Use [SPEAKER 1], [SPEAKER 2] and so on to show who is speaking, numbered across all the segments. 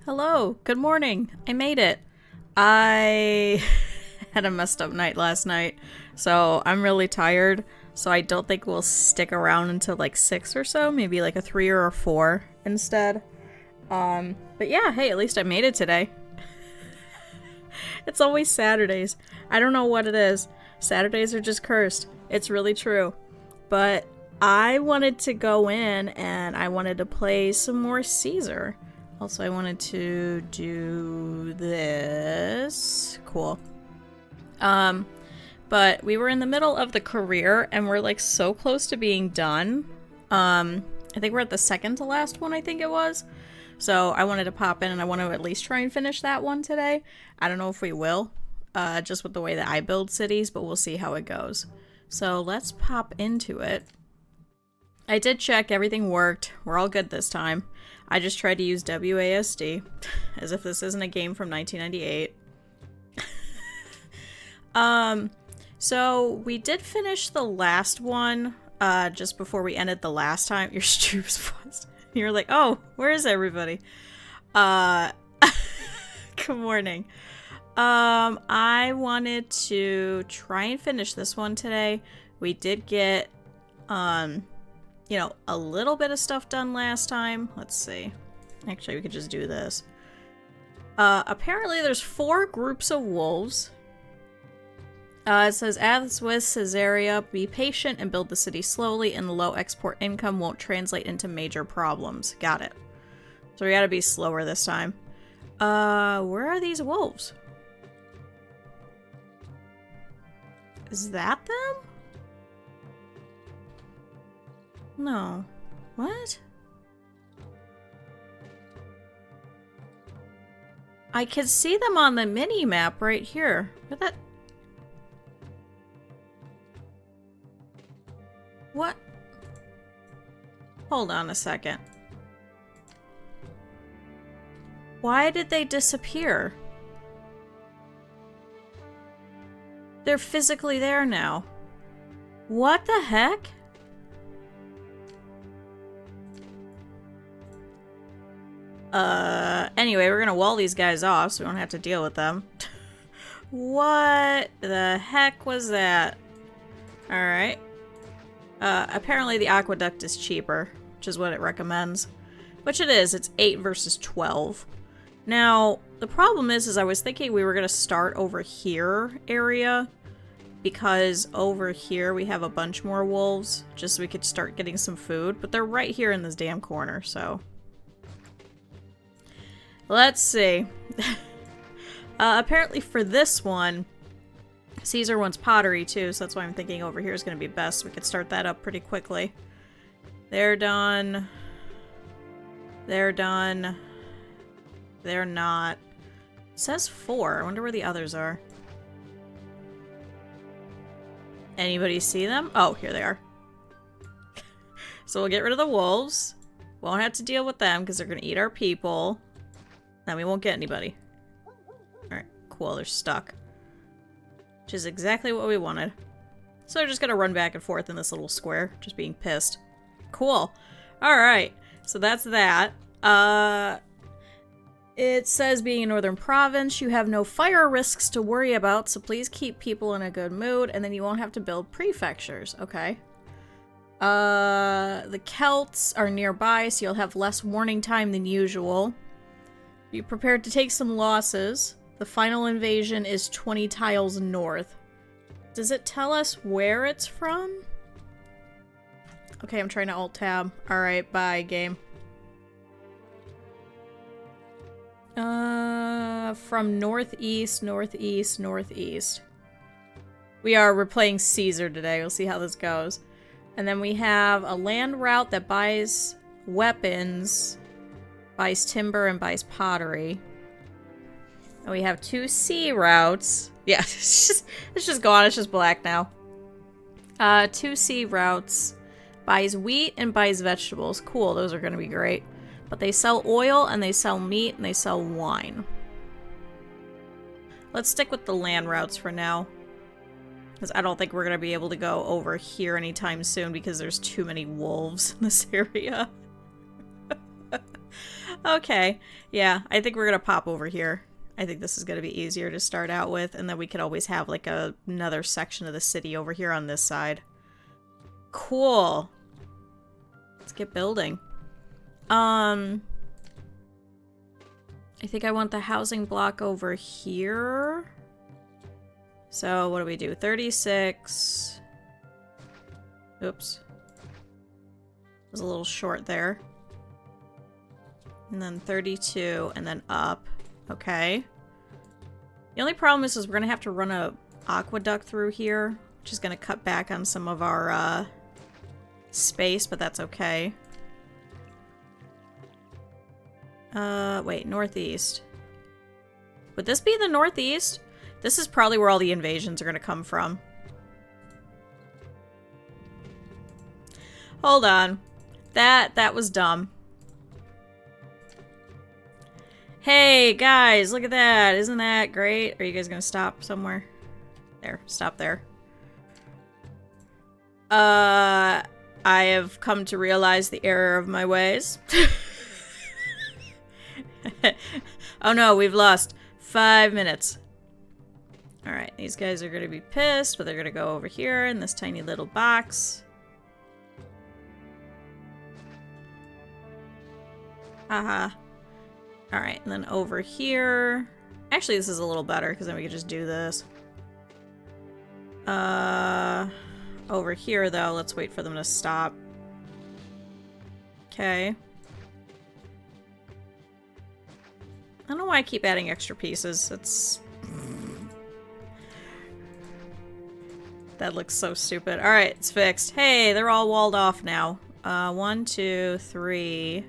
[SPEAKER 1] Hello, good morning. I made it. I had a messed up night last night, so I'm really tired. So I don't think we'll stick around until like 6 or so, maybe like a 3 or a 4 instead. But yeah, hey, at least I made it today. It's always Saturdays. I don't know what it is. Saturdays are just cursed. It's really true. But I wanted to go in and I wanted to play some more Caesar. Also, I wanted to do this. Cool. But we were in the middle of the career and we're like so close to being done. I think we're at the second to last one, I think it was. So I wanted to pop in and I want to at least try and finish that one today. I don't know if we will, just with the way that I build cities, but we'll see how it goes. So let's pop into it. I did check, everything worked. We're all good this time. I just tried to use WASD, as if this isn't a game from 1998. So we did finish the last one, just before we ended the last time. Your stream's paused. You're like, oh, where is everybody? Good morning. I wanted to try and finish this one today. We did get, you know, a little bit of stuff done last time. Let's see. Actually, we could just do this. Apparently there's 4 groups of wolves. It says, as with Caesarea, be patient and build the city slowly, and the low export income won't translate into major problems. Got it. So we gotta be slower this time. Where are these wolves? Is that them? No. What? I can see them on the mini-map right here. Where that... What? Hold on a second. Why did they disappear? They're physically there now. What the heck? Anyway, we're gonna wall these guys off so we don't have to deal with them. What the heck was that? Alright. Apparently the aqueduct is cheaper, which is what it recommends. Which it is, it's 8 versus 12. Now, the problem is I was thinking we were gonna start over here area, because over here we have a bunch more wolves, just so we could start getting some food, but they're right here in this damn corner, so... Let's see. Apparently for this one, Caesar wants pottery too, so that's why I'm thinking over here is going to be best. We could start that up pretty quickly. They're done. They're done. They're not. It says 4. I wonder where the others are. Anybody see them? Oh, here they are. So we'll get rid of the wolves. Won't have to deal with them because they're going to eat our people. Then we won't get anybody. Alright, cool, they're stuck. Which is exactly what we wanted. So they're just gonna run back and forth in this little square, just being pissed. Cool. Alright, so that's that. It says, being a northern province, you have no fire risks to worry about, so please keep people in a good mood, and then you won't have to build prefectures. Okay. The Celts are nearby, so you'll have less warning time than usual. Be prepared to take some losses. The final invasion is 20 tiles north. Does it tell us where it's from? Okay, I'm trying to alt-tab. Alright, bye, game. From northeast, northeast, northeast. We're playing Caesar today. We'll see how this goes. And then we have a land route that buys weapons, buys timber, and buys pottery. And we have 2 sea routes. Yeah, it's just gone. It's just black now. 2 sea routes. Buys wheat and buys vegetables. Cool, those are going to be great. But they sell oil, and they sell meat, and they sell wine. Let's stick with the land routes for now. Because I don't think we're going to be able to go over here anytime soon because there's too many wolves in this area. Okay. Yeah, I think we're gonna pop over here. I think this is gonna be easier to start out with, and then we could always have like another section of the city over here on this side. Cool. Let's get building. I think I want the housing block over here. So what do we do? 36. Oops. Was a little short there. And then 32, and then up. Okay. The only problem is we're gonna have to run a aqueduct through here, which is gonna cut back on some of our space, but that's okay. Wait, northeast. Would this be the northeast? This is probably where all the invasions are gonna come from. Hold on. That was dumb. Hey, guys, look at that. Isn't that great? Are you guys gonna stop somewhere? There, stop there. I have come to realize the error of my ways. Oh no, we've lost 5 minutes. Alright, these guys are gonna be pissed, but they're gonna go over here in this tiny little box. Haha. Alright, and then over here... Actually, this is a little better, because then we could just do this. Over here, though, let's wait for them to stop. Okay. I don't know why I keep adding extra pieces. It's... That looks so stupid. Alright, it's fixed. Hey, they're all walled off now. 1, 2, 3,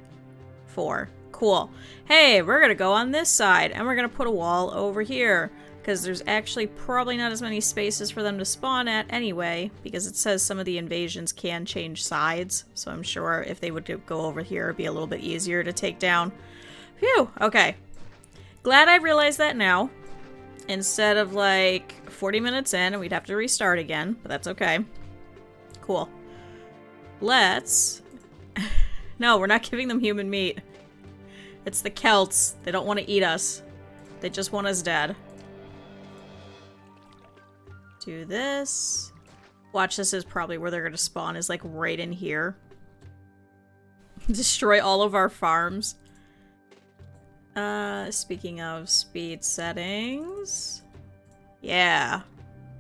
[SPEAKER 1] 4. Cool. Hey, we're gonna go on this side, and we're gonna put a wall over here, because there's actually probably not as many spaces for them to spawn at anyway, because it says some of the invasions can change sides, so I'm sure if they would go over here, it'd be a little bit easier to take down. Phew, okay. Glad I realized that now, instead of like 40 minutes in, and we'd have to restart again, but that's okay. Cool. Let's... No, we're not giving them human meat. It's the Celts. They don't want to eat us. They just want us dead. Do this. Watch, this is probably where they're going to spawn, is like right in here. Destroy all of our farms. Speaking of speed settings. Yeah.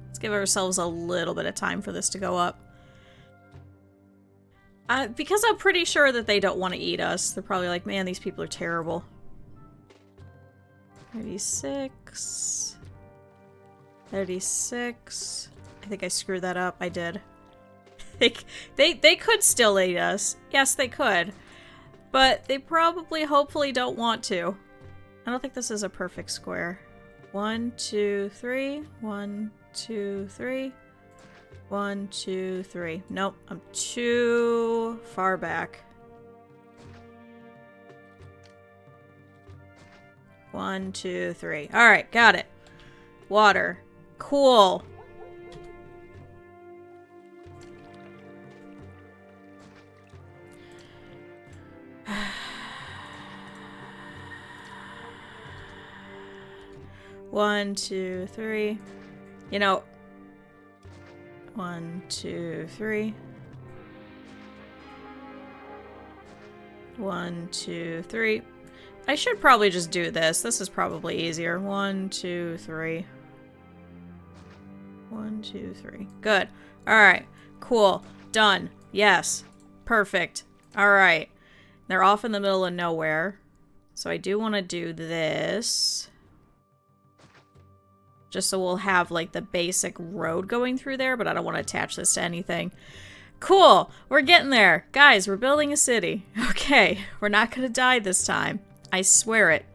[SPEAKER 1] Let's give ourselves a little bit of time for this to go up. Because I'm pretty sure that they don't want to eat us. They're probably like, man, these people are terrible. 36. 36. I think I screwed that up. I did. They could still eat us. Yes, they could. But they probably, hopefully, don't want to. I don't think this is a perfect square. 1, 2, 3. 1, 2, 3. 1, 2, 3. Nope, I'm too far back. 1, 2, 3. Alright, got it. Water. Cool. One, two, three. You know... 1, 2, 3. 1, 2, 3. I should probably just do this. This is probably easier. 1, 2, 3. 1, 2, 3. Good. Alright. Cool. Done. Yes. Perfect. Alright. They're off in the middle of nowhere. So I do want to do this. Just so we'll have, like, the basic road going through there, but I don't want to attach this to anything. Cool! We're getting there! Guys, we're building a city. Okay, we're not gonna die this time. I swear it.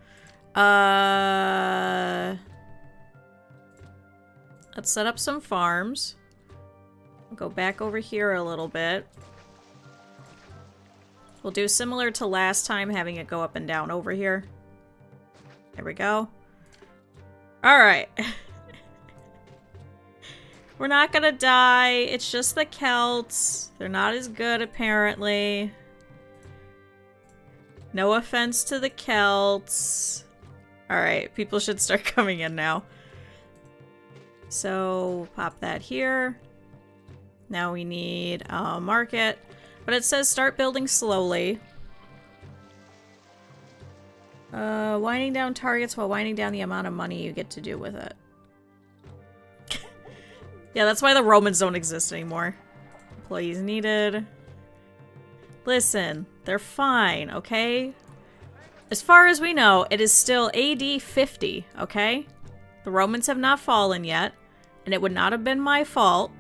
[SPEAKER 1] Let's set up some farms. We'll go back over here a little bit. We'll do similar to last time, having it go up and down over here. There we go. Alright. We're not gonna die. It's just the Celts. They're not as good, apparently. No offense to the Celts. Alright, people should start coming in now. So, pop that here. Now we need a market. But it says start building slowly. Winding down targets while winding down the amount of money you get to do with it. Yeah, that's why the Romans don't exist anymore. Employees needed. Listen, they're fine, okay? As far as we know, it is still AD 50, okay? The Romans have not fallen yet, and it would not have been my fault.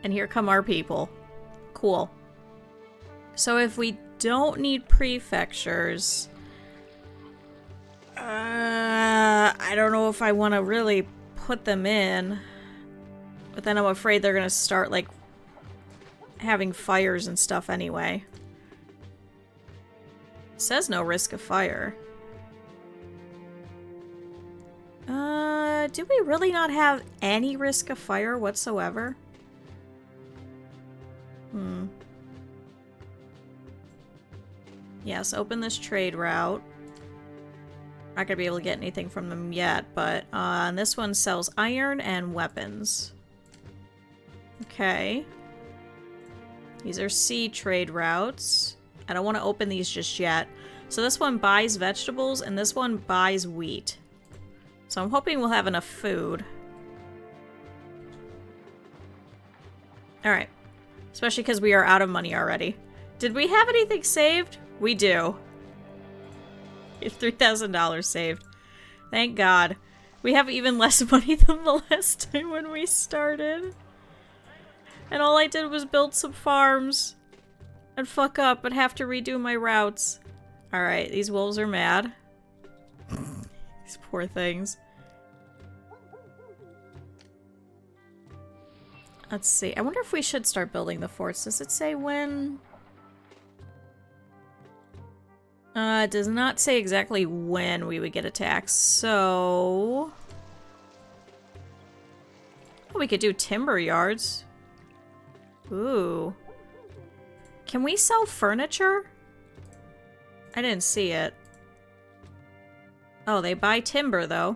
[SPEAKER 1] And here come our people. Cool. So if we don't need prefectures... I don't know if I want to really put them in. But then I'm afraid they're going to start, like, having fires and stuff anyway. It says no risk of fire. Do we really not have any risk of fire whatsoever? Yes, open this trade route. Not gonna be able to get anything from them yet, but this one sells iron and weapons. Okay. These are sea trade routes. I don't want to open these just yet. So this one buys vegetables and this one buys wheat. So I'm hoping we'll have enough food. Alright. Especially because we are out of money already. Did we have anything saved? We do. We have $3,000 saved. Thank God. We have even less money than the last time when we started. And all I did was build some farms. And fuck up and have to redo my routes. Alright, these wolves are mad. These poor things. Let's see. I wonder if we should start building the forts. Does it say when? It does not say exactly when we would get attacked, so... Oh, we could do timber yards. Ooh. Can we sell furniture? I didn't see it. Oh, they buy timber, though.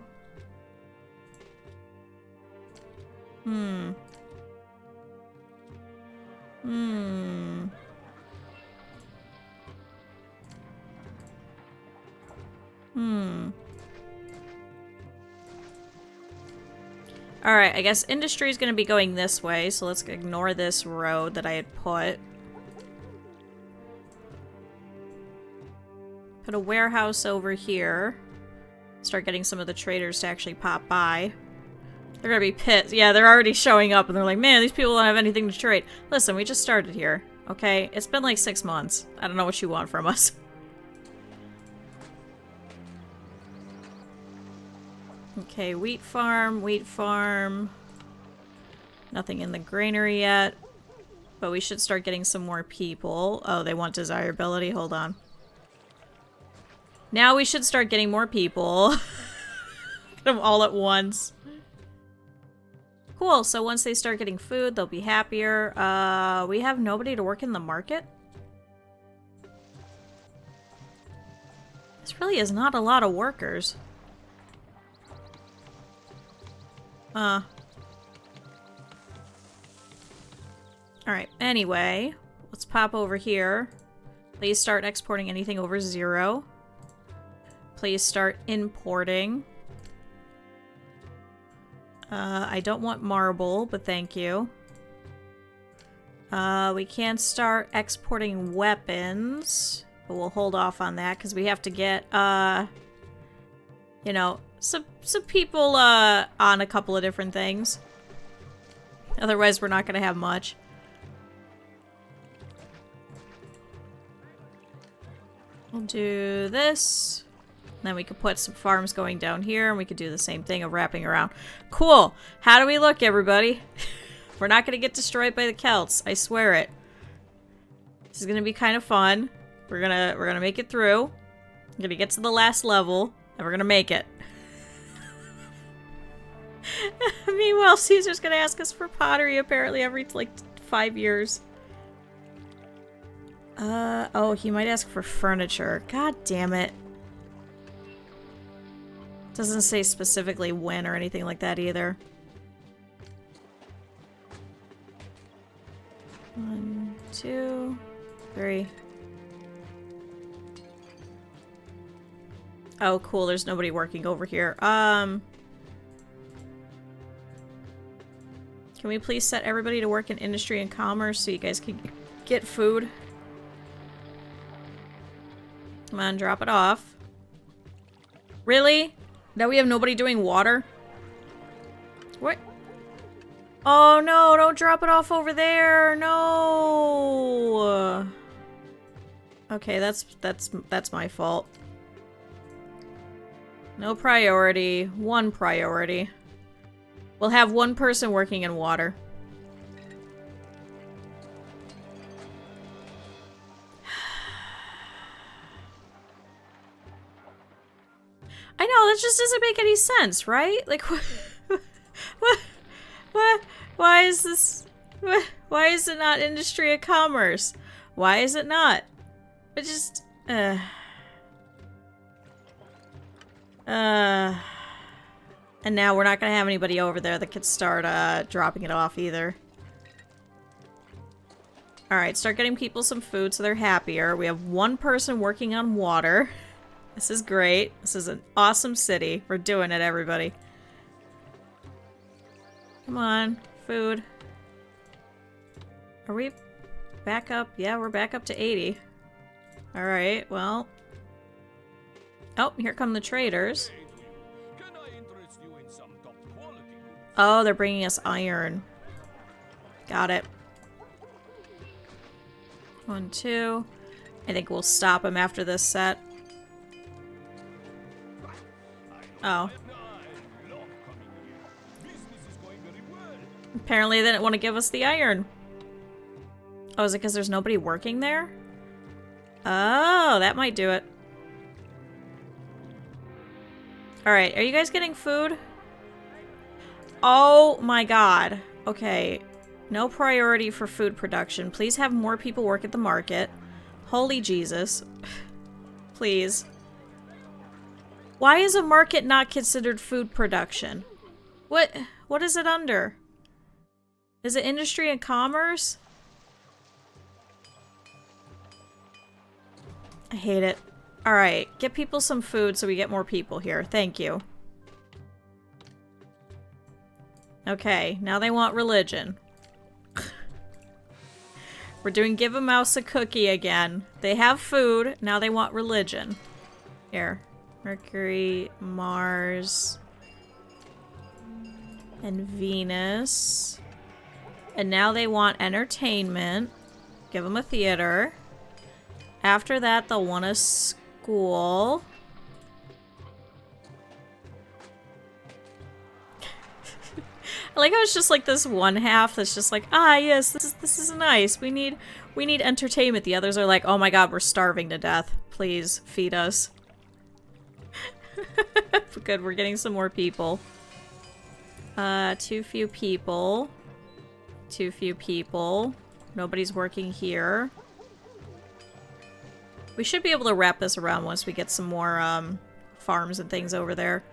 [SPEAKER 1] Alright, I guess industry is going to be going this way, so let's ignore this road that I had put. Put a warehouse over here. Start getting some of the traders to actually pop by. They're gonna be pissed. Yeah, they're already showing up and they're like, man, these people don't have anything to trade. Listen, we just started here, okay? It's been like 6 months. I don't know what you want from us. Okay, wheat farm, wheat farm. Nothing in the granary yet. But we should start getting some more people. Oh, they want desirability. Hold on. Now we should start getting more people. Get them all at once. Cool, so once they start getting food, they'll be happier. We have nobody to work in the market? This really is not a lot of workers. Alright, anyway, let's pop over here. Please start exporting anything over 0. Please start importing. I don't want marble, but thank you. We can start exporting weapons, but we'll hold off on that because we have to get, you know, some people on a couple of different things. Otherwise, we're not going to have much. We'll do this. Then we could put some farms going down here, and we could do the same thing of wrapping around. Cool! How do we look, everybody? We're not going to get destroyed by the Celts. I swear it. This is going to be kind of fun. We're gonna make it through. We're gonna get to the last level, and we're gonna make it. Meanwhile, Caesar's gonna ask us for pottery apparently every, like, 5 years. Oh, he might ask for furniture. God damn it. Doesn't say specifically when or anything like that either. 1, 2, 3. Oh, cool. There's nobody working over here. Can we please set everybody to work in industry and commerce so you guys can get food? Come on, drop it off. Really? Now we have nobody doing water? What? Oh no, don't drop it off over there. No. Okay, that's my fault. No priority. One priority. We'll have one person working in water. I know, that just doesn't make any sense, right? Like, what? Why is this? Why is it not industry and commerce? Why is it not? It just, and now we're not gonna have anybody over there that could start, dropping it off either. Alright, start getting people some food so they're happier. We have one person working on water. This is great. This is an awesome city. We're doing it, everybody. Come on, food. Are we back up? Yeah, we're back up to 80. Alright, well. Oh, here come the traders. Oh, they're bringing us iron. Got it. 1, 2. I think we'll stop him after this set. Oh. Apparently they didn't want to give us the iron. Oh, is it because there's nobody working there? Oh, that might do it. Alright, are you guys getting food? Oh my god. Okay. No priority for food production. Please have more people work at the market. Holy Jesus. Please. Why is a market not considered food production? What is it under? Is it industry and commerce? I hate it. Alright, get people some food so we get more people here. Thank you. Okay, now they want religion. We're doing give a mouse a cookie again. They have food, now they want religion. Here. Mercury, Mars, and Venus. And now they want entertainment. Give them a theater. After that, they'll want a school. I like how it's just like this one half that's just like, ah, yes, this is nice. We need entertainment. The others are like, oh my god, we're starving to death. Please feed us. Good, we're getting some more people. Too few people. Too few people. Nobody's working here. We should be able to wrap this around once we get some more farms and things over there.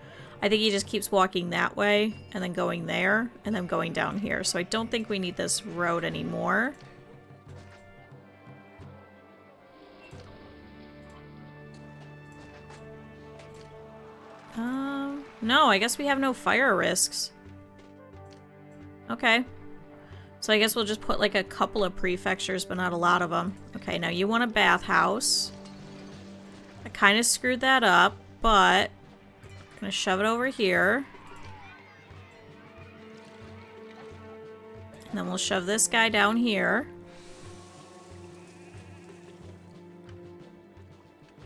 [SPEAKER 1] I think he just keeps walking that way, and then going there, and then going down here. So I don't think we need this road anymore. No, I guess we have no fire risks. Okay. So I guess we'll just put like a couple of prefectures, but not a lot of them. Okay, now you want a bathhouse. I kind of screwed that up, but I'm gonna shove it over here. And then we'll shove this guy down here.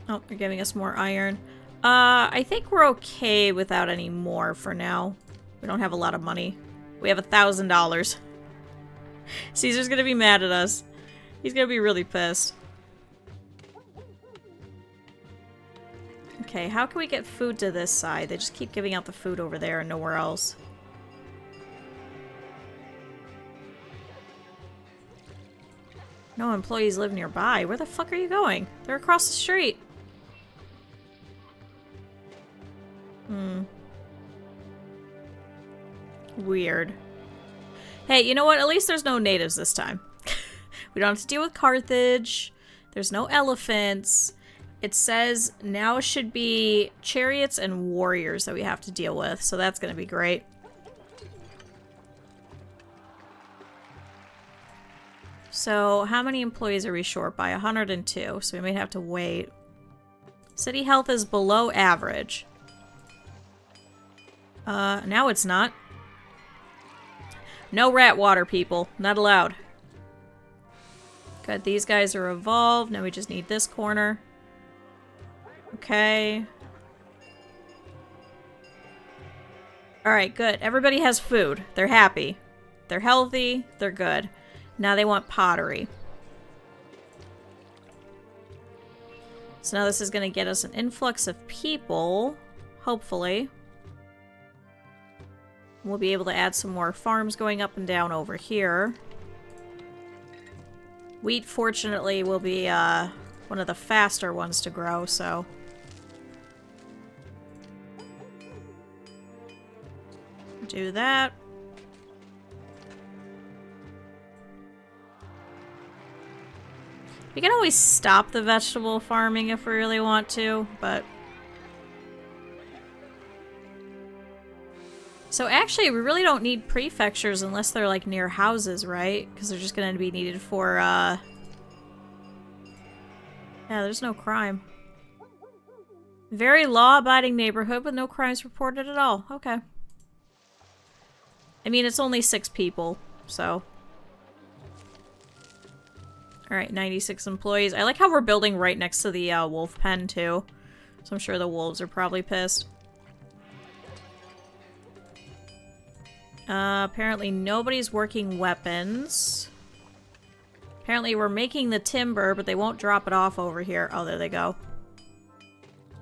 [SPEAKER 1] Oh, they're giving us more iron. I think we're okay without any more for now. We don't have a lot of money. We have $1,000. Caesar's gonna be mad at us. He's gonna be really pissed. Okay, how can we get food to this side? They just keep giving out the food over there and nowhere else. No employees live nearby. Where the fuck are you going? They're across the street. Weird. Hey, you know what? At least there's no natives this time. We don't have to deal with Carthage. There's no elephants. It says now should be chariots and warriors that we have to deal with, so that's gonna be great. So, how many employees are we short by? 102, so we may have to wait. City health is below average. Now it's not. No rat water, people. Not allowed. Good, these guys are evolved. Now we just need this corner. Okay. Alright, good. Everybody has food. They're happy. They're healthy. They're good. Now they want pottery. So now this is going to get us an influx of people. Hopefully. We'll be able to add some more farms going up and down over here. Wheat, fortunately, will be one of the faster ones to grow, so... do that. We can always stop the vegetable farming if we really want to, but... So actually, we really don't need prefectures unless they're, like, near houses, right? Because they're just going to be needed for, Yeah, there's no crime. Very law-abiding neighborhood with no crimes reported at all. Okay. I mean, it's only 6 people, so... Alright, 96 employees. I like how we're building right next to the wolf pen, too. So I'm sure the wolves are probably pissed. Apparently nobody's working weapons. Apparently we're making the timber, but they won't drop it off over here. Oh, there they go.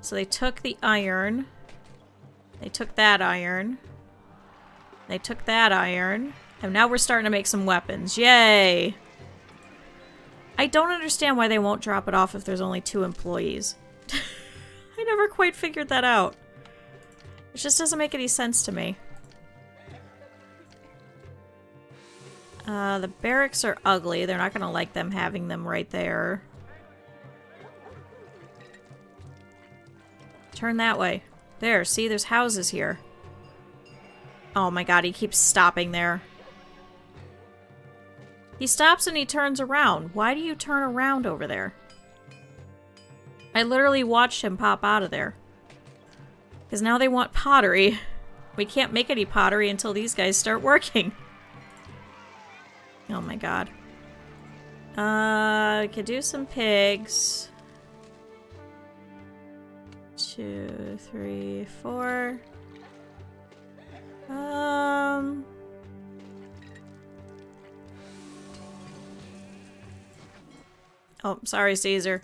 [SPEAKER 1] So they took the iron. They took that iron. They took that iron. And now we're starting to make some weapons. Yay! I don't understand why they won't drop it off if there's only 2 employees. I never quite figured that out. It just doesn't make any sense to me. The barracks are ugly. They're not gonna like them having them right there. Turn that way. There, see, there's houses here. Oh my god, he keeps stopping there. He stops and he turns around. Why do you turn around over there? I literally watched him pop out of there. Because now they want pottery. We can't make any pottery until these guys start working. Oh my god. I could do some pigs. 2, 3, 4. Oh, sorry, Caesar.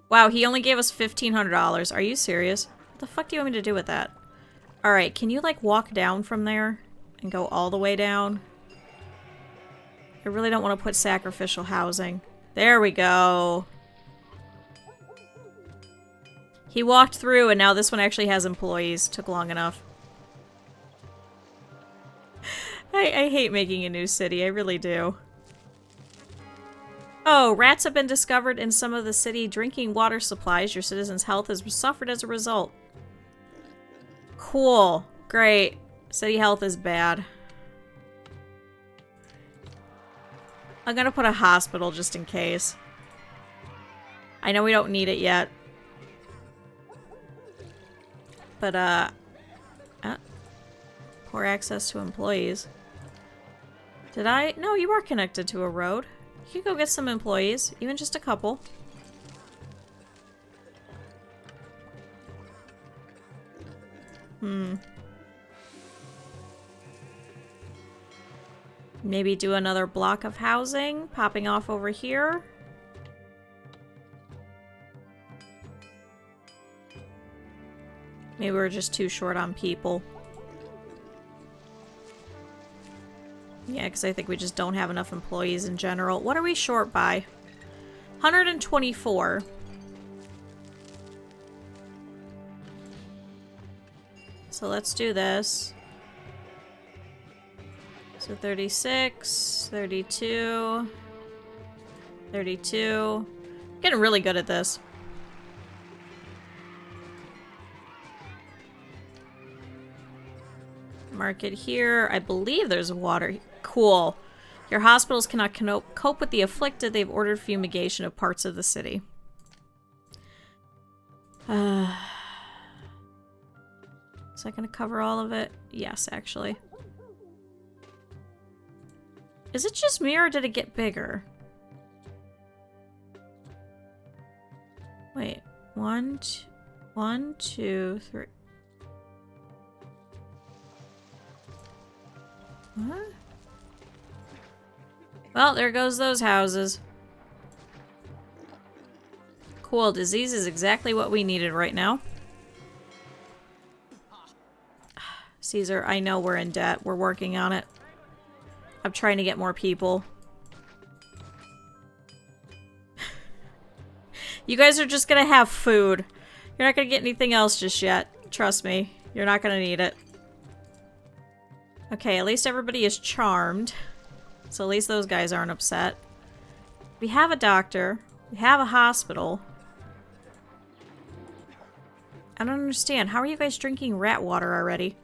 [SPEAKER 1] Wow, he only gave us $1,500. Are you serious? What the fuck do you want me to do with that? Alright, can you, like, walk down from there and go all the way down? I really don't want to put sacrificial housing. There we go. He walked through, and now this one actually has employees. Took long enough. I hate making a new city. I really do. Oh, rats have been discovered in some of the city drinking water supplies. Your citizens' health has suffered as a result. Cool. Great. City health is bad. I'm gonna put a hospital just in case. I know we don't need it yet. But, poor access to employees. Did I? No, you are connected to a road. You can go get some employees, even just a couple. Maybe do another block of housing, popping off over here. Maybe we're just too short on people. Yeah, because I think we just don't have enough employees in general. What are we short by? 124. So let's do this. So 36, 32, 32. Getting really good at this. Market here. I believe there's water. Cool. Your hospitals cannot cope with the afflicted. They've ordered fumigation of parts of the city. Is that going to cover all of it? Yes, actually. Is it just me or did it get bigger? Wait. 1, 2, 3. What? Well, there goes those houses. Cool. Disease is exactly what we needed right now. Caesar, I know we're in debt. We're working on it. I'm trying to get more people. You guys are just gonna have food. You're not gonna get anything else just yet. Trust me. You're not gonna need it. Okay, at least everybody is charmed. So at least those guys aren't upset. We have a doctor. We have a hospital. I don't understand. How are you guys drinking rat water already?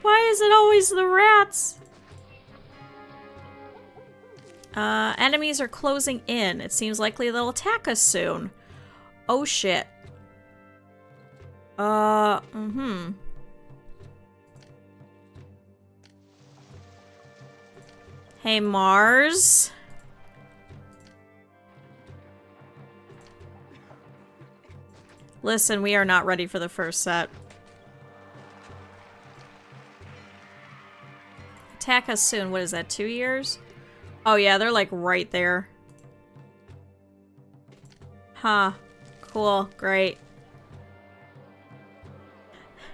[SPEAKER 1] Why is it always the rats? Enemies are closing in. It seems likely they'll attack us soon. Oh shit. Hey, Mars. Listen, we are not ready for the first set. Attack us soon. What is that, 2 years? Oh yeah, they're like right there. Huh. Cool. Great.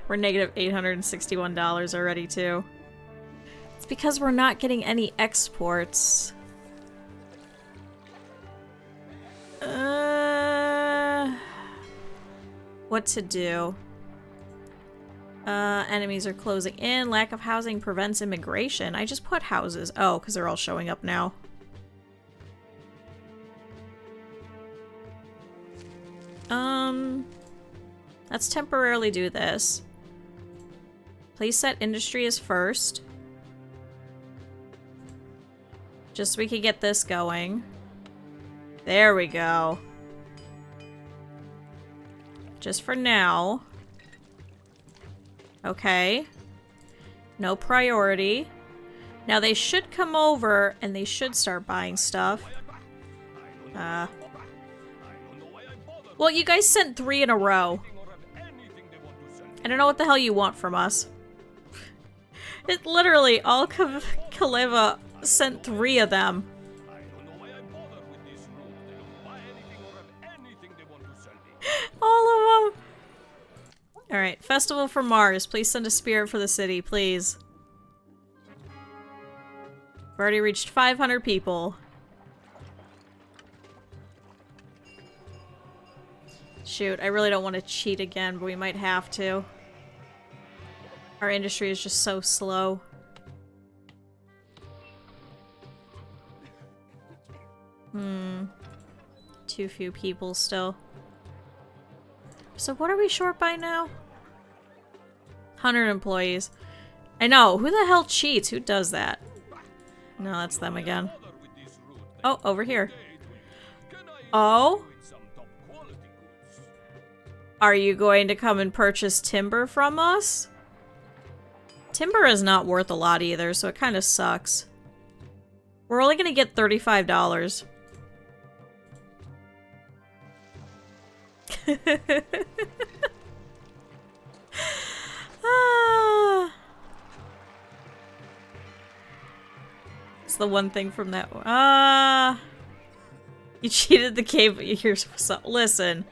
[SPEAKER 1] We're negative $861 already, too. It's because we're not getting any exports. What to do? Enemies are closing in. Lack of housing prevents immigration. I just put houses. Oh, because they're all showing up now. Let's temporarily do this. Please set industry as first. Just so we can get this going. There we go. Just for now. Okay. No priority. Now they should come over and they should start buying stuff. Well, you guys sent 3 in a row. I don't know what the hell you want from us. It literally, all Kaliva sent 3 of them. All of them. Alright, Festival for Mars. Please send a spirit for the city, please. We've already reached 500 people. Shoot, I really don't want to cheat again, but we might have to. Our industry is just so slow. Too few people still. So what are we short by now? 100 employees. I know, who the hell cheats? Who does that? No, that's them again. Oh, over here. Oh? Are you going to come and purchase timber from us? Timber is not worth a lot either, so it kind of sucks. We're only going to get $35. It's the one thing from that one. You cheated the game, but here's what's up. Listen.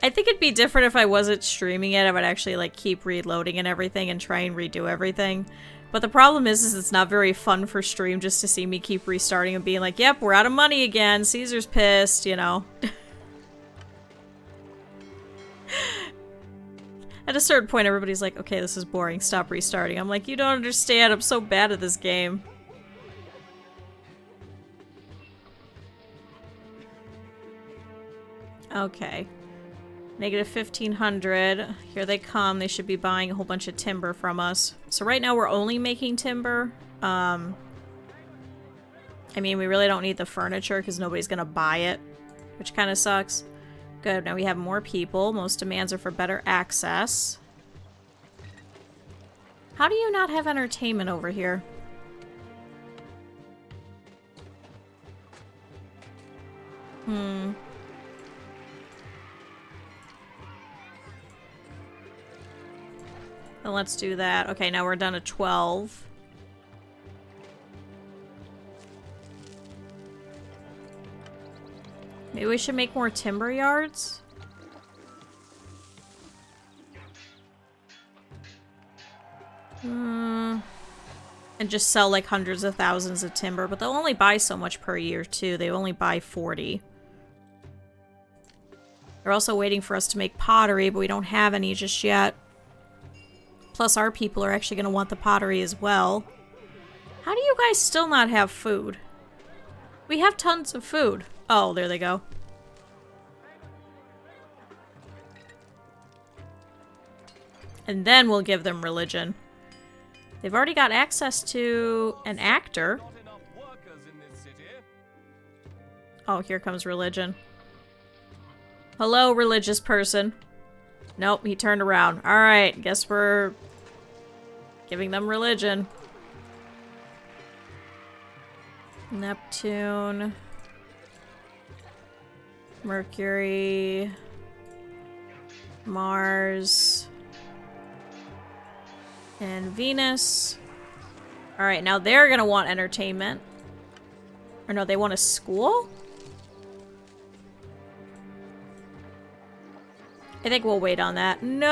[SPEAKER 1] I think it'd be different if I wasn't streaming it. I would actually like keep reloading and everything and try and redo everything. But the problem is it's not very fun for stream just to see me keep restarting and being like, yep, we're out of money again. Caesar's pissed, you know. At a certain point, everybody's like, okay, this is boring. Stop restarting. I'm like, you don't understand. I'm so bad at this game. Okay. Negative 1,500. Here they come. They should be buying a whole bunch of timber from us. So right now we're only making timber. I mean, we really don't need the furniture because nobody's gonna buy it, which kind of sucks. Good. Now we have more people. Most demands are for better access. How do you not have entertainment over here? Hmm. Then let's do that. Okay, now we're down to 12. Maybe we should make more timber yards? And just sell like hundreds of thousands of timber, but they'll only buy so much per year too. They only buy 40. They're also waiting for us to make pottery, but we don't have any just yet. Plus our people are actually going to want the pottery as well. How do you guys still not have food? We have tons of food. Oh, there they go. And then we'll give them religion. They've already got access to an actor. Oh, here comes religion. Hello, religious person. Nope, he turned around. Alright, guess we're giving them religion. Neptune. Mercury. Mars. And Venus. Alright, now they're gonna want entertainment. Or no, they want a school? I think we'll wait on that. No!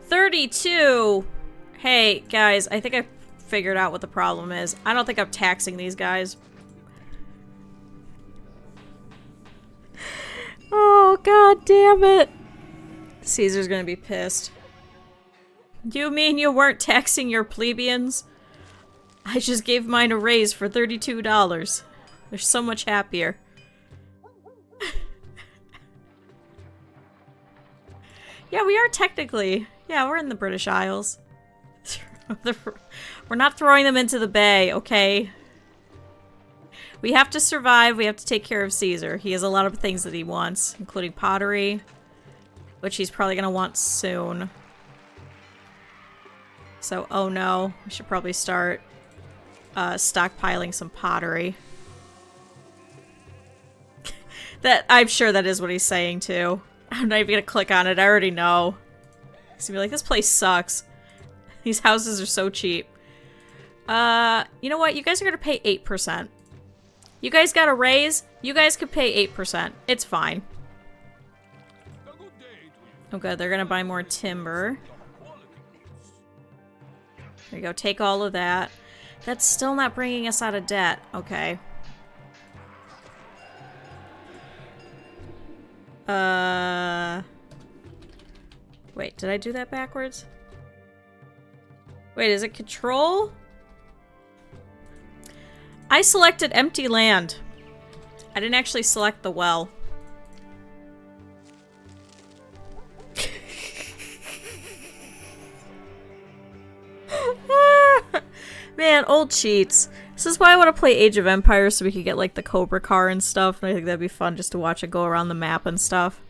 [SPEAKER 1] 32! Hey, guys, I think I figured out what the problem is. I don't think I'm taxing these guys. Oh, god damn it. Caesar's gonna be pissed. You mean you weren't taxing your plebeians? I just gave mine a raise for $32. They're so much happier. Yeah, we are technically. Yeah, we're in the British Isles. We're not throwing them into the bay, okay? We have to survive. We have to take care of Caesar. He has a lot of things that he wants, including pottery, which he's probably going to want soon. So, oh no. We should probably start stockpiling some pottery. I'm sure that is what he's saying too. I'm not even gonna click on it. I already know. He's gonna be like, this place sucks. These houses are so cheap. You know what? You guys are gonna pay 8%. You guys got a raise? You guys could pay 8%. It's fine. Oh good, they're gonna buy more timber. There you go, take all of that. That's still not bringing us out of debt. Okay. Wait, did I do that backwards? Wait, is it control? I selected empty land. I didn't actually select the well. Man, old cheats. This is why I want to play Age of Empires so we could get like the Cobra car and stuff. And I think that'd be fun just to watch it go around the map and stuff.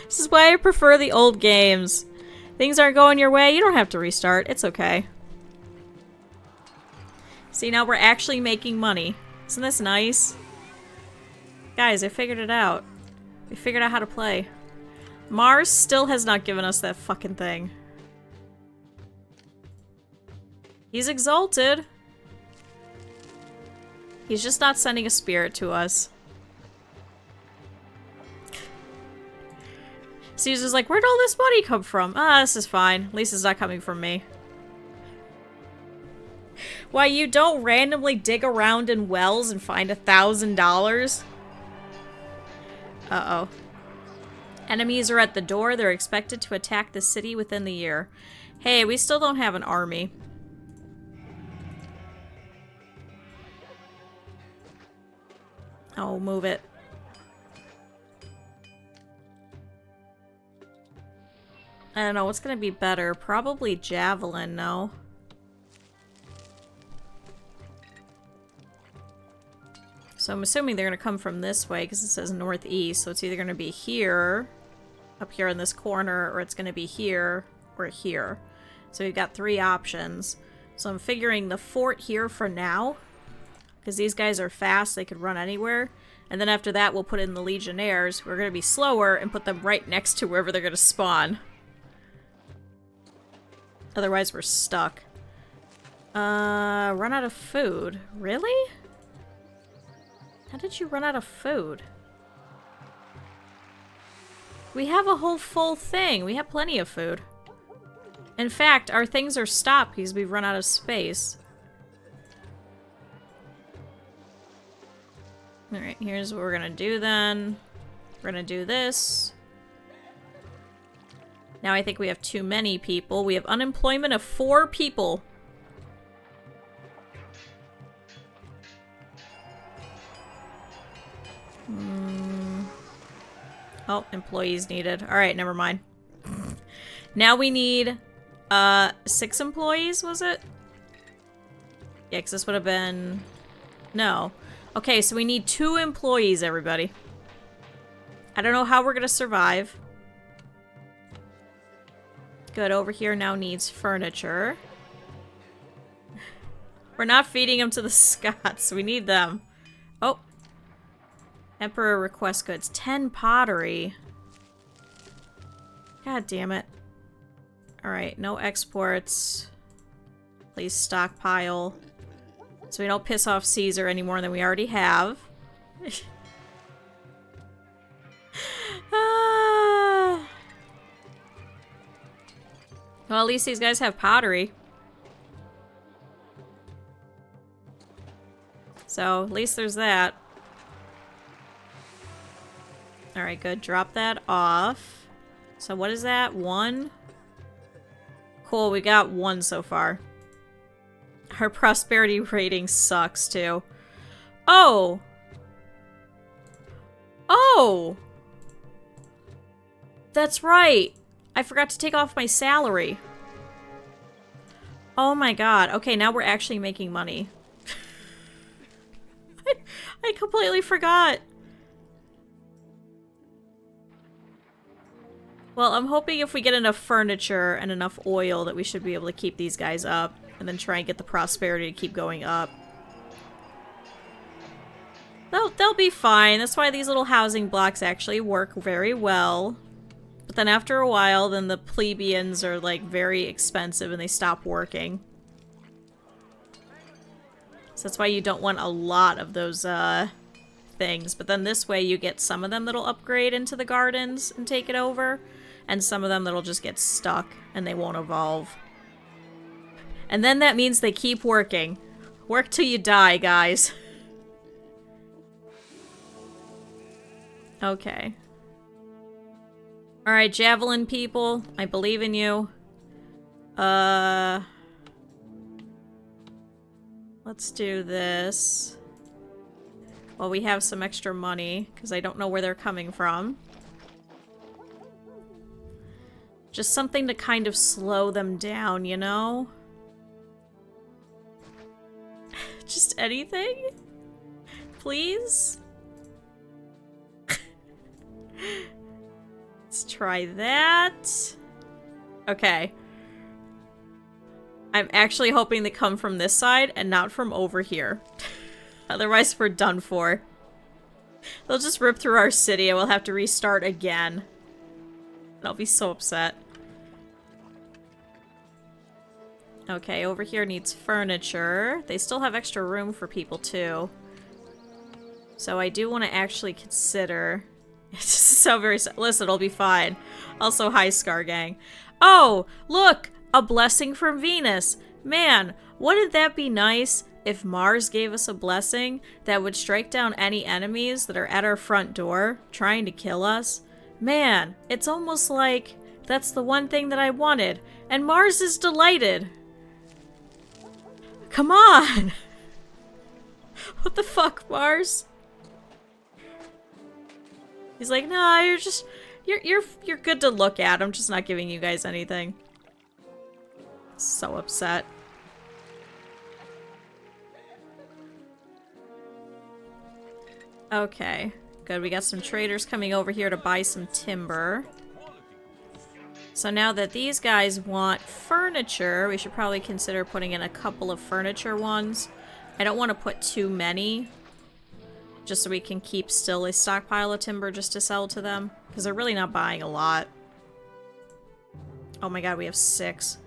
[SPEAKER 1] This is why I prefer the old games. Things aren't going your way, you don't have to restart. It's okay. See, now we're actually making money. Isn't this nice? Guys, I figured it out. We figured out how to play. Mars still has not given us that fucking thing. He's exalted. He's just not sending a spirit to us. Caesar's like, where'd all this money come from? Ah, this is fine. At least it's not coming from me. Why, you don't randomly dig around in wells and find $1,000? Uh-oh. Enemies are at the door. They're expected to attack the city within the year. Hey, we still don't have an army. Oh, move it. I don't know, what's gonna be better? Probably javelin, no? So I'm assuming they're gonna come from this way because it says northeast, so it's either gonna be here, up here in this corner, or it's gonna be here, or here. So we've got 3 options. So I'm figuring the fort here for now, because these guys are fast, they could run anywhere. And then after that, we'll put in the legionnaires, who are gonna be slower, and put them right next to wherever they're gonna spawn. Otherwise, we're stuck. Run out of food. Really? How did you run out of food? We have a whole full thing. We have plenty of food. In fact, our things are stopped because we've run out of space. Alright, here's what we're gonna do then. We're gonna do this. Now I think we have too many people. We have unemployment of 4 people. Oh, employees needed. Alright, never mind. Now we need 6 employees, was it? Yeah, because this would have been... No. Okay, so we need 2 employees, everybody. I don't know how we're gonna survive. Good, over here now needs furniture. We're not feeding them to the Scots. We need them. Oh. Emperor request goods. 10 pottery. God damn it. Alright, no exports. Please stockpile. So we don't piss off Caesar any more than we already have. Well, at least these guys have pottery. So, at least there's that. Alright, good. Drop that off. So what is that? 1? Cool, we got 1 so far. Our prosperity rating sucks, too. Oh! Oh! That's right! I forgot to take off my salary. Oh my god. Okay, now we're actually making money. I completely forgot. Well, I'm hoping if we get enough furniture and enough oil that we should be able to keep these guys up and then try and get the prosperity to keep going up. They'll be fine. That's why these little housing blocks actually work very well. But then after a while, then the plebeians are like very expensive and they stop working. So that's why you don't want a lot of those things. But then this way you get some of them that'll upgrade into the gardens and take it over. And some of them that'll just get stuck and they won't evolve. And then that means they keep working. Work till you die, guys. Okay. Alright, javelin people. I believe in you. Let's do this. Well, we have some extra money, because I don't know where they're coming from. Just something to kind of slow them down, you know? Just anything? Please? Let's try that. Okay. I'm actually hoping they come from this side and not from over here. Otherwise, we're done for. They'll just rip through our city and we'll have to restart again. And I'll be so upset. Okay, over here needs furniture. They still have extra room for people, too. So I do want to actually consider... It doesn't sound very... Listen, it'll be fine. Also, hi, Scar Gang. Oh, look! A blessing from Venus! Man, wouldn't that be nice if Mars gave us a blessing that would strike down any enemies that are at our front door trying to kill us? Man, it's almost like that's the one thing that I wanted, and Mars is delighted. Come on! What the fuck, Mars? He's like, nah, you're just... You're good to look at. I'm just not giving you guys anything. So upset. Okay. Good, we got some traders coming over here to buy some timber. So now that these guys want furniture, we should probably consider putting in a couple of furniture ones. I don't want to put too many, just so we can keep still a stockpile of timber just to sell to them, because they're really not buying a lot. Oh my god, we have 6.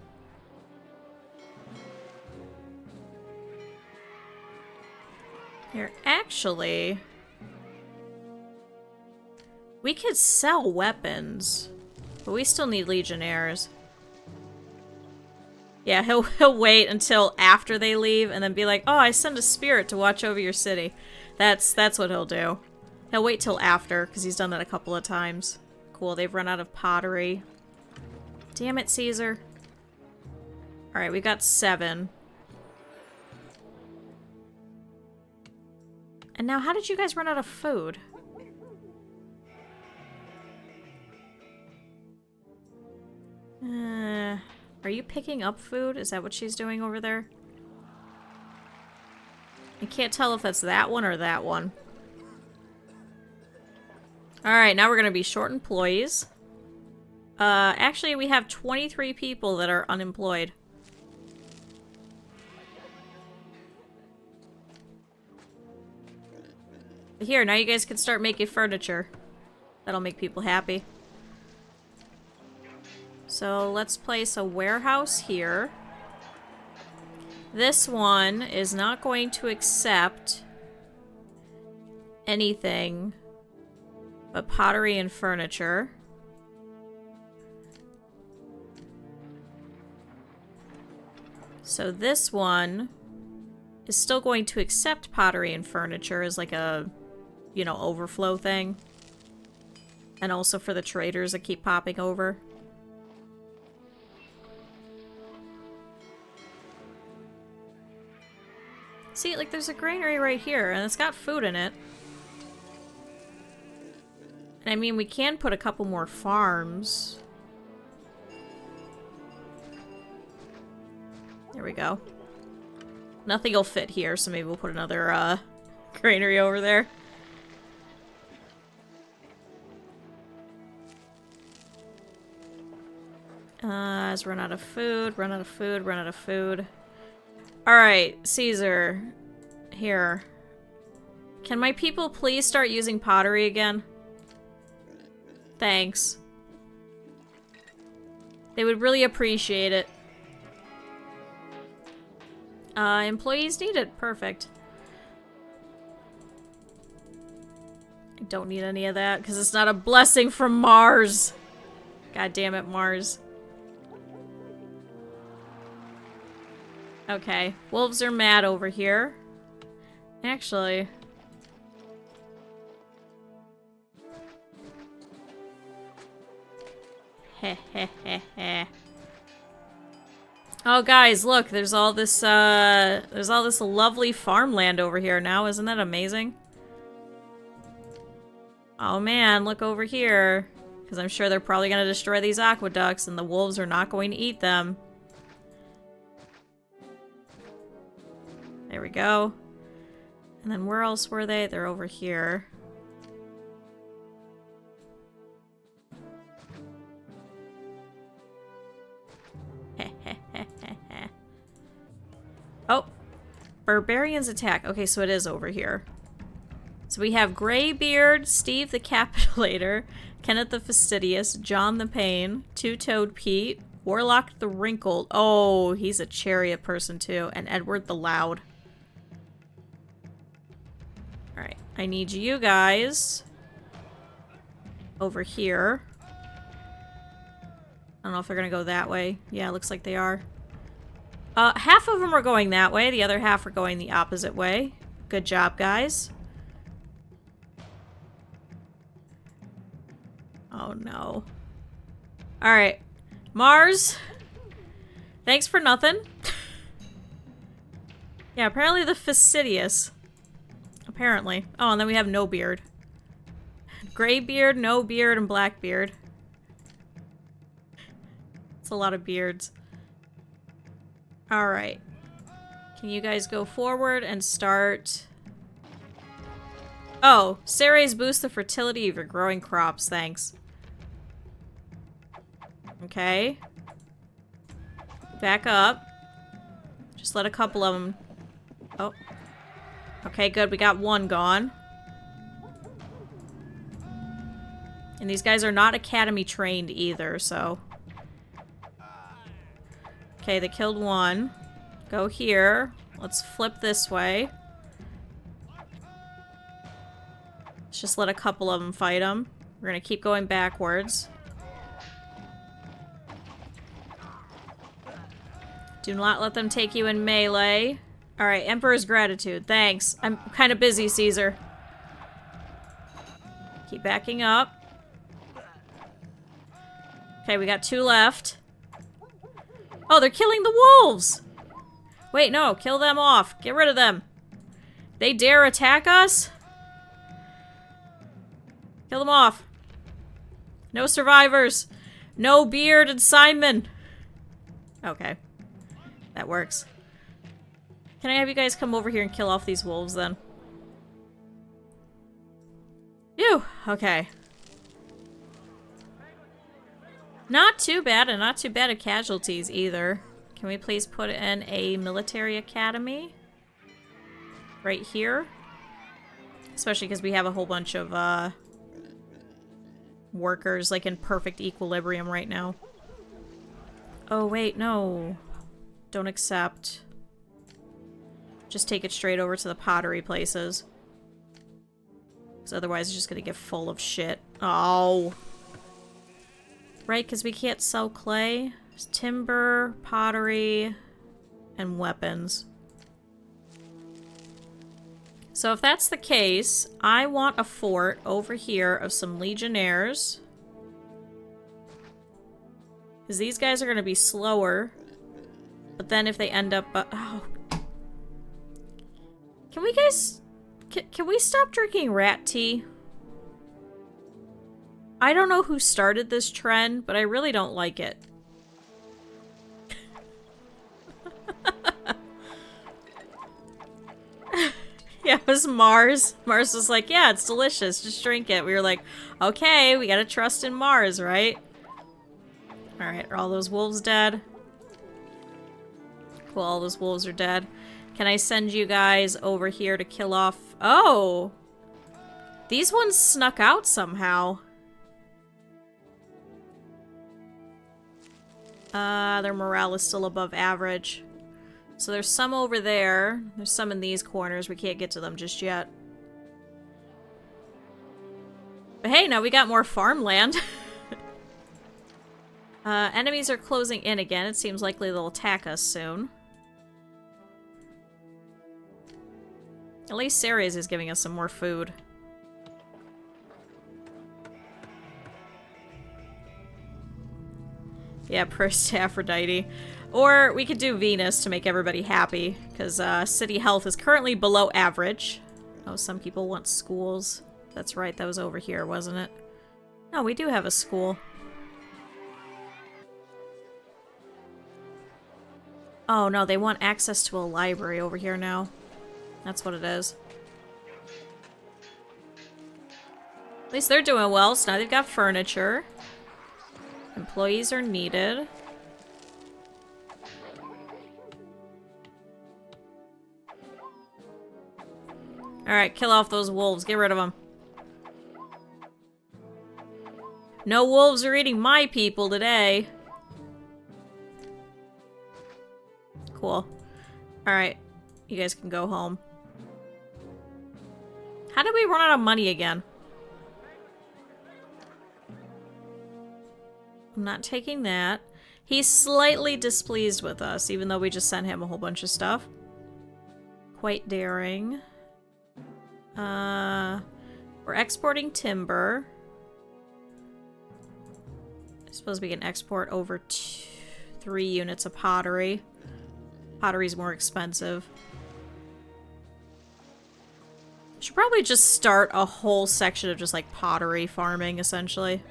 [SPEAKER 1] Here, actually... We could sell weapons, but we still need legionnaires. Yeah, he'll wait until after they leave and then be like, oh, I send a spirit to watch over your city. That's what he'll do. He'll wait till after, because he's done that a couple of times. Cool, they've run out of pottery. Damn it, Caesar. Alright, we got 7. And now, how did you guys run out of food? Are you picking up food? Is that what she's doing over there? I can't tell if that's that one or that one. Alright, now we're gonna be short employees. Actually, we have 23 people that are unemployed. Here, now you guys can start making furniture. That'll make people happy. So let's place a warehouse here. This one is not going to accept anything but pottery and furniture. So this one is still going to accept pottery and furniture as like a, you know, overflow thing. And also for the traders that keep popping over. See, like, there's a granary right here, and it's got food in it. And I mean, we can put a couple more farms. There we go. Nothing will fit here, so maybe we'll put another, granary over there. Let's run out of food, run out of food, run out of food. Alright, Caesar. Here. Can my people please start using pottery again? Thanks. They would really appreciate it. Employees need it. Perfect. I don't need any of that, because it's not a blessing from Mars. God damn it, Mars. Okay, wolves are mad over here. Actually... Heh heh heh heh. Oh guys, look, there's all this lovely farmland over here now, isn't that amazing? Oh man, look over here. Because I'm sure they're probably gonna destroy these aqueducts and the wolves are not going to eat them. There we go. And then where else were they? They're over here. Oh! Barbarians attack. Okay, so it is over here. So we have Greybeard, Steve the Capitulator, Kenneth the Fastidious, John the Pain, Two-Toed Pete, Warlock the Wrinkled. Oh, he's a chariot person too. And Edward the Loud. Alright, I need you guys over here. I don't know if they're gonna go that way. Yeah, it looks like they are. Half of them are going that way. The other half are going the opposite way. Good job, guys. Oh, no. Alright. Mars. Thanks for nothing. Yeah, apparently the fastidious. Apparently. Oh, and then we have no beard. Gray beard, no beard, and black beard. It's a lot of beards. Alright. Can you guys go forward and start... Oh, Ceres boosts the fertility of your growing crops, thanks. Okay. Back up. Just let a couple of them... Oh. Okay, good. We got one gone. And these guys are not academy trained either, so... Okay, they killed one. Go here. Let's flip this way. Let's just let a couple of them fight them. We're gonna keep going backwards. Do not let them take you in melee. Alright, Emperor's Gratitude. Thanks. I'm kind of busy, Caesar. Keep backing up. Okay, we got 2 left. Oh, they're killing the wolves! Wait, no. Kill them off. Get rid of them. They dare attack us? Kill them off. No survivors. No Beard and Simon. Okay. That works. Can I have you guys come over here and kill off these wolves then? Phew. Okay. Not too bad, and not too bad at casualties either. Can we please put in a military academy? Right here? Especially because we have a whole bunch of, workers, like, in perfect equilibrium right now. Oh, wait, no. Don't accept. Just take it straight over to the pottery places. Because otherwise it's just gonna get full of shit. Oh. Right, because we can't sell clay. There's timber, pottery, and weapons. So if that's the case, I want a fort over here of some legionnaires. Because these guys are going to be slower. But then if they end up... oh. Can we guys... Can we stop drinking rat tea? I don't know who started this trend, but I really don't like it. Yeah, it was Mars. Mars was like, yeah, it's delicious. Just drink it. We were like, okay, we gotta trust in Mars, right? Alright, are all those wolves dead? Cool, all those wolves are dead. Can I send you guys over here to kill off... Oh! These ones snuck out somehow. Their morale is still above average. So there's some over there. There's some in these corners. We can't get to them just yet. But hey, now we got more farmland. Enemies are closing in again. It seems likely they'll attack us soon. At least Ceres is giving us some more food. Yeah, prayers to Aphrodite. Or we could do Venus to make everybody happy, because city health is currently below average. Oh, some people want schools. That's right, that was over here, wasn't it? No, we do have a school. Oh no, they want access to a library over here now. That's what it is. At least they're doing well, so now they've got furniture. Employees are needed. Alright, kill off those wolves. Get rid of them. No wolves are eating my people today. Cool. Alright. You guys can go home. How did we run out of money again? I'm not taking that. He's slightly displeased with us, even though we just sent him a whole bunch of stuff. Quite daring. We're exporting timber. I suppose we can export over 3 units of pottery. Pottery's more expensive. Should probably just start a whole section of just like pottery farming, essentially.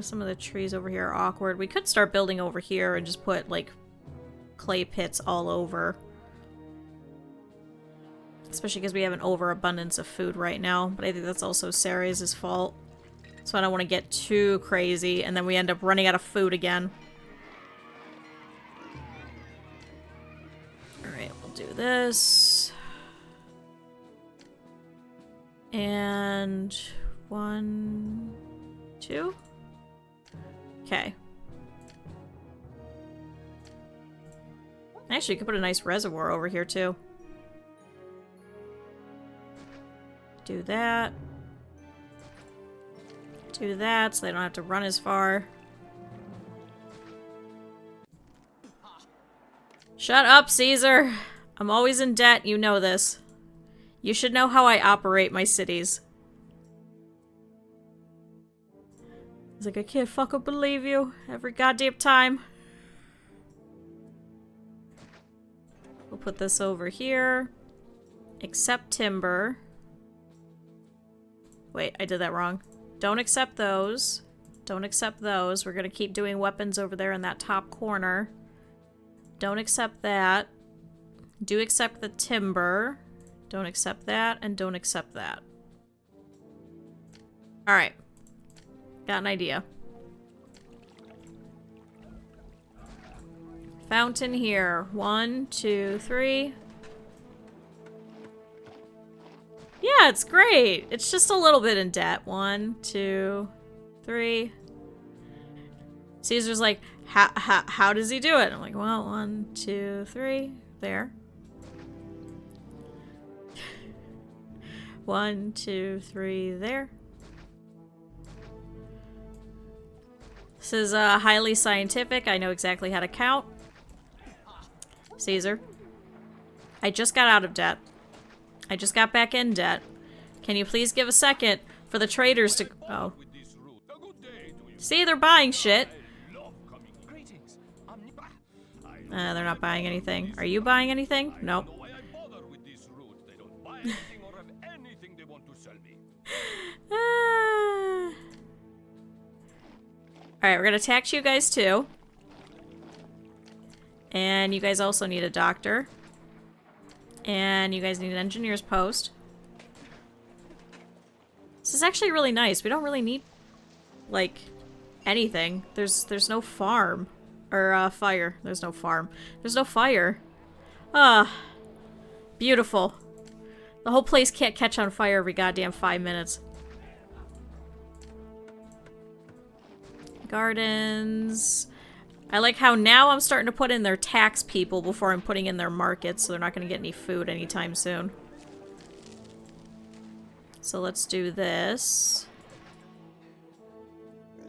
[SPEAKER 1] Some of the trees over here are awkward. We could start building over here and just put like clay pits all over. Especially because we have an overabundance of food right now. But I think that's also Ceres' fault. So I don't want to get too crazy and then we end up running out of food again. Alright, we'll do this. And 1, 2. Okay. Actually, you could put a nice reservoir over here too. Do that. Do that so they don't have to run as far. Shut up, Caesar! I'm always in debt, you know this. You should know how I operate my cities. He's like, I can't fucking believe you every goddamn time. We'll put this over here. Accept timber. Wait, I did that wrong. Don't accept those. Don't accept those. We're gonna keep doing weapons over there in that top corner. Don't accept that. Do accept the timber. Don't accept that, and don't accept that. Alright. Got an idea. Fountain here. 1, 2, 3. Yeah, it's great. It's just a little bit in debt. 1, 2, 3. Caesar's like, how does he do it? I'm like, well, 1, 2, 3. There. 1, 2, 3. There. This is highly scientific. I know exactly how to count. Caesar. I just got out of debt. I just got back in debt. Can you please give a second for the traders to... Oh. See, they're buying shit. They're not buying anything. Are you buying anything? Nope. Alright, we're gonna tax you guys too. And you guys also need a doctor. And you guys need an engineer's post. This is actually really nice. We don't really need, like, anything. There's no farm. Or, fire. There's no farm. There's no fire. Ah. Beautiful. The whole place can't catch on fire every goddamn 5 minutes. Gardens. I like how now I'm starting to put in their tax people before I'm putting in their markets, so they're not going to get any food anytime soon. So let's do this.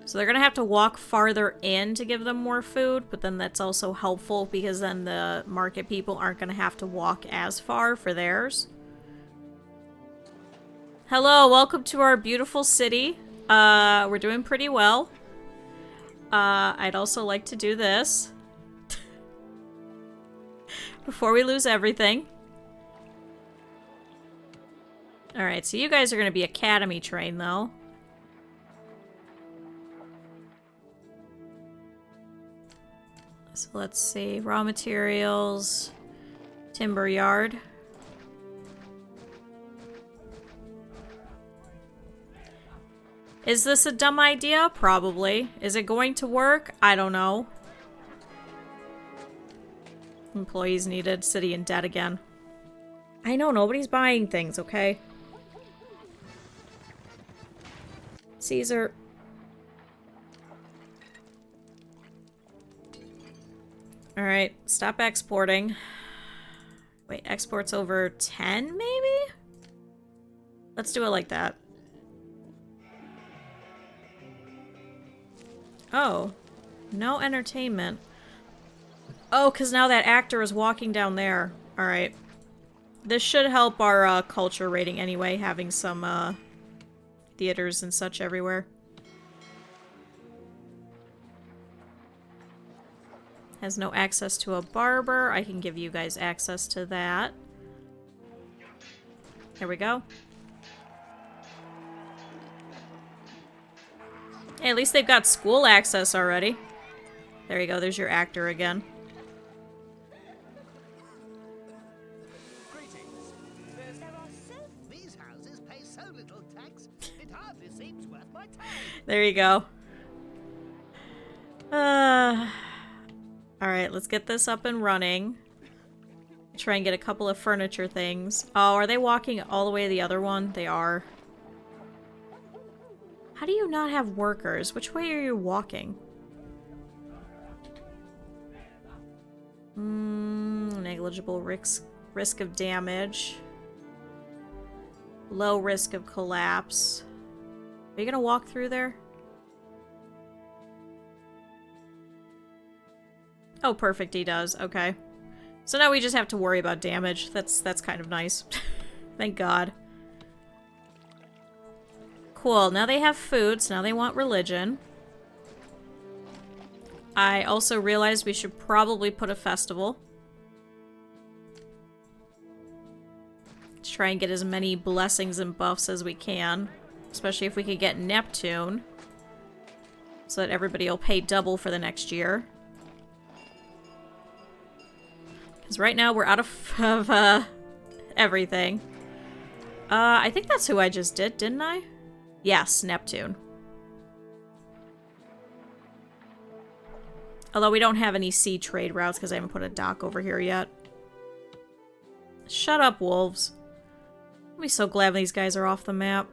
[SPEAKER 1] So they're going to have to walk farther in to give them more food, but then that's also helpful because then the market people aren't going to have to walk as far for theirs. Hello, welcome to our beautiful city. We're doing pretty well. I'd also like to do this. Before we lose everything. Alright, so you guys are going to be academy trained, though. So let's see. Raw materials. Timber yard. Is this a dumb idea? Probably. Is it going to work? I don't know. Employees needed. City in debt again. I know, nobody's buying things, okay? Caesar. Alright, stop exporting. Wait, exports over 10, maybe? Let's do it like that. Oh. No entertainment. Oh, because now that actor is walking down there. Alright. This should help our culture rating anyway, having some theaters and such everywhere. Has no access to a barber. I can give you guys access to that. There we go. Hey, at least they've got school access already. There you go, there's your actor again.
[SPEAKER 2] These houses pay so little tax, it hardly seems worth my time.
[SPEAKER 1] There you go. Alright, let's get this up and running. Try and get a couple of furniture things. Oh, are they walking all the way to the other one? They are. How do you not have workers? Which way are you walking? Negligible risk of damage. Low risk of collapse. Are you gonna walk through there? Oh, perfect, he does. Okay. So now we just have to worry about damage. That's kind of nice. Thank God. Cool, now they have food, so now they want religion. I also realized we should probably put a festival. To try and get as many blessings and buffs as we can. Especially if we could get Neptune. So that everybody will pay double for the next year. Because right now we're out of everything. I think that's who I just did, didn't I? Yes, Neptune. Although we don't have any sea trade routes because I haven't put a dock over here yet. Shut up, wolves. I'll be so glad when these guys are off the map.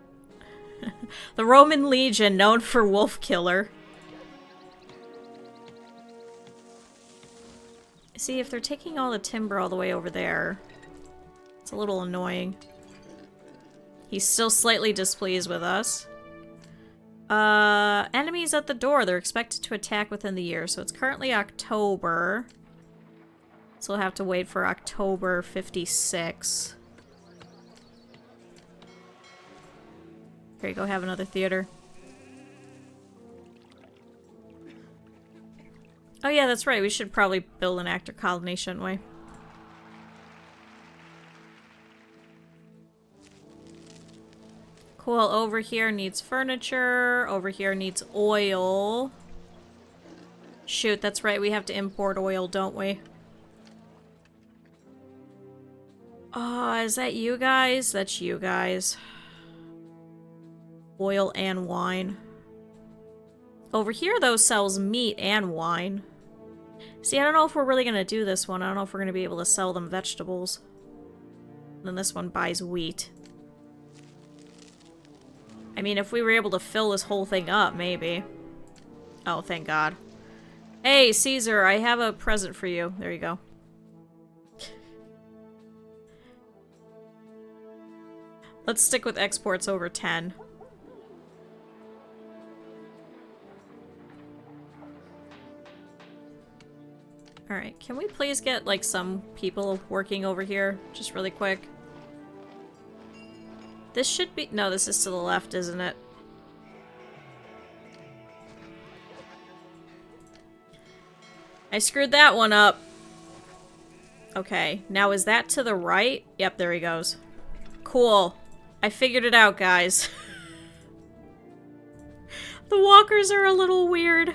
[SPEAKER 1] The Roman Legion, known for wolf killer. See, if they're taking all the timber all the way over there, it's a little annoying. He's still slightly displeased with us. Enemies at the door. They're expected to attack within the year. So it's currently October. So we'll have to wait for October 56. Here you go, have another theater. Oh yeah, that's right. We should probably build an actor colony, shouldn't we? Cool, over here needs furniture. Over here needs oil. Shoot, that's right. We have to import oil, don't we? Oh, is that you guys? That's you guys. Oil and wine. Over here, though, sells meat and wine. See, I don't know if we're really going to do this one. I don't know if we're going to be able to sell them vegetables. And then this one buys wheat. I mean, if we were able to fill this whole thing up, maybe. Oh, thank God. Hey, Caesar, I have a present for you. There you go. Let's stick with exports over 10. Alright, can we please get, like, some people working over here? Just really quick. This should be... No, this is to the left, isn't it? I screwed that one up. Okay, now is that to the right? Yep, there he goes. Cool. I figured it out, guys. The walkers are a little weird.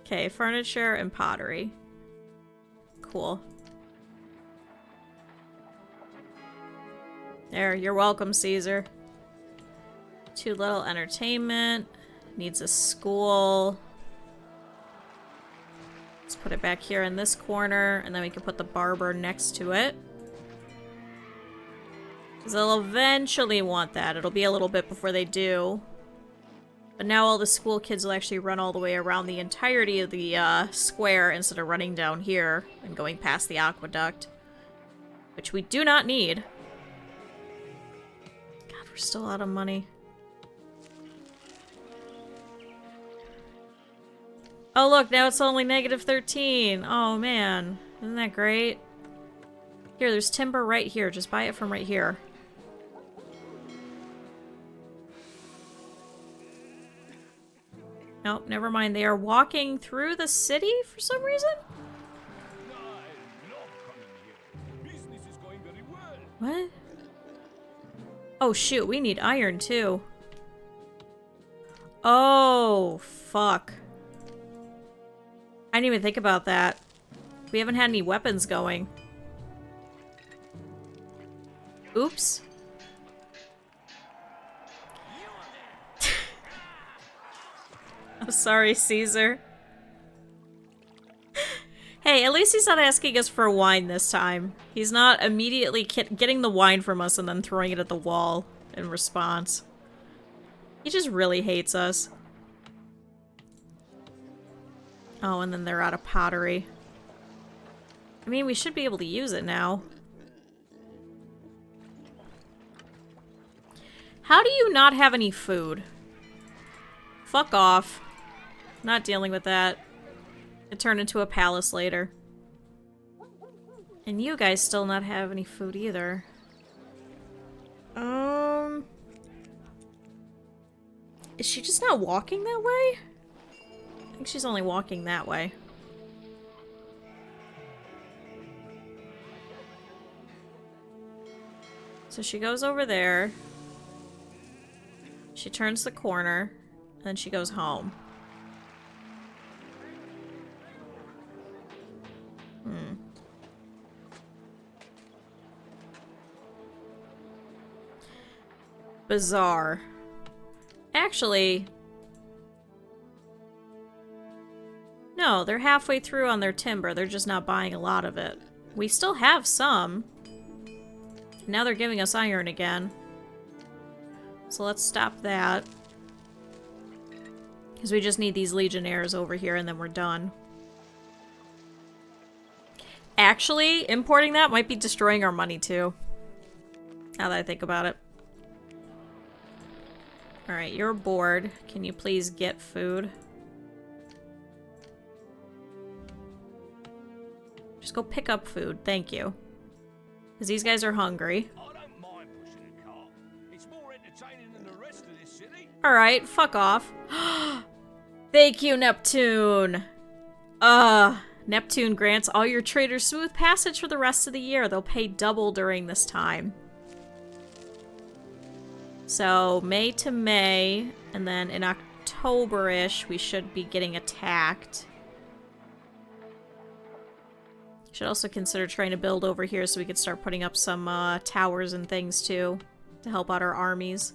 [SPEAKER 1] Okay, furniture and pottery. Cool. There, you're welcome, Caesar. Too little entertainment. Needs a school. Let's put it back here in this corner, and then we can put the barber next to it. Because they'll eventually want that. It'll be a little bit before they do. But now all the school kids will actually run all the way around the entirety of the square instead of running down here and going past the aqueduct. Which we do not need. God, we're still out of money. Oh look, now it's only -13. Oh man, isn't that great? Here, there's timber right here. Just buy it from right here. Nope, never mind. They are walking through the city for some reason? What? Oh shoot, we need iron too. Oh, fuck. I didn't even think about that. We haven't had any weapons going. Oops. I'm sorry, Caesar. Hey, at least he's not asking us for wine this time. He's not immediately getting the wine from us and then throwing it at the wall in response. He just really hates us. Oh, and then they're out of pottery. I mean, we should be able to use it now. How do you not have any food? Fuck off. Not dealing with that. It turned into a palace later. And you guys still not have any food either. Is she just not walking that way? I think she's only walking that way. So she goes over there. She turns the corner. And then she goes home. Bizarre. Actually... No, they're halfway through on their timber. They're just not buying a lot of it. We still have some. Now they're giving us iron again. So let's stop that. Because we just need these legionnaires over here and then we're done. Actually, importing that might be destroying our money too. Now that I think about it. Alright, you're bored. Can you please get food? Just go pick up food, thank you. Because these guys are hungry.
[SPEAKER 2] I don't mind pushing a cart. It's more entertaining than the rest of this city.
[SPEAKER 1] Alright, fuck off. Thank you, Neptune! Neptune grants all your traders smooth passage for the rest of the year. They'll pay double during this time. So, May to May, and then in October-ish, we should be getting attacked. Should also consider trying to build over here so we could start putting up some towers and things too, to help out our armies.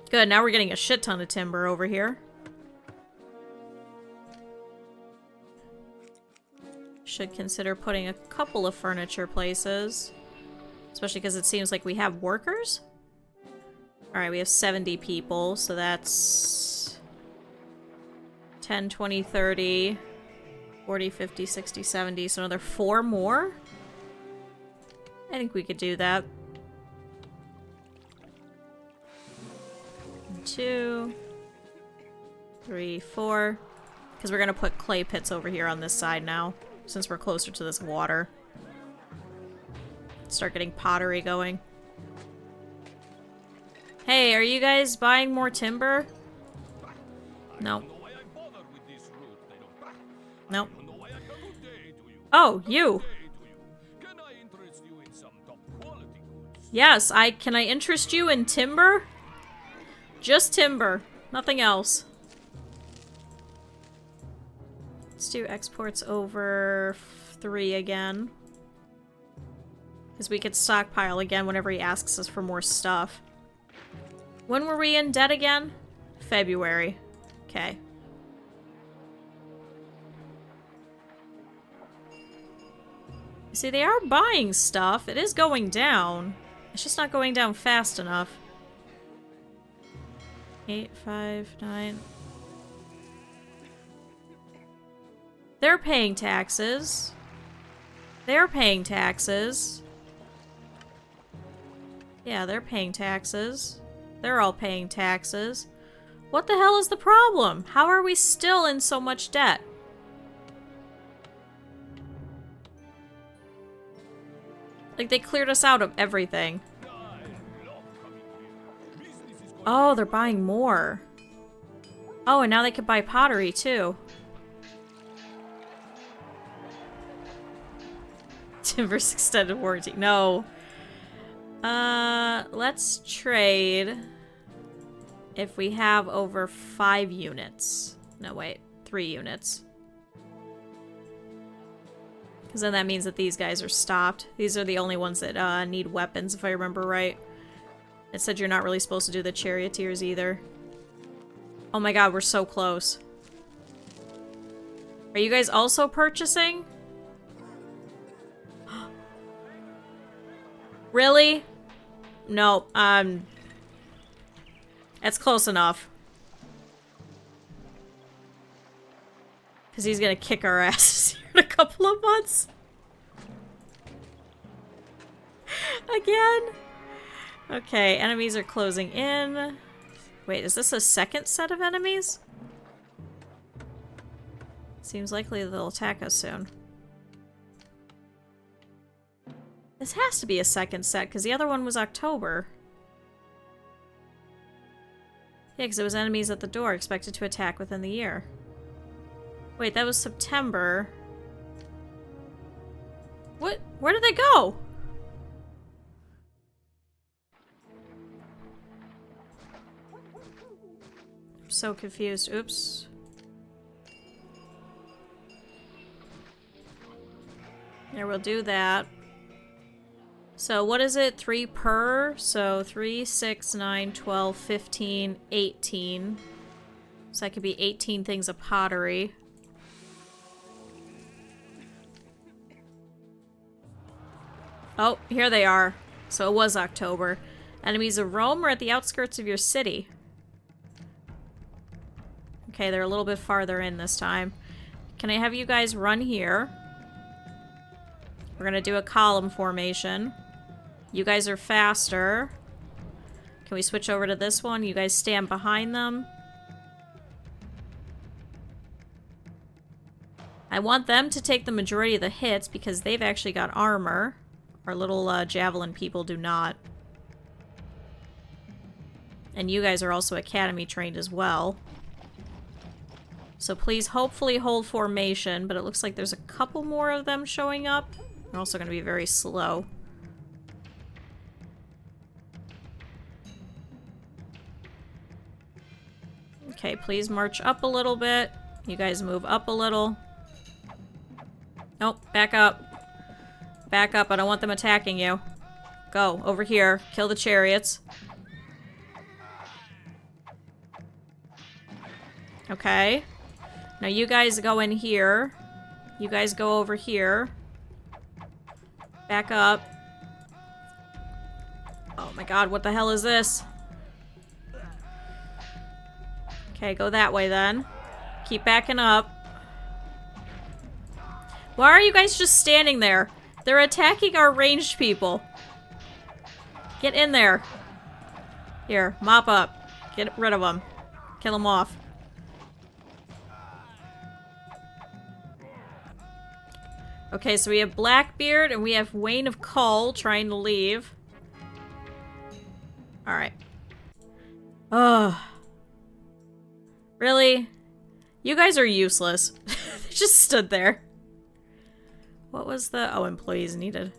[SPEAKER 1] Good, now we're getting a shit ton of timber over here. Should consider putting a couple of furniture places. Especially because it seems like we have workers. Alright, we have 70 people, so that's 10, 20, 30, 40, 50, 60, 70, so another 4 more? I think we could do that. 2, 3, 4. Because we're going to put clay pits over here on this side now, since we're closer to this water. Start getting pottery going. Hey, are you guys buying more timber? No. Nope. Oh, you. Yes, can I interest you in timber? Just timber, nothing else. Let's do exports over 3 again. Because we could stockpile again whenever he asks us for more stuff. When were we in debt again? February. Okay. See, they are buying stuff. It is going down. It's just not going down fast enough. 8, 5, 9. They're paying taxes. They're paying taxes. Yeah, they're paying taxes. They're all paying taxes. What the hell is the problem? How are we still in so much debt? Like, they cleared us out of everything. Oh, they're buying more. Oh, and now they can buy pottery, too. Timber's extended warranty. No. Let's trade if we have over 5 units. No, wait. 3 units. Because then that means that these guys are stopped. These are the only ones that need weapons, if I remember right. It said you're not really supposed to do the charioteers either. Oh my god, we're so close. Are you guys also purchasing? Really? No, that's close enough. Because he's gonna kick our asses here in a couple of months. Again? Okay, enemies are closing in. Wait, is this a second set of enemies? Seems likely they'll attack us soon. This has to be a second set, because the other one was October. Yeah, because it was enemies at the door expected to attack within the year. Wait, that was September. What? Where did they go? I'm so confused. Oops. There, we'll do that. So what is it? 3 per? So 3, 6, 9, 12, 15, 18. So that could be 18 things of pottery. Oh, here they are. So it was October. Enemies of Rome are at the outskirts of your city. Okay, they're a little bit farther in this time. Can I have you guys run here? We're gonna do a column formation. You guys are faster. Can we switch over to this one? You guys stand behind them. I want them to take the majority of the hits because they've actually got armor. Our little javelin people do not. And you guys are also academy trained as well. So please hopefully hold formation, but it looks like there's a couple more of them showing up. They're also going to be very slow. Okay, please march up a little bit. You guys move up a little. Nope, back up. Back up, I don't want them attacking you. Go, over here. Kill the chariots. Okay. Now you guys go in here. You guys go over here. Back up. Oh my god, what the hell is this? Okay, go that way then. Keep backing up. Why are you guys just standing there? They're attacking our ranged people. Get in there. Here, mop up. Get rid of them. Kill them off. Okay, so we have Blackbeard and we have Wayne of Cull trying to leave. Alright. Ugh. Really? You guys are useless. They just stood there. What was the... Oh, employees needed.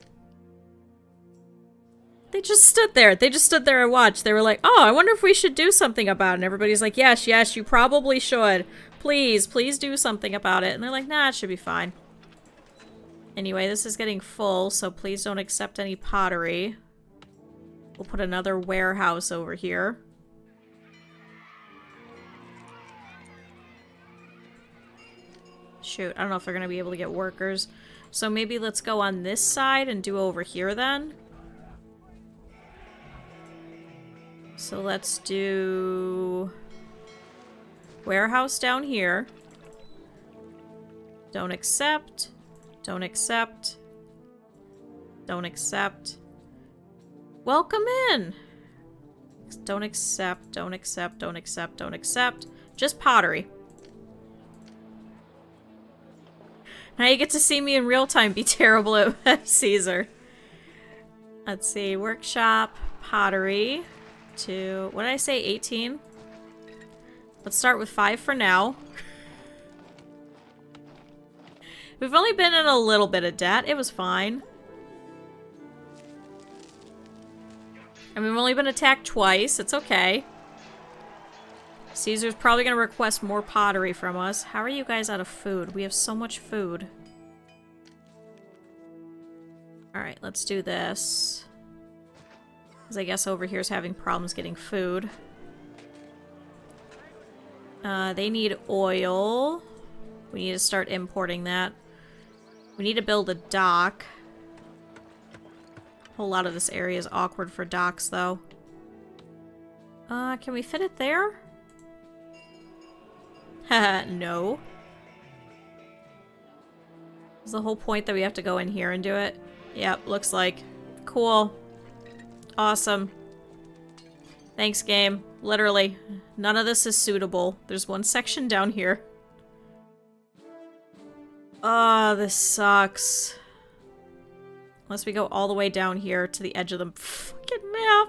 [SPEAKER 1] They just stood there. They just stood there and watched. They were like, oh, I wonder if we should do something about it. And everybody's like, yes, yes, you probably should. Please, please do something about it. And they're like, nah, it should be fine. Anyway, this is getting full, so please don't accept any pottery. We'll put another warehouse over here. Shoot, I don't know if they're going to be able to get workers. So maybe let's go on this side and do over here then. So let's do warehouse down here. Don't accept. Don't accept. Don't accept. Welcome in. Don't accept. Don't accept. Don't accept. Don't accept. Just pottery. Now you get to see me in real time be terrible at Caesar. Let's see. Workshop. Pottery. To... What did I say? 18? Let's start with 5 for now. We've only been in a little bit of debt. It was fine. And we've only been attacked twice. It's okay. Caesar's probably going to request more pottery from us. How are you guys out of food? We have so much food. Alright, let's do this. Because I guess over here's having problems getting food. They need oil. We need to start importing that. We need to build a dock. A whole lot of this area is awkward for docks, though. Can we fit it there? Haha, no. Is the whole point that we have to go in here and do it? Yep, looks like. Cool. Awesome. Thanks, game. Literally. None of this is suitable. There's one section down here. Oh, this sucks. Unless we go all the way down here to the edge of the fucking map.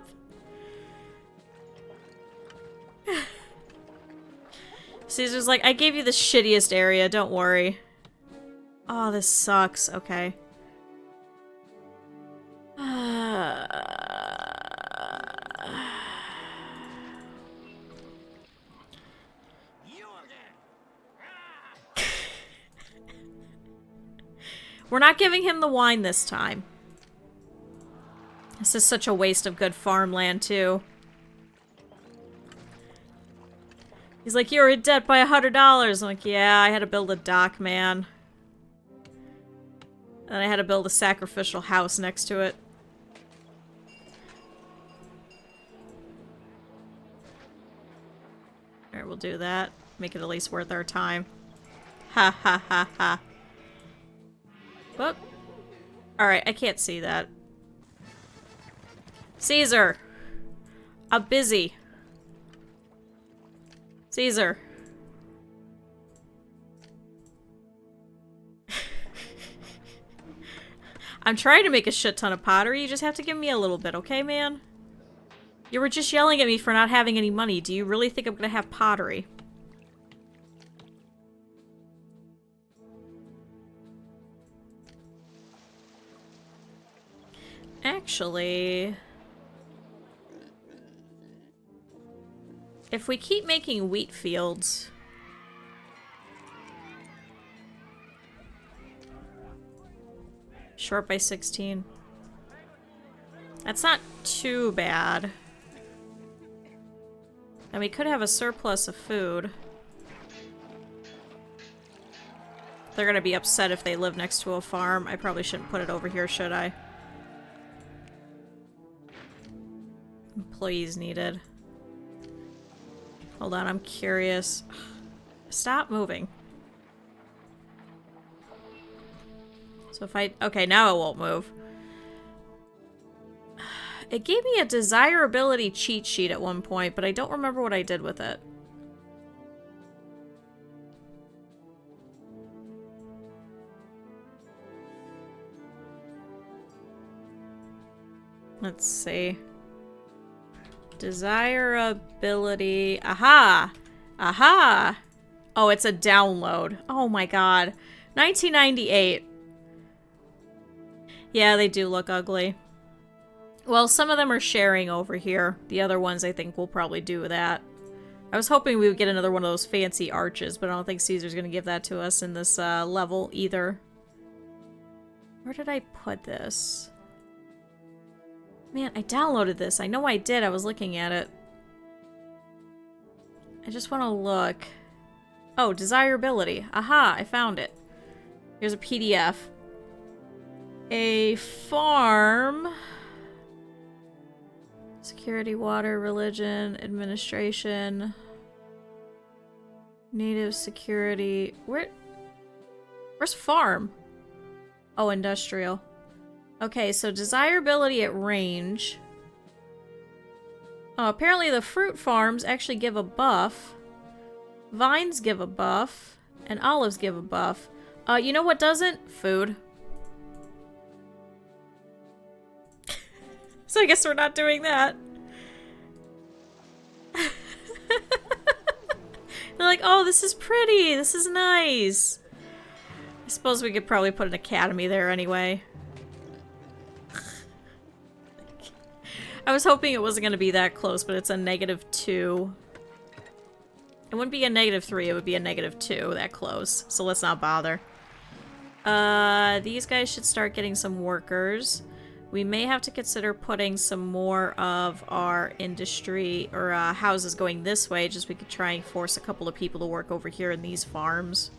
[SPEAKER 1] Caesar's like, I gave you the shittiest area, don't worry. Oh, this sucks. Okay. We're not giving him the wine this time. This is such a waste of good farmland, too. He's like, you're in debt by $100. I'm like, yeah, I had to build a dock, man. And I had to build a sacrificial house next to it. Alright, we'll do that. Make it at least worth our time. Ha ha ha ha. Whoop. Alright, I can't see that. Caesar! I'm busy. Caesar. I'm trying to make a shit ton of pottery. You just have to give me a little bit, okay, man? You were just yelling at me for not having any money. Do you really think I'm gonna have pottery? Actually... if we keep making wheat fields... short by 16. That's not too bad. And we could have a surplus of food. They're gonna be upset if they live next to a farm. I probably shouldn't put it over here, should I? Employees needed. Hold on, I'm curious. Stop moving. So if I... okay, now it won't move. It gave me a desirability cheat sheet at one point, but I don't remember what I did with it. Let's see. Desirability. Aha! Aha! Oh, it's a download. Oh my god. 1998. Yeah, they do look ugly. Well, some of them are sharing over here. The other ones, I think, will probably do that. I was hoping we would get another one of those fancy arches, but I don't think Caesar's going to give that to us in this level either. Where did I put this? Man, I downloaded this. I know I did. I was looking at it. I just want to look. Oh, desirability. Aha, I found it. Here's a PDF. A farm Security, water, religion, administration, native security. Where's farm? Oh, industrial. Okay, so desirability at range. Oh, apparently the fruit farms actually give a buff. Vines give a buff. And olives give a buff. You know what doesn't? Food. So I guess we're not doing that. They're like, oh, this is pretty. This is nice. I suppose we could probably put an academy there anyway. I was hoping it wasn't going to be that close, but it's a -2. It wouldn't be a -3, it would be a -2, that close. So let's not bother. These guys should start getting some workers. We may have to consider putting some more of our industry or houses going this way, just we could try and force a couple of people to work over here in these farms.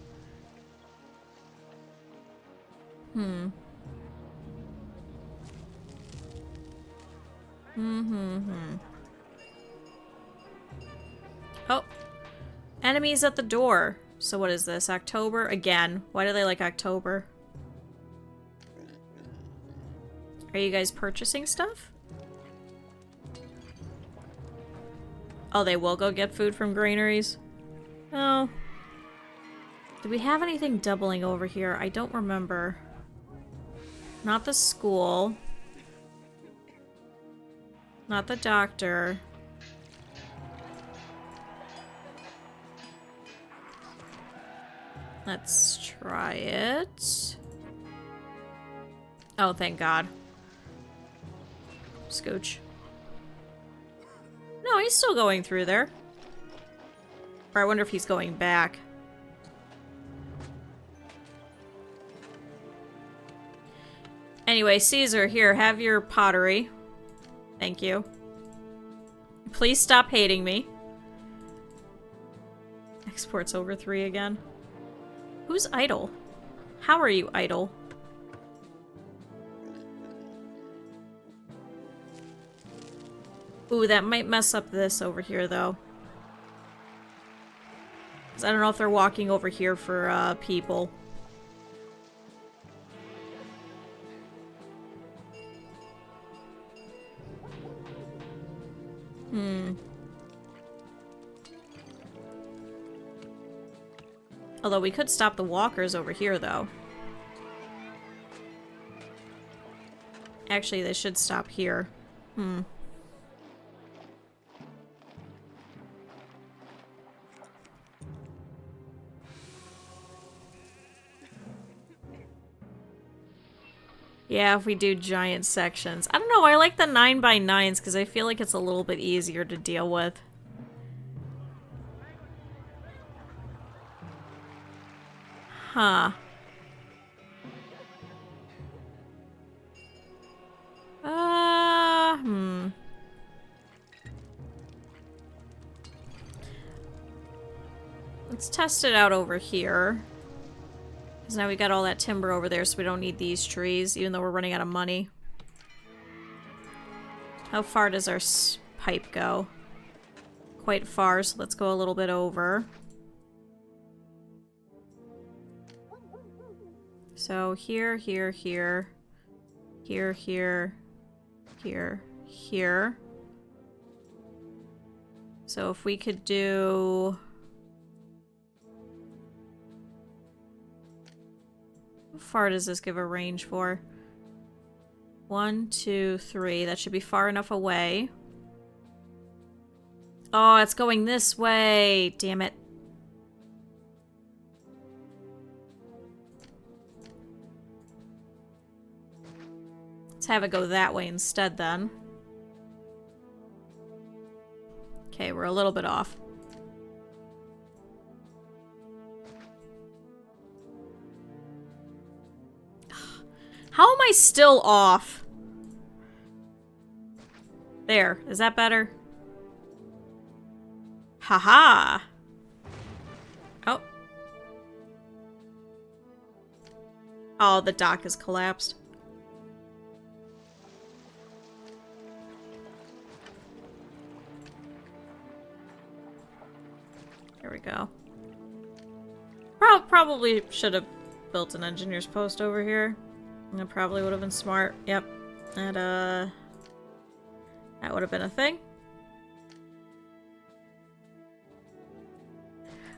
[SPEAKER 1] Oh. Enemies at the door. So what is this? October? Again. Why do they like October? Are you guys purchasing stuff? Oh, they will go get food from granaries? Oh. Do we have anything doubling over here? I don't remember. Not the school. Not the doctor. Let's try it. Oh, thank God. Scooch. No, he's still going through there. Or I wonder if he's going back. Anyway, Caesar, here, have your pottery. Thank you. Please stop hating me. Exports over 3 again. Who's idle? How are you idle? Ooh, that might mess up this over here, though. 'Cause I don't know if they're walking over here for, people. Although we could stop the walkers over here, though. Actually, they should stop here. Yeah, if we do giant sections. I don't know, I like the 9x9s because I feel like it's a little bit easier to deal with. Huh. Let's test it out over here. Because now we got all that timber over there, so we don't need these trees, even though we're running out of money. How far does our pipe go? Quite far, so let's go a little bit over. So here, here, here, here, here, here, here. So if we could do... How far does this give a range for? 1, 2, 3. That should be far enough away. Oh, it's going this way. Damn it. Let's have it go that way instead, then. Okay, we're a little bit off. How am I still off? There. Is that better? Haha. Oh. Oh, the dock has collapsed. There we go. Probably should have built an engineer's post over here. That probably would have been smart. Yep. That would have been a thing.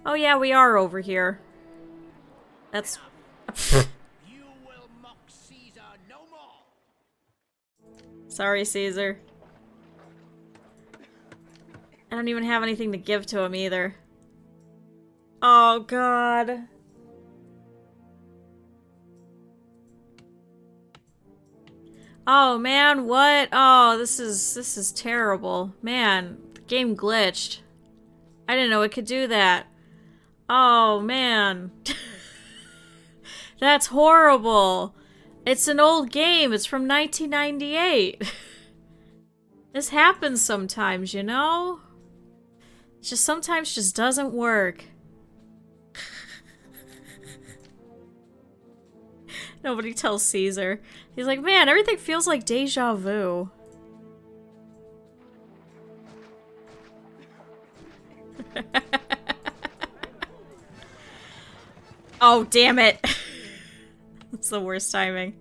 [SPEAKER 1] Oh yeah, we are over here. That's...
[SPEAKER 2] You will mock Caesar no more.
[SPEAKER 1] Sorry, Caesar. I don't even have anything to give to him either. Oh, God. Oh, man, what? Oh, this is terrible. Man, the game glitched. I didn't know it could do that. Oh, man. That's horrible. It's an old game. It's from 1998. This happens sometimes, you know? It just sometimes just doesn't work. Nobody tells Caesar. He's like, man, everything feels like deja vu. Oh, damn it. That's the worst timing.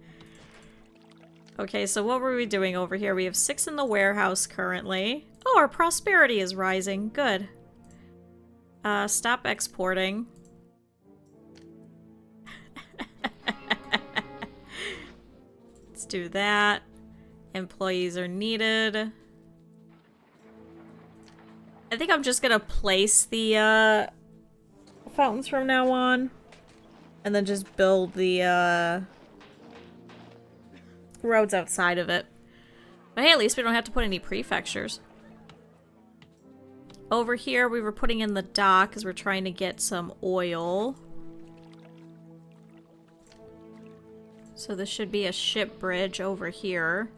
[SPEAKER 1] Okay, so what were we doing over here? We have 6 in the warehouse currently. Oh, our prosperity is rising. Good. Stop exporting. Let's do that. Employees are needed. I think I'm just gonna place the fountains from now on. And then just build the roads outside of it. But hey, at least we don't have to put any prefectures. Over here, we were putting in the dock because we're trying to get some oil. So this should be a ship bridge over here.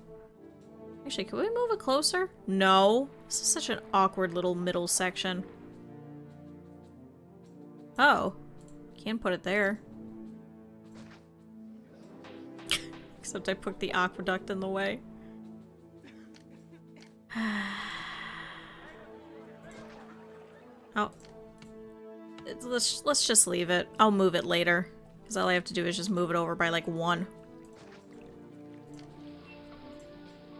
[SPEAKER 1] Actually, can we move it closer? No. This is such an awkward little middle section. Oh. Can't put it there. Except I put the aqueduct in the way. Oh. Let's just leave it. I'll move it later. Because all I have to do is just move it over by like 1.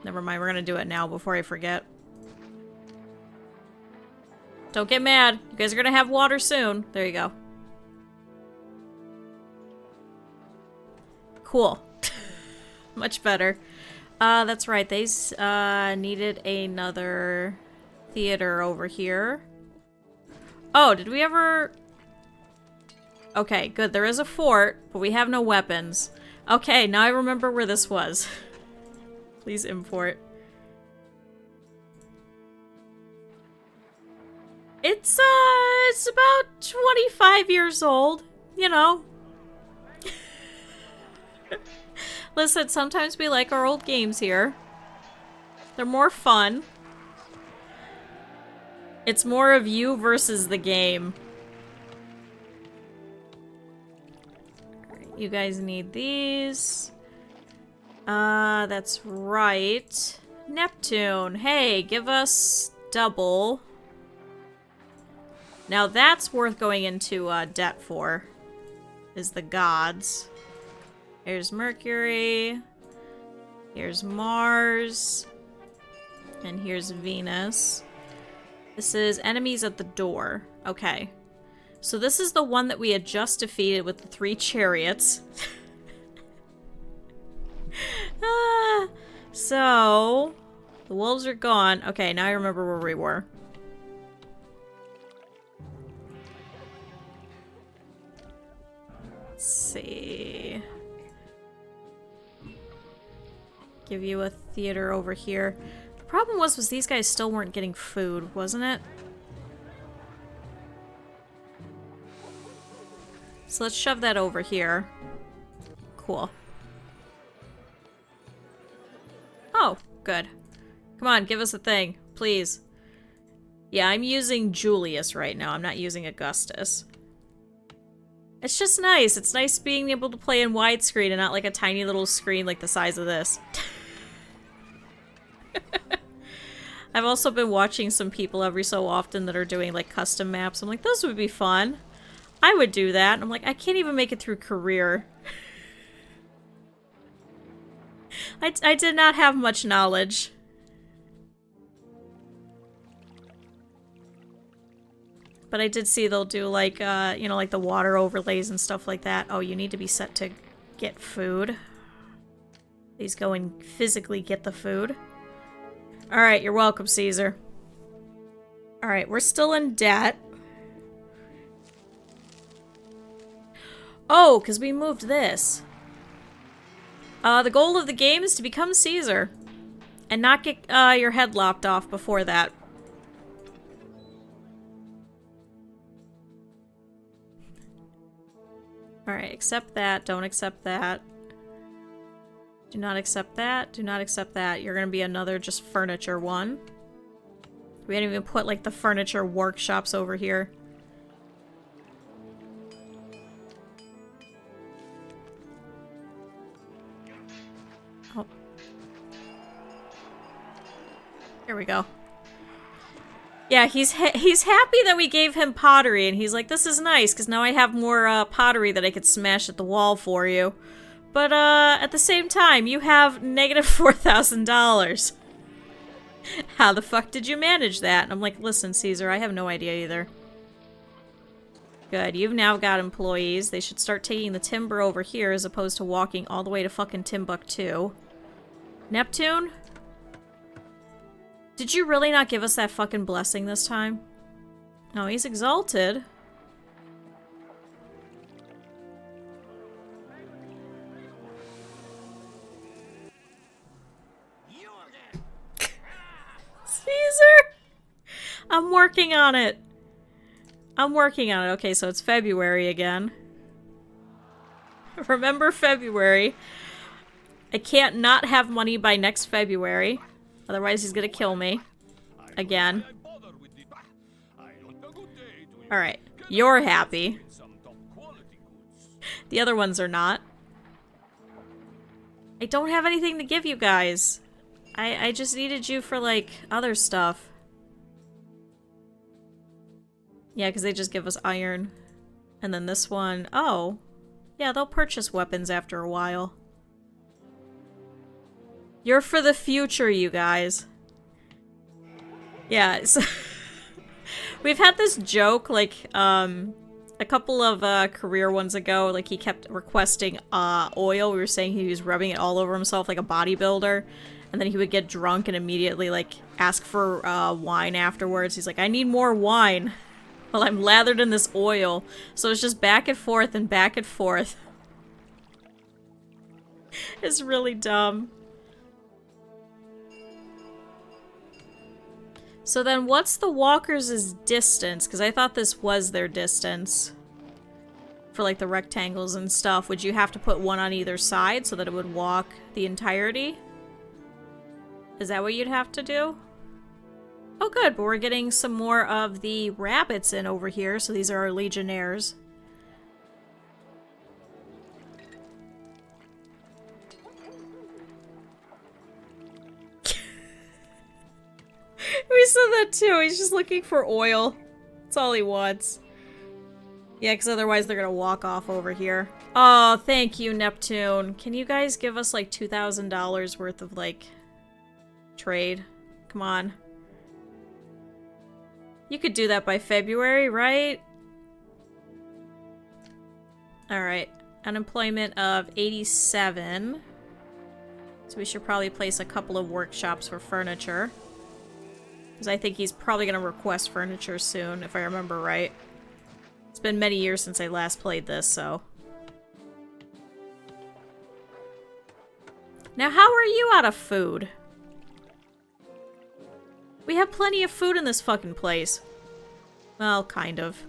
[SPEAKER 1] Never mind, we're gonna do it now before I forget. Don't get mad. You guys are gonna have water soon. There you go. Cool. Much better. That's right. They needed another theater over here. Oh, did we ever... Okay, good. There is a fort, but we have no weapons. Okay, now I remember where this was. Please import. It's about 25 years old. You know. Listen, sometimes we like our old games here. They're more fun. It's more of you versus the game. You guys need these. That's right. Neptune. Hey, give us double. Now that's worth going into debt for. Is the gods. Here's Mercury. Here's Mars. And here's Venus. This is enemies at the door. Okay. So this is the one that we had just defeated with the 3 chariots. So the wolves are gone. Okay, now I remember where we were. Let's see. Give you a theater over here. The problem was these guys still weren't getting food, wasn't it? So let's shove that over here. Cool. Oh, good. Come on, give us a thing, please. Yeah, I'm using Julius right now. I'm not using Augustus. It's just nice. It's nice being able to play in widescreen and not like a tiny little screen like the size of this. I've also been watching some people every so often that are doing like custom maps. I'm like, those would be fun. I would do that. And I'm like, I can't even make it through career. I did not have much knowledge. But I did see they'll do like, you know, like the water overlays and stuff like that. Oh, you need to be set to get food. Please go and physically get the food. Alright, you're welcome, Caesar. Alright, we're still in debt. Oh, because we moved this. The goal of the game is to become Caesar. And not get your head lopped off before that. Alright, accept that. Don't accept that. Do not accept that. Do not accept that. You're gonna be another just furniture one. We didn't even put like the furniture workshops over here. Oh. Here we go. Yeah, he's happy that we gave him pottery, and he's like, this is nice, because now I have more pottery that I could smash at the wall for you. But, at the same time, you have negative $4,000. How the fuck did you manage that? And I'm like, listen, Caesar, I have no idea either. Good, you've now got employees. They should start taking the timber over here as opposed to walking all the way to fucking Timbuktu. Neptune? Did you really not give us that fucking blessing this time? No, he's exalted. Caesar! I'm working on it. I'm working on it. Okay, so it's February again. Remember February. I can't not have money by next February. Otherwise he's gonna kill me. Again. Alright. You're happy. The other ones are not. I don't have anything to give you guys. I just needed you for, like, other stuff. Yeah, because they just give us iron. And then this one... Oh. Yeah, they'll purchase weapons after a while. You're for the future, you guys. Yeah, so we've had this joke, like, a couple of career ones ago, like, he kept requesting oil. We were saying he was rubbing it all over himself like a bodybuilder. And then he would get drunk and immediately, like, ask for wine afterwards. He's like, I need more wine while I'm lathered in this oil. So it's just back and forth and back and forth. It's really dumb. So then what's the walkers' distance? Because I thought this was their distance. For, like, the rectangles and stuff. Would you have to put one on either side so that it would walk the entirety? Is that what you'd have to do? Oh good, but we're getting some more of the rabbits in over here, so these are our legionnaires. We said that too, he's just looking for oil. That's all he wants. Yeah, because otherwise they're gonna walk off over here. Oh, thank you, Neptune. Can you guys give us like $2,000 worth of, like, trade? Come on. You could do that by February, right? Alright. Unemployment of 87. So we should probably place a couple of workshops for furniture. Because I think he's probably going to request furniture soon, if I remember right. It's been many years since I last played this, so... Now, how are you out of food? We have plenty of food in this fucking place. Well, kind of.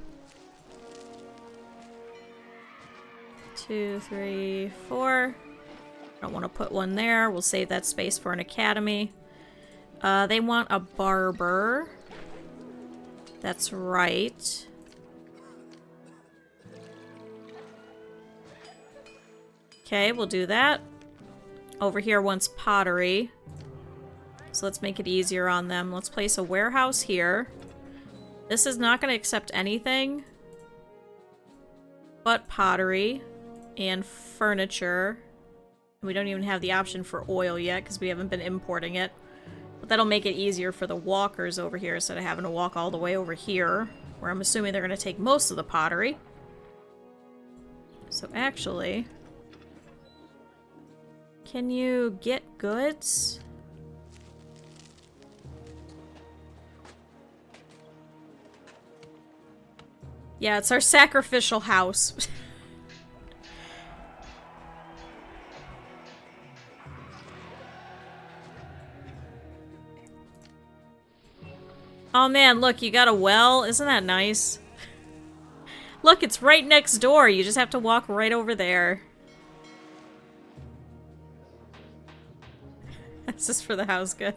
[SPEAKER 1] 2, 3, 4. Don't want to put one there. We'll save that space for an academy. They want a barber. That's right. Okay, we'll do that. Over here wants pottery. So let's make it easier on them. Let's place a warehouse here. This is not going to accept anything but pottery and furniture. We don't even have the option for oil yet because we haven't been importing it. But that'll make it easier for the walkers over here instead of having to walk all the way over here, where I'm assuming they're going to take most of the pottery. So actually, can you get goods? Yeah, it's our sacrificial house. Oh man, look, you got a well. Isn't that nice? Look, it's right next door. You just have to walk right over there. This is for the house. Good.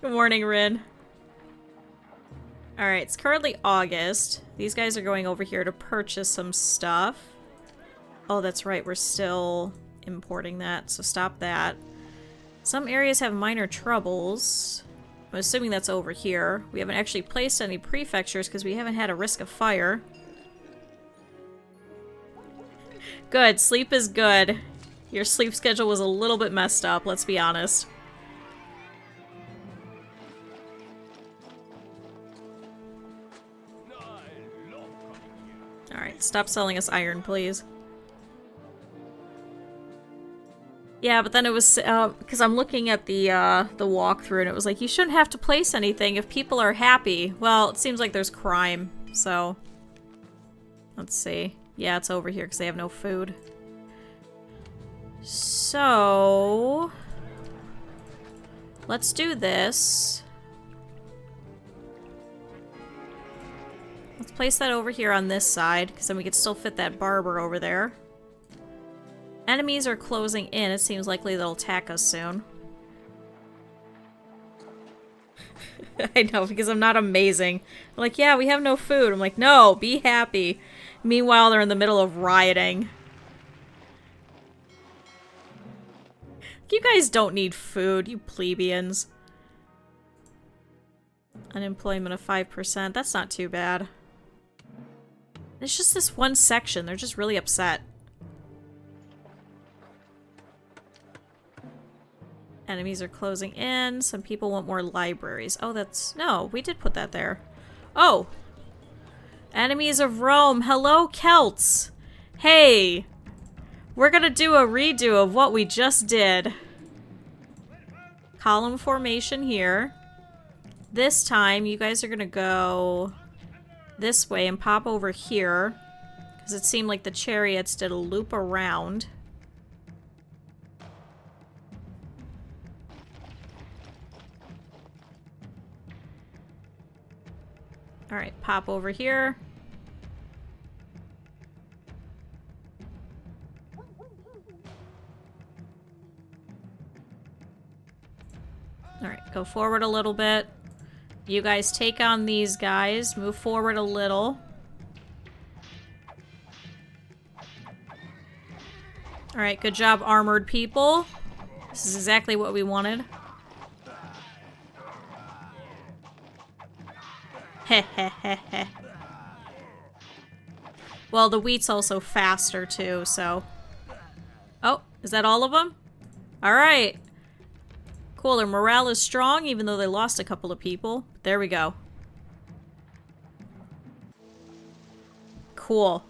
[SPEAKER 1] Good morning, Rin. Alright, it's currently August. These guys are going over here to purchase some stuff. Oh, that's right. We're still importing that, so stop that. Some areas have minor troubles. I'm assuming that's over here. We haven't actually placed any prefectures because we haven't had a risk of fire. Good. Sleep is good. Your sleep schedule was a little bit messed up, let's be honest. Alright, stop selling us iron, please. Yeah, but then it was, because I'm looking at the walkthrough, and it was like, you shouldn't have to place anything if people are happy. Well, it seems like there's crime, so... Let's see. Yeah, it's over here, because they have no food. So... Let's do this. Let's place that over here on this side, because then we could still fit that barber over there. Enemies are closing in. It seems likely they'll attack us soon. I know, because I'm not amazing. I'm like, yeah, we have no food. I'm like, no, be happy. Meanwhile, they're in the middle of rioting. You guys don't need food, you plebeians. Unemployment of 5%. That's not too bad. It's just this one section. They're just really upset. Enemies are closing in. Some people want more libraries. Oh, that's... No, we did put that there. Oh! Enemies of Rome. Hello, Celts! Hey! We're gonna do a redo of what we just did. Column formation here. This time, you guys are gonna go this way and pop over here. Because it seemed like the chariots did a loop around. Alright, pop over here. Alright, go forward a little bit. You guys take on these guys. Move forward a little. Alright, good job, armored people. This is exactly what we wanted. Heh. Well, the wheat's also faster, too, so... Oh, is that all of them? Alright. Cool, their morale is strong, even though they lost a couple of people. There we go. Cool.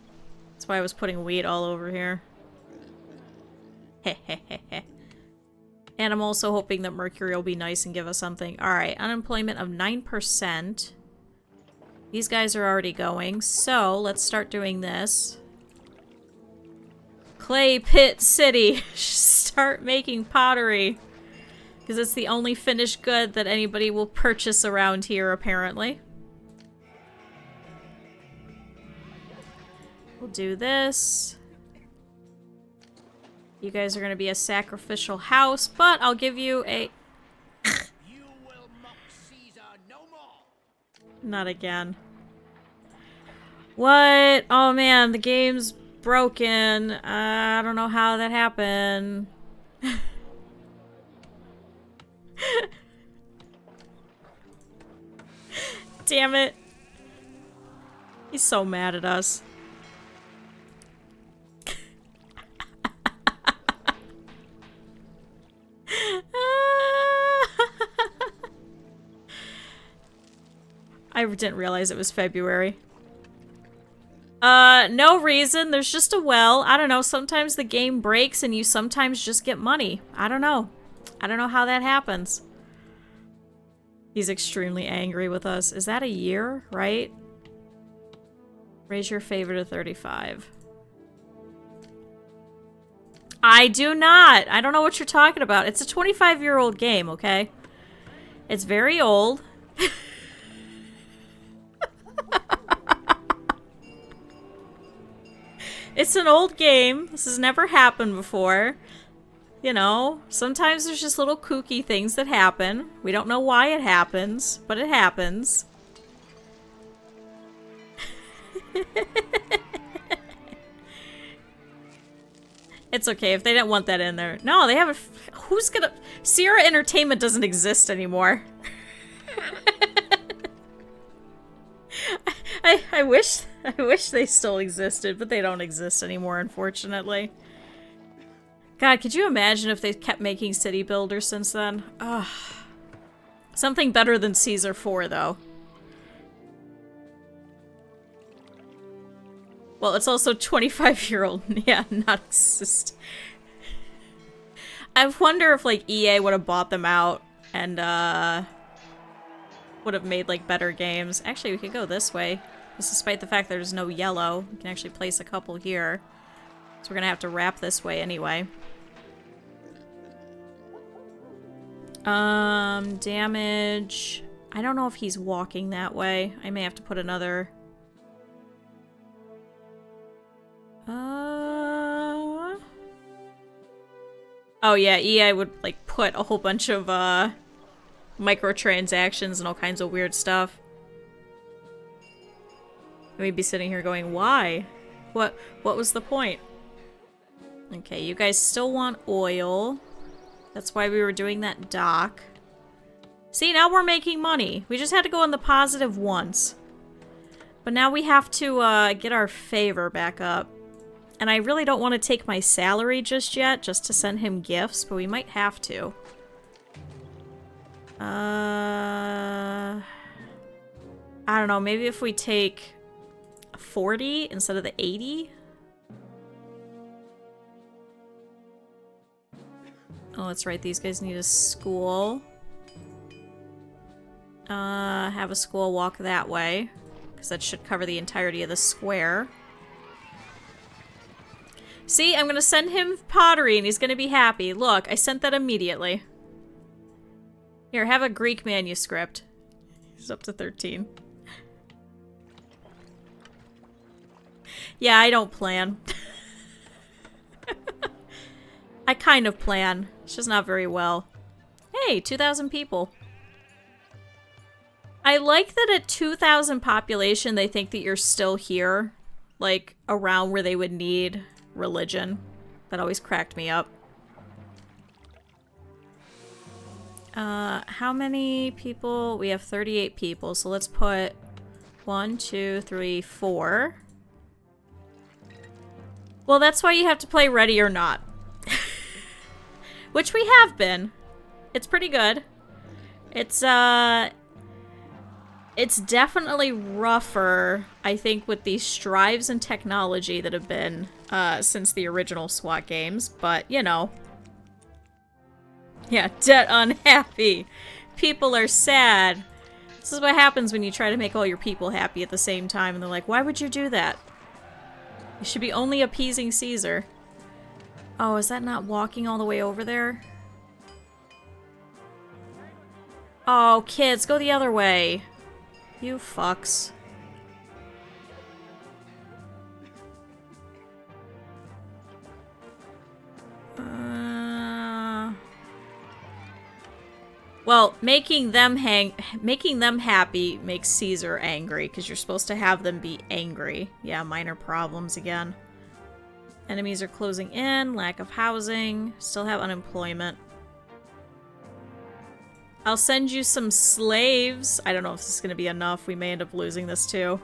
[SPEAKER 1] That's why I was putting wheat all over here. Heh. And I'm also hoping that Mercury will be nice and give us something. Alright, unemployment of 9%. These guys are already going, so let's start doing this. Clay Pit City. Start making pottery. Because it's the only finished good that anybody will purchase around here, apparently. We'll do this. You guys are going to be a sacrificial house, but I'll give you a...
[SPEAKER 2] You will mock Caesar no more.
[SPEAKER 1] Not again. What? Oh man, the game's broken. I don't know how that happened. damn it. He's so mad at us. I didn't realize it was February. No reason. There's just a well. I don't know. Sometimes the game breaks and you sometimes just get money. I don't know. I don't know how that happens. He's extremely angry with us. Is that a year, right? Raise your favor to 35. I do not. I don't know what you're talking about. It's a 25-year-old game, okay? It's very old. It's an old game. This has never happened before. You know, sometimes there's just little kooky things that happen. We don't know why it happens, but it happens. It's okay if they didn't want that in there. No, they have a... Who's gonna... Sierra Entertainment doesn't exist anymore. I wish they still existed, but they don't exist anymore, unfortunately. God, could you imagine if they kept making City Builder since then? Ugh. Something better than Caesar 4, though. Well, it's also 25-year-old. Yeah, not exist. I wonder if, like, EA would have bought them out and, would have made, like, better games. Actually, we could go this way. Despite the fact there's no yellow, we can actually place a couple here. So we're gonna have to wrap this way anyway. Damage. I don't know if he's walking that way. I may have to put another... Oh yeah, EA would, like, put a whole bunch of, microtransactions and all kinds of weird stuff. We'd be sitting here going, why? What was the point? Okay, you guys still want oil. That's why we were doing that dock. See, now we're making money. We just had to go in the positive once. But now we have to get our favor back up. And I really don't want to take my salary just yet, just to send him gifts, but we might have to. I don't know, maybe if we take 40 instead of the 80? Oh, that's right, these guys need a school. Have a school walk that way, because that should cover the entirety of the square. See, I'm gonna send him pottery and he's gonna be happy. Look, I sent that immediately. Here, have a Greek manuscript. He's up to 13. Yeah, I don't plan. I kind of plan. It's just not very well. Hey, 2,000 people. I like that at 2,000 population, they think that you're still here. Like, around where they would need religion. That always cracked me up. How many people? We have 38 people, so let's put 1, 2, 3, 4. Well, that's why you have to play Ready or Not. Which we have been. It's pretty good. It's definitely rougher, I think, with these strives and technology that have been, since the original SWAT games, but, you know. Yeah, debt unhappy. People are sad. This is what happens when you try to make all your people happy at the same time, and they're like, why would you do that? You should be only appeasing Caesar. Oh, is that not walking all the way over there? Oh, kids, go the other way. You fucks. Well, making them happy makes Caesar angry, because you're supposed to have them be angry. Yeah, minor problems again. Enemies are closing in, lack of housing, still have unemployment. I'll send you some slaves. I don't know if this is going to be enough. We may end up losing this too.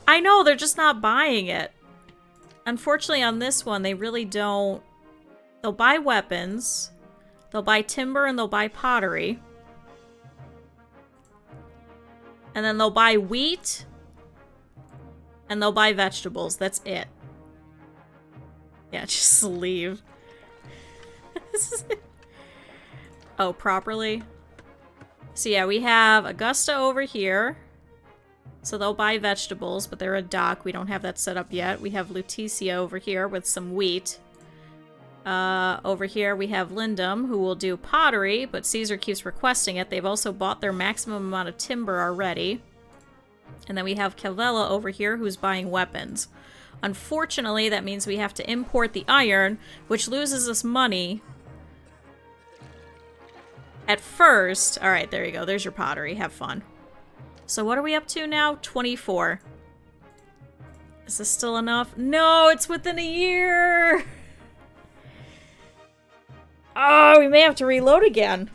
[SPEAKER 1] I know, they're just not buying it. Unfortunately, on this one, they really don't. They'll buy weapons. They'll buy timber and they'll buy pottery. And then they'll buy wheat. And they'll buy vegetables. That's it. Yeah, just leave. Oh, properly? So yeah, we have Augusta over here. So they'll buy vegetables, but they're a dock. We don't have that set up yet. We have Lutetia over here with some wheat. Over here we have Lindum, who will do pottery, but Caesar keeps requesting it. They've also bought their maximum amount of timber already. And then we have Calvella over here, who's buying weapons. Unfortunately, that means we have to import the iron, which loses us money. At first... Alright, there you go. There's your pottery. Have fun. So what are we up to now? 24. Is this still enough? No, it's within a year! Oh, we may have to reload again.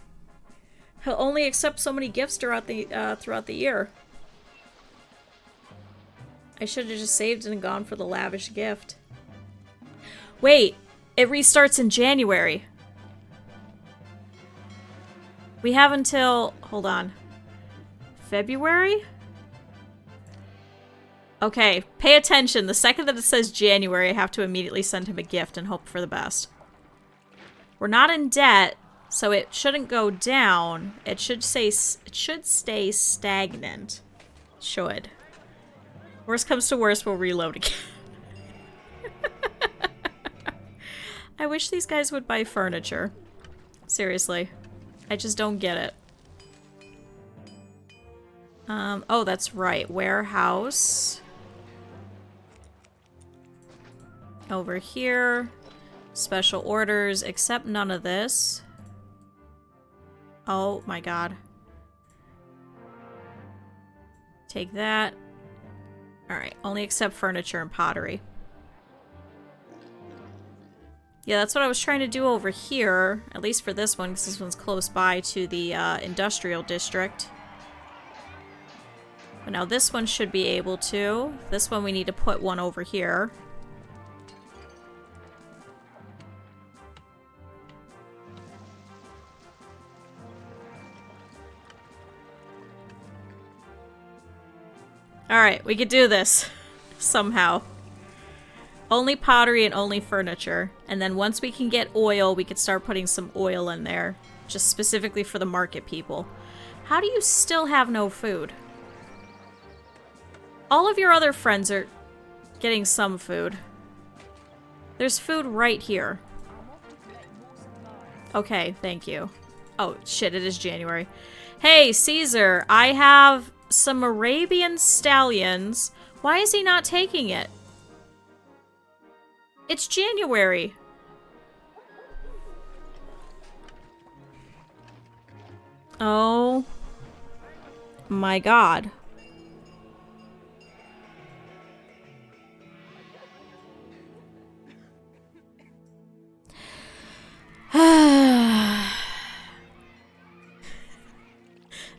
[SPEAKER 1] He'll only accept so many gifts throughout the year. I should have just saved and gone for the lavish gift. Wait, it restarts in January. We have until... Hold on. February? Okay, pay attention. The second that it says January, I have to immediately send him a gift and hope for the best. We're not in debt, so it shouldn't go down. It should stay stagnant. Should. Worst comes to worst, we'll reload again. I wish these guys would buy furniture. Seriously. I just don't get it. Oh, that's right. Warehouse. Over here. Special orders, accept none of this. Oh my god. Take that. Alright, only accept furniture and pottery. Yeah, that's what I was trying to do over here. At least for this one, because this one's close by to the industrial district. But now this one should be able to. This one we need to put one over here. Alright, we could do this. Somehow. Only pottery and only furniture. And then once we can get oil, we could start putting some oil in there. Just specifically for the market people. How do you still have no food? All of your other friends are getting some food. There's food right here. Okay, thank you. Oh, shit, it is January. Hey, Caesar, I have some Arabian stallions. Why is he not taking it? It's January. Oh my god.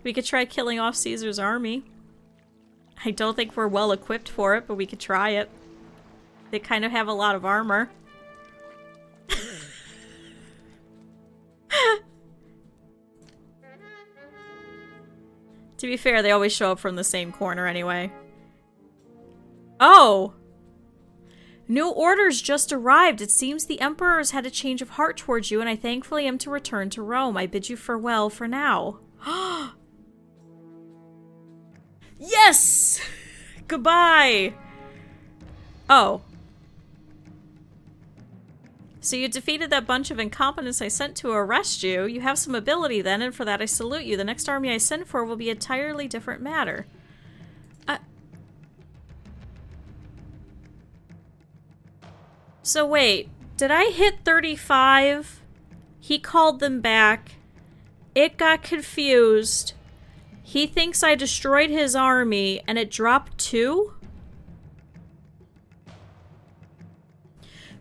[SPEAKER 1] We could try killing off Caesar's army. I don't think we're well equipped for it, but we could try it. They kind of have a lot of armor. To be fair, they always show up from the same corner anyway. Oh! New orders just arrived. It seems the Emperor has had a change of heart towards you, and I thankfully am to return to Rome. I bid you farewell for now. Yes! Goodbye! Oh. So you defeated that bunch of incompetents I sent to arrest you. You have some ability then, and for that I salute you. The next army I send for will be an entirely different matter. So wait, did I hit 35? He called them back. It got confused. He thinks I destroyed his army, and it dropped 2?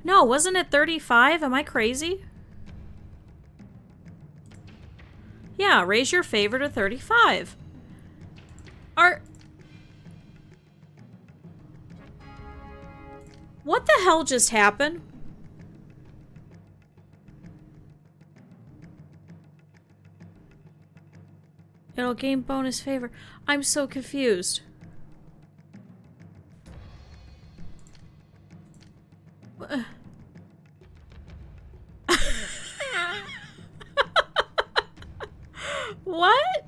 [SPEAKER 1] No, wasn't it 35? Am I crazy? Yeah, raise your favor to 35. What the hell just happened? It'll gain bonus favor. I'm so confused. What?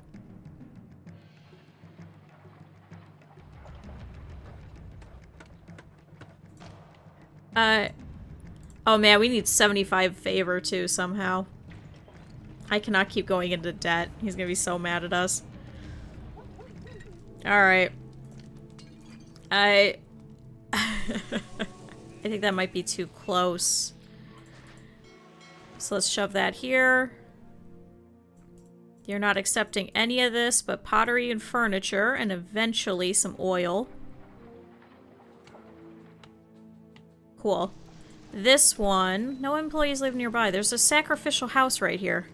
[SPEAKER 1] Oh man, we need 75 favor too somehow. I cannot keep going into debt. He's gonna be so mad at us. Alright. I think that might be too close. So let's shove that here. You're not accepting any of this but pottery and furniture and eventually some oil. Cool. This one, no employees live nearby. There's a sacrificial house right here.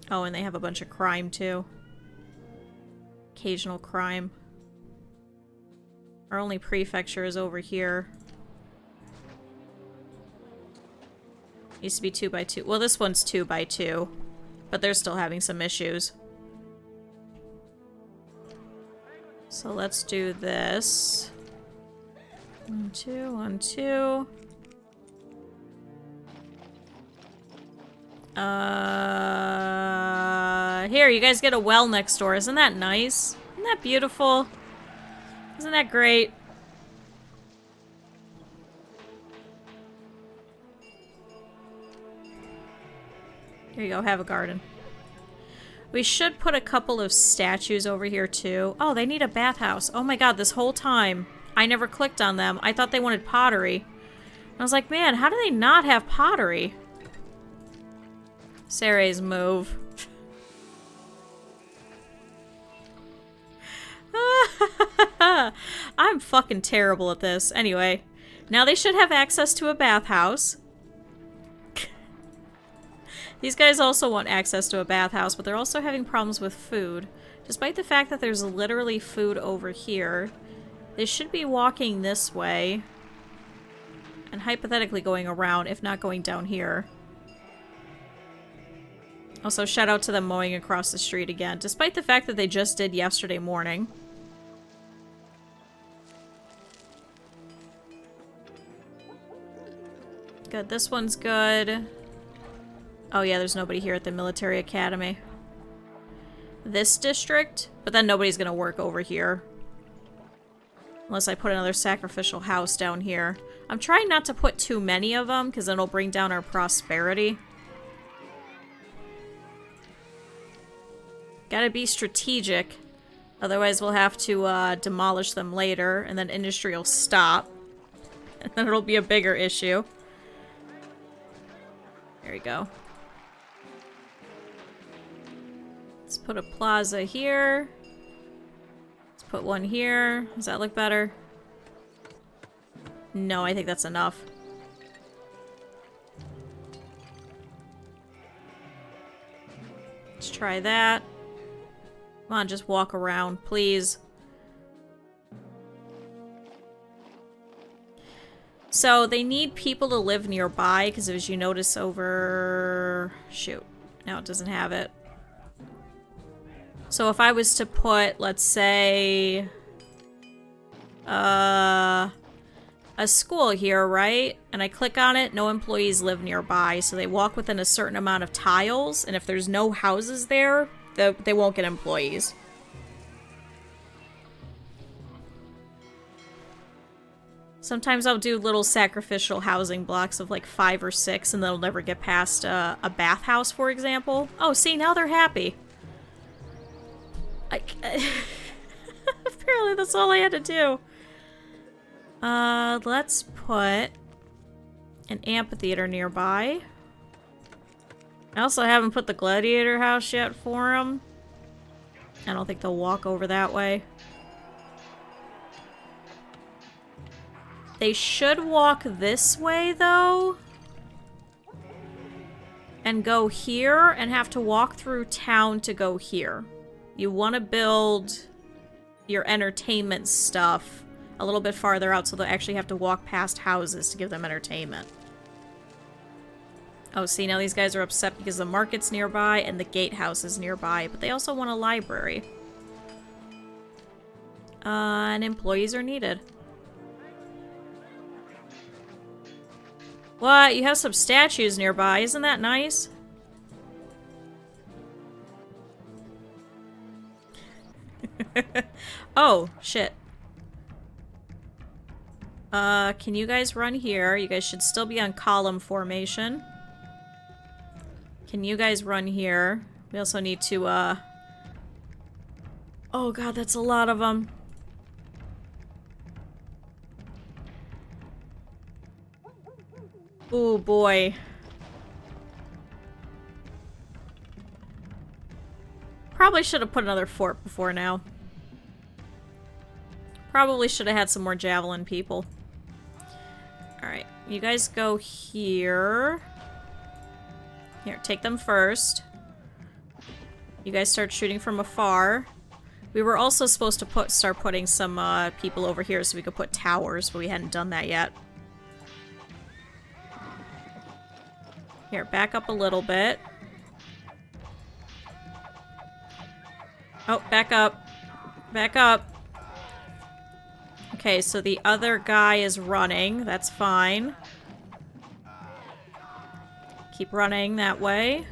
[SPEAKER 1] Oh, and they have a bunch of crime too. Occasional crime. Our only prefecture is over here. Used to be 2 by 2. Well, this one's 2 by 2, but they're still having some issues. So let's do this. 1, 2, 1, 2. Here, you guys get a well next door. Isn't that nice? Isn't that beautiful? Isn't that great? Here you go, have a garden. We should put a couple of statues over here too. Oh, they need a bathhouse. Oh my god, this whole time I never clicked on them. I thought they wanted pottery. I was like, man, how do they not have pottery? Sarah's move. I'm fucking terrible at this. Anyway, now they should have access to a bathhouse. These guys also want access to a bathhouse, but they're also having problems with food. Despite the fact that there's literally food over here, they should be walking this way and hypothetically going around, if not going down here. Also, shout out to them mowing across the street again, despite the fact that they just did yesterday morning. Good, this one's good. Oh yeah, there's nobody here at the military academy. This district, but then nobody's gonna work over here. Unless I put another sacrificial house down here. I'm trying not to put too many of them, because then it'll bring down our prosperity. Gotta be strategic. Otherwise we'll have to demolish them later, and then industry will stop. And then it'll be a bigger issue. There we go. Let's put a plaza here. Let's put one here. Does that look better? No, I think that's enough. Let's try that. Come on, just walk around, please. So they need people to live nearby, because as you notice over... Shoot. No, it doesn't have it. So if I was to put, let's say... a school here, right? And I click on it, no employees live nearby, so they walk within a certain amount of tiles, and if there's no houses there, they won't get employees. Sometimes I'll do little sacrificial housing blocks of like 5 or 6, and they'll never get past a bathhouse, for example. Oh, see, now they're happy. Apparently that's all I had to do. Let's put an amphitheater nearby. I also haven't put the gladiator house yet for them. I don't think they'll walk over that way. They should walk this way, though. and go here and have to walk through town to go here. You want to build your entertainment stuff a little bit farther out so they'll actually have to walk past houses to give them entertainment. Oh, see, now these guys are upset because the market's nearby and the gatehouse is nearby, but they also want a library. And employees are needed. What? You have some statues nearby. Isn't that nice? Oh, shit. Can you guys run here? You guys should still be on column formation. Can you guys run here? We also need to, oh god, that's a lot of them. Oh boy. Probably should have put another fort before now. Probably should have had some more javelin people. Alright, you guys go here. Here, take them first. You guys start shooting from afar. We were also supposed to start putting some people over here so we could put towers, but we hadn't done that yet. Here, back up a little bit. Oh, back up. Back up. Okay, so the other guy is running. That's fine. Keep running that way.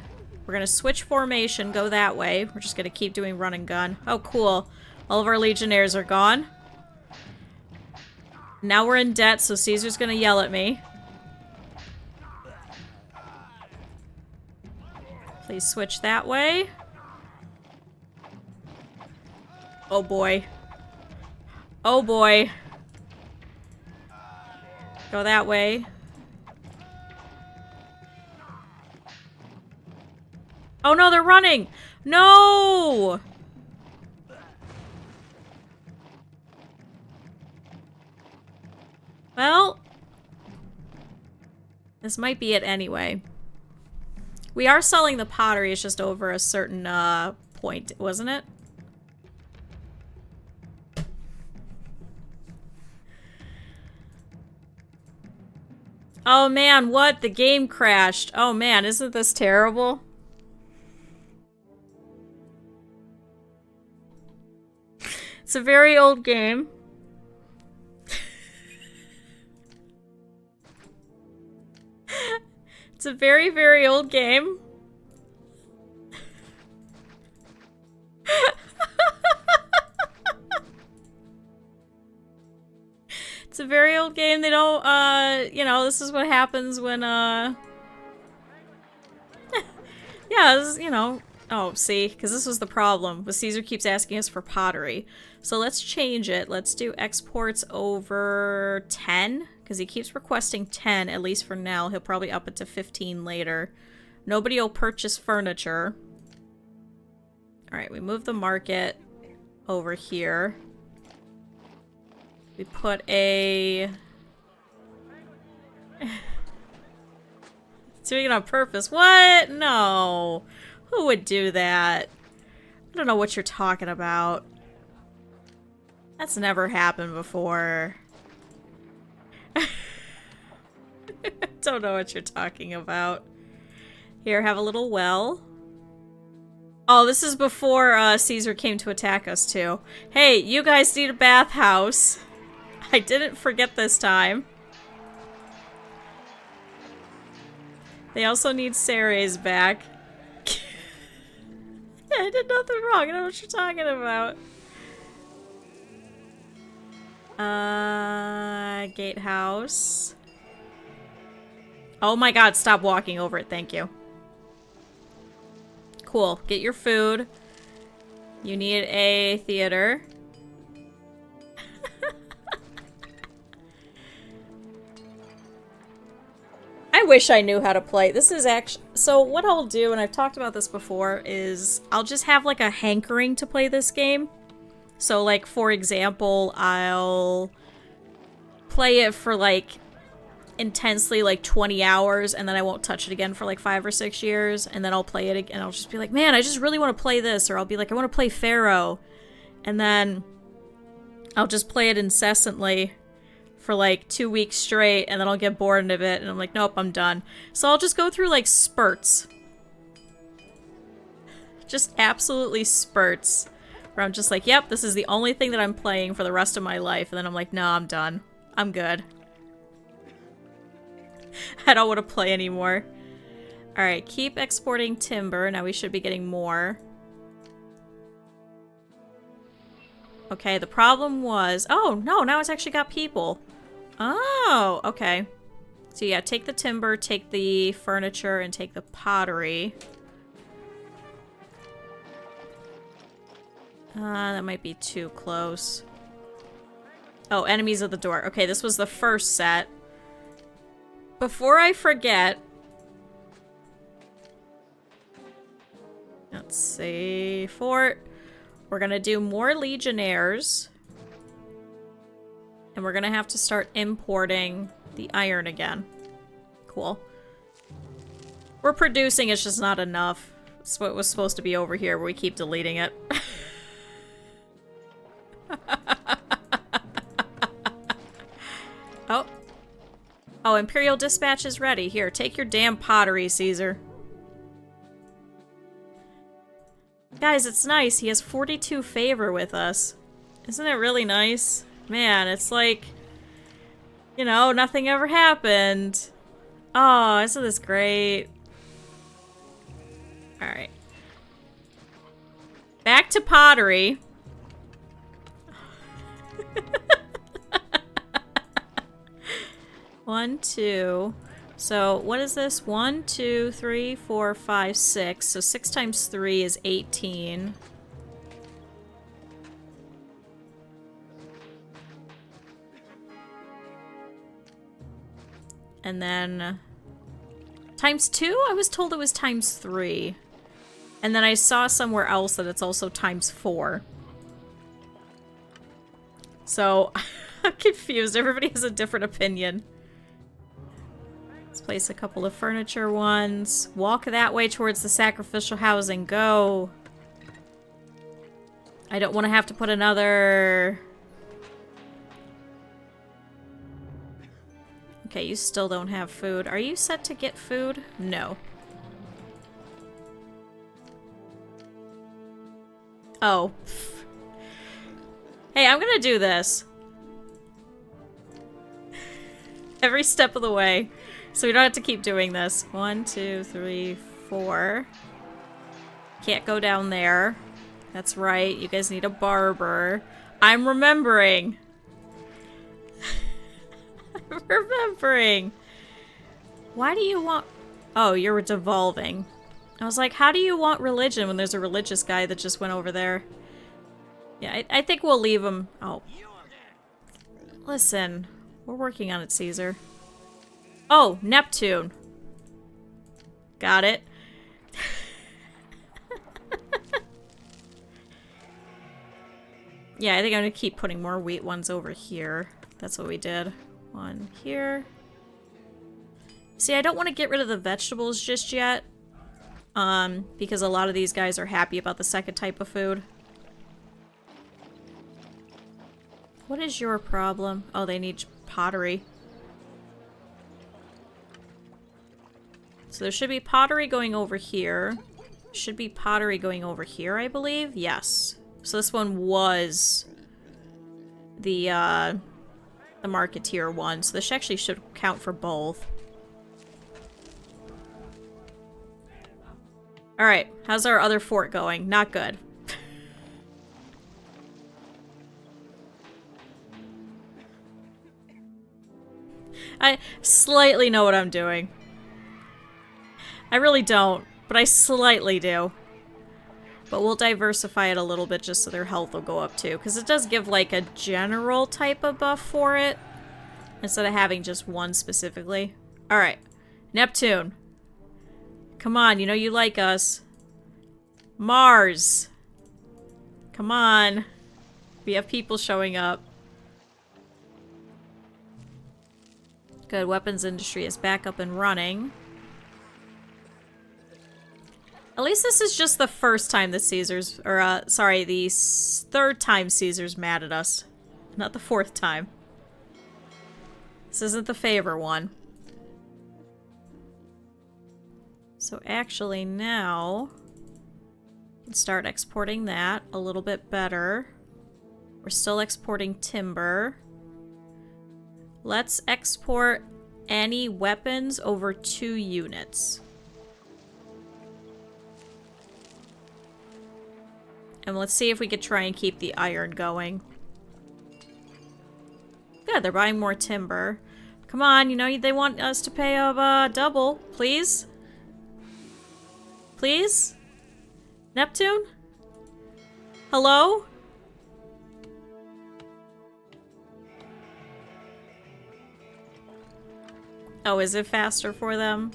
[SPEAKER 1] We're gonna switch formation, go that way. We're just gonna keep doing run and gun. Oh, cool. All of our legionnaires are gone. Now we're in debt, so Caesar's gonna yell at me. Please switch that way. Oh boy. Oh boy. Go that way. Oh no, they're running! No! Well, this might be it anyway. We are selling the pottery, it's just over a certain point, wasn't it? Oh man, what? The game crashed. Oh man, isn't this terrible? It's a very old game. It's a very, very old game. It's a very old game. They don't, you know, this is what happens when, yeah, this is, you know, oh, see, because this was the problem. But Caesar keeps asking us for pottery. So let's change it. Let's do exports over 10, because he keeps requesting 10, at least for now. He'll probably up it to 15 later. Nobody will purchase furniture. Alright, we move the market over here. We put a... Doing it on purpose. What? No. Who would do that? I don't know what you're talking about. That's never happened before. Don't know what you're talking about. Here, have a little well. Oh, this is before Caesar came to attack us too. Hey, you guys need a bathhouse. I didn't forget this time. They also need Ceres back. I did nothing wrong. I don't know what you're talking about. Gatehouse. Oh my god, stop walking over it. Thank you. Cool. Get your food. You need a theater. I wish I knew how to play. This is actually... So what I'll do, and I've talked about this before, is I'll just have like a hankering to play this game. So like, for example, I'll play it for like intensely like 20 hours and then I won't touch it again for like 5 or 6 years, and then I'll play it again. I'll just be like, man, I just really want to play this, or I'll be like, I want to play Pharaoh, and then I'll just play it incessantly for like 2 weeks straight, and then I'll get bored of it and I'm like, nope, I'm done. So I'll just go through like spurts. Just absolutely spurts where I'm just like, yep, this is the only thing that I'm playing for the rest of my life, and then I'm like, no, I'm done. I'm good. I don't want to play anymore. Alright, keep exporting timber. Now we should be getting more. Okay, the problem was... Oh, no, now it's actually got people. Oh, okay. So yeah, take the timber, take the furniture, and take the pottery. That might be too close. Oh, enemies at the door. Okay, this was the first set. Before I forget... Let's see... Fort. We're gonna do more legionnaires. And we're gonna have to start importing the iron again. Cool. We're producing, it's just not enough. It's what was supposed to be over here, where we keep deleting it. Oh. Oh, Imperial Dispatch is ready. Here, take your damn pottery, Caesar. Guys, it's nice. He has 42 favor with us. Isn't it really nice? Man, it's like, you know, nothing ever happened. Oh, isn't this great? Alright. Back to pottery. One, two. So, what is this? 1, 2, 3, 4, 5, 6. So 6 times 3 is 18. And then... Times 2? I was told it was times 3. And then I saw somewhere else that it's also times 4. So, I'm confused. Everybody has a different opinion. Let's place a couple of furniture ones. Walk that way towards the sacrificial housing. Go. I don't want to have to put another... Okay, you still don't have food. Are you set to get food? No. Oh. Hey, I'm gonna do this. Every step of the way. So we don't have to keep doing this. 1, 2, 3, 4. Can't go down there. That's right. You guys need a barber. I'm remembering. I'm remembering. Why do you want... Oh, you're devolving. I was like, how do you want religion when there's a religious guy that just went over there? Yeah, I think we'll leave him. Oh. Listen. We're working on it, Caesar. Oh, Neptune. Got it. Yeah, I think I'm gonna keep putting more wheat ones over here. That's what we did. One here. See, I don't want to get rid of the vegetables just yet. Because a lot of these guys are happy about the second type of food. What is your problem? Oh, they need pottery. So there should be pottery going over here. Should be pottery going over here, I believe. Yes. So this one was the Marketeer one. So this actually should count for both. Alright, how's our other fort going? Not good. I slightly know what I'm doing. I really don't, but I slightly do. But we'll diversify it a little bit just so their health will go up too, because it does give like a general type of buff for it, instead of having just one specifically. Alright, Neptune. Come on, you know you like us. Mars. Come on. We have people showing up. Good, weapons industry is back up and running. At least this is just the first time the Caesars, or sorry, the third time Caesar's mad at us. Not the fourth time. This isn't the favor one. So actually now, we can start exporting that a little bit better. We're still exporting timber. Let's export any weapons over 2 units. And let's see if we could try and keep the iron going. Good, they're buying more timber. Come on, you know they want us to pay a double, please? Please? Neptune? Hello? Oh, is it faster for them?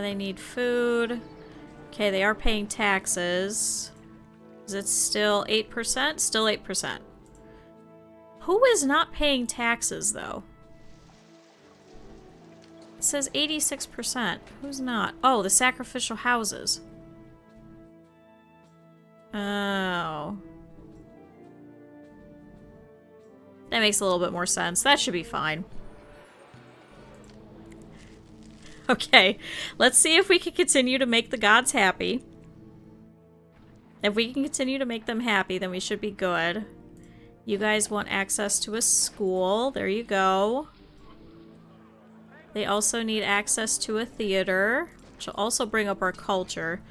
[SPEAKER 1] They need food. Okay, they are paying taxes. Is it still 8%? Still 8%. Who is not paying taxes, though? It says 86%. Who's not? Oh, the sacrificial houses. Oh. That makes a little bit more sense. That should be fine. Okay, let's see if we can continue to make the gods happy. If we can continue to make them happy, then we should be good. You guys want access to a school. There you go. They also need access to a theater, which will also bring up our culture.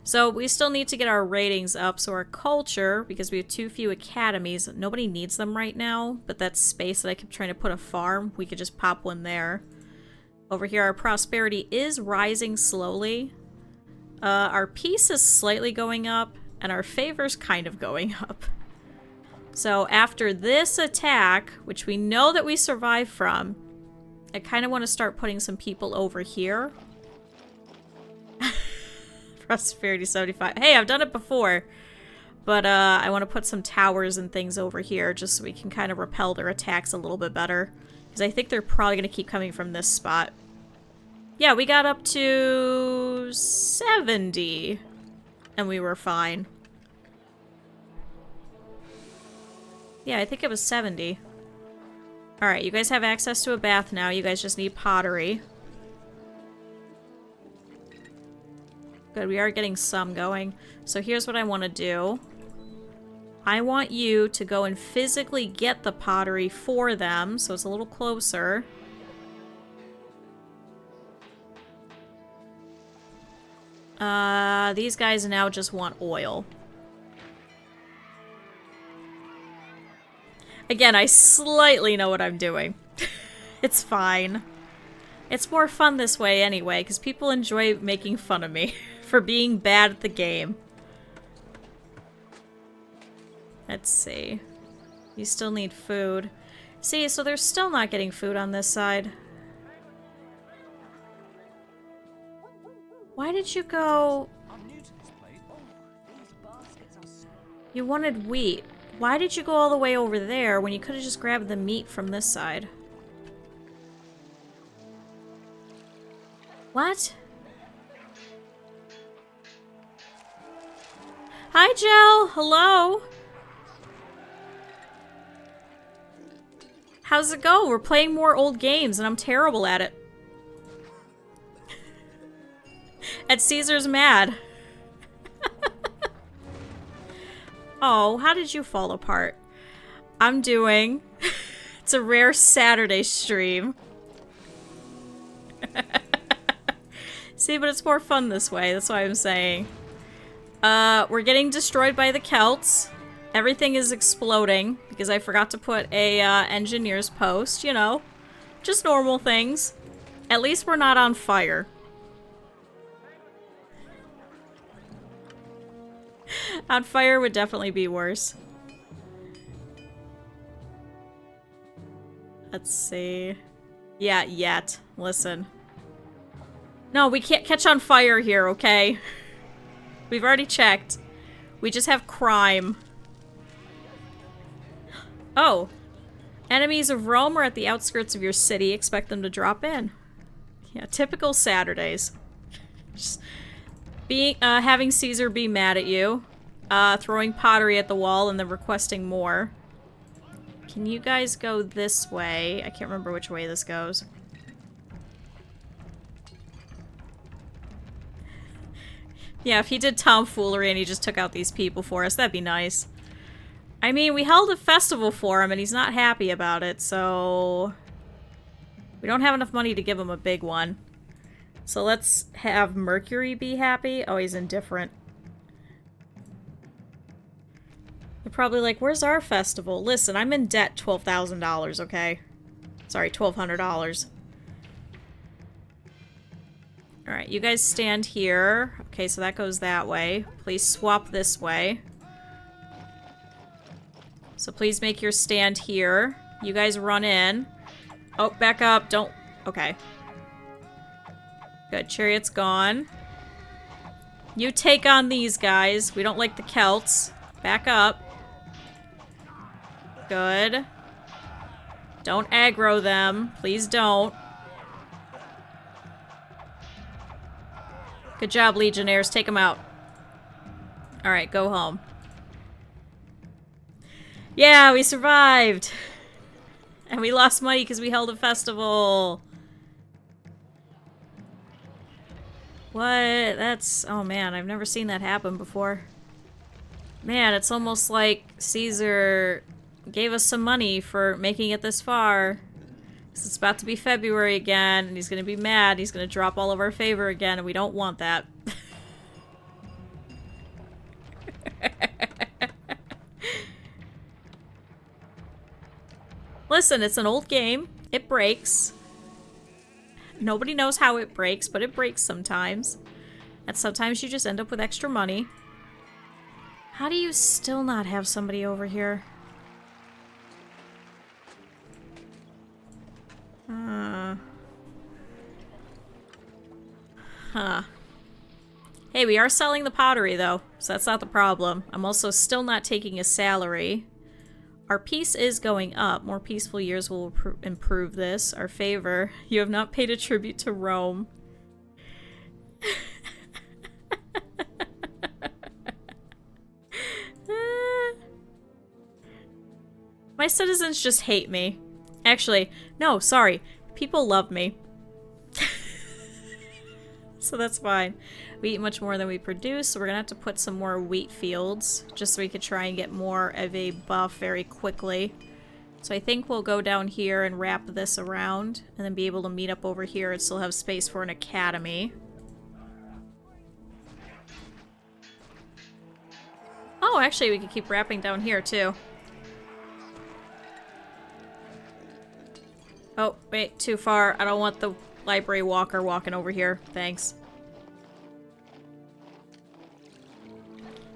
[SPEAKER 1] So we still need to get our ratings up. So our culture, because we have too few academies, nobody needs them right now, but that space that I kept trying to put a farm, we could just pop one there. Over here, our prosperity is rising slowly. Our peace is slightly going up, and our favor's kind of going up. So after this attack, which we know that we survived from, I kind of want to start putting some people over here. Prosperity 75. Hey, I've done it before. But I want to put some towers and things over here just so we can kind of repel their attacks a little bit better. Because I think they're probably going to keep coming from this spot. Yeah, we got up to 70. And we were fine. Yeah, I think it was 70. Alright, you guys have access to a bath now. You guys just need pottery. Good, we are getting some going. So here's what I want to do. I want you to go and physically get the pottery for them, so it's a little closer. These guys now just want oil. Again, I slightly know what I'm doing. It's fine. It's more fun this way anyway, because people enjoy making fun of me for being bad at the game. Let's see. You still need food. See, so they're still not getting food on this side. Why did you go... You wanted wheat. Why did you go all the way over there when you could have just grabbed the meat from this side? What? Hi, Jill. Hello. How's it go? We're playing more old games and I'm terrible at it. At Caesar's mad. Oh, how did you fall apart? I'm doing... It's a rare Saturday stream. See, but it's more fun this way. That's why I'm saying. We're getting destroyed by the Celts. Everything is exploding because I forgot to put a engineer's post, you know. Just normal things. At least we're not on fire. On fire would definitely be worse. Let's see. Yeah, yet. Listen. No, we can't catch on fire here, okay? We've already checked. We just have crime. Oh. Enemies of Rome are at the outskirts of your city. Expect them to drop in. Yeah, typical Saturdays. Just having Caesar be mad at you. Throwing pottery at the wall and then requesting more. Can you guys go this way? I can't remember which way this goes. Yeah, if he did tomfoolery and he just took out these people for us, that'd be nice. I mean, we held a festival for him and he's not happy about it, so... We don't have enough money to give him a big one. So let's have Mercury be happy. Oh, he's indifferent. They're probably like, where's our festival? Listen, I'm in debt $12,000, okay? Sorry, $1,200. Alright, you guys stand here. Okay, so that goes that way. Please swap this way. So please make your stand here. You guys run in. Oh, back up. Don't... Okay. Good. Chariot's gone. You take on these guys. We don't like the Celts. Back up. Good. Don't aggro them. Please don't. Good job, Legionnaires. Take them out. Alright, go home. Yeah, we survived! And we lost money because we held a festival. What? That's... Oh man, I've never seen that happen before. Man, it's almost like Caesar gave us some money for making it this far. It's about to be February again, and he's gonna be mad. He's gonna drop all of our favor again, and we don't want that. Listen, it's an old game. It breaks. Nobody knows how it breaks, but it breaks sometimes. And sometimes you just end up with extra money. How do you still not have somebody over here? Huh. Hey, we are selling the pottery, though, so that's not the problem. I'm also still not taking a salary. Our peace is going up. More peaceful years will improve this. Our favor. You have not paid a tribute to Rome. My citizens just hate me. Actually, no, sorry. People love me. So that's fine. We eat much more than we produce, so we're gonna have to put some more wheat fields, just so we could try and get more of a buff very quickly. So I think we'll go down here and wrap this around, and then be able to meet up over here and still have space for an academy. Oh, actually, we could keep wrapping down here, too. Oh, wait, too far. I don't want the library walker walking over here. Thanks.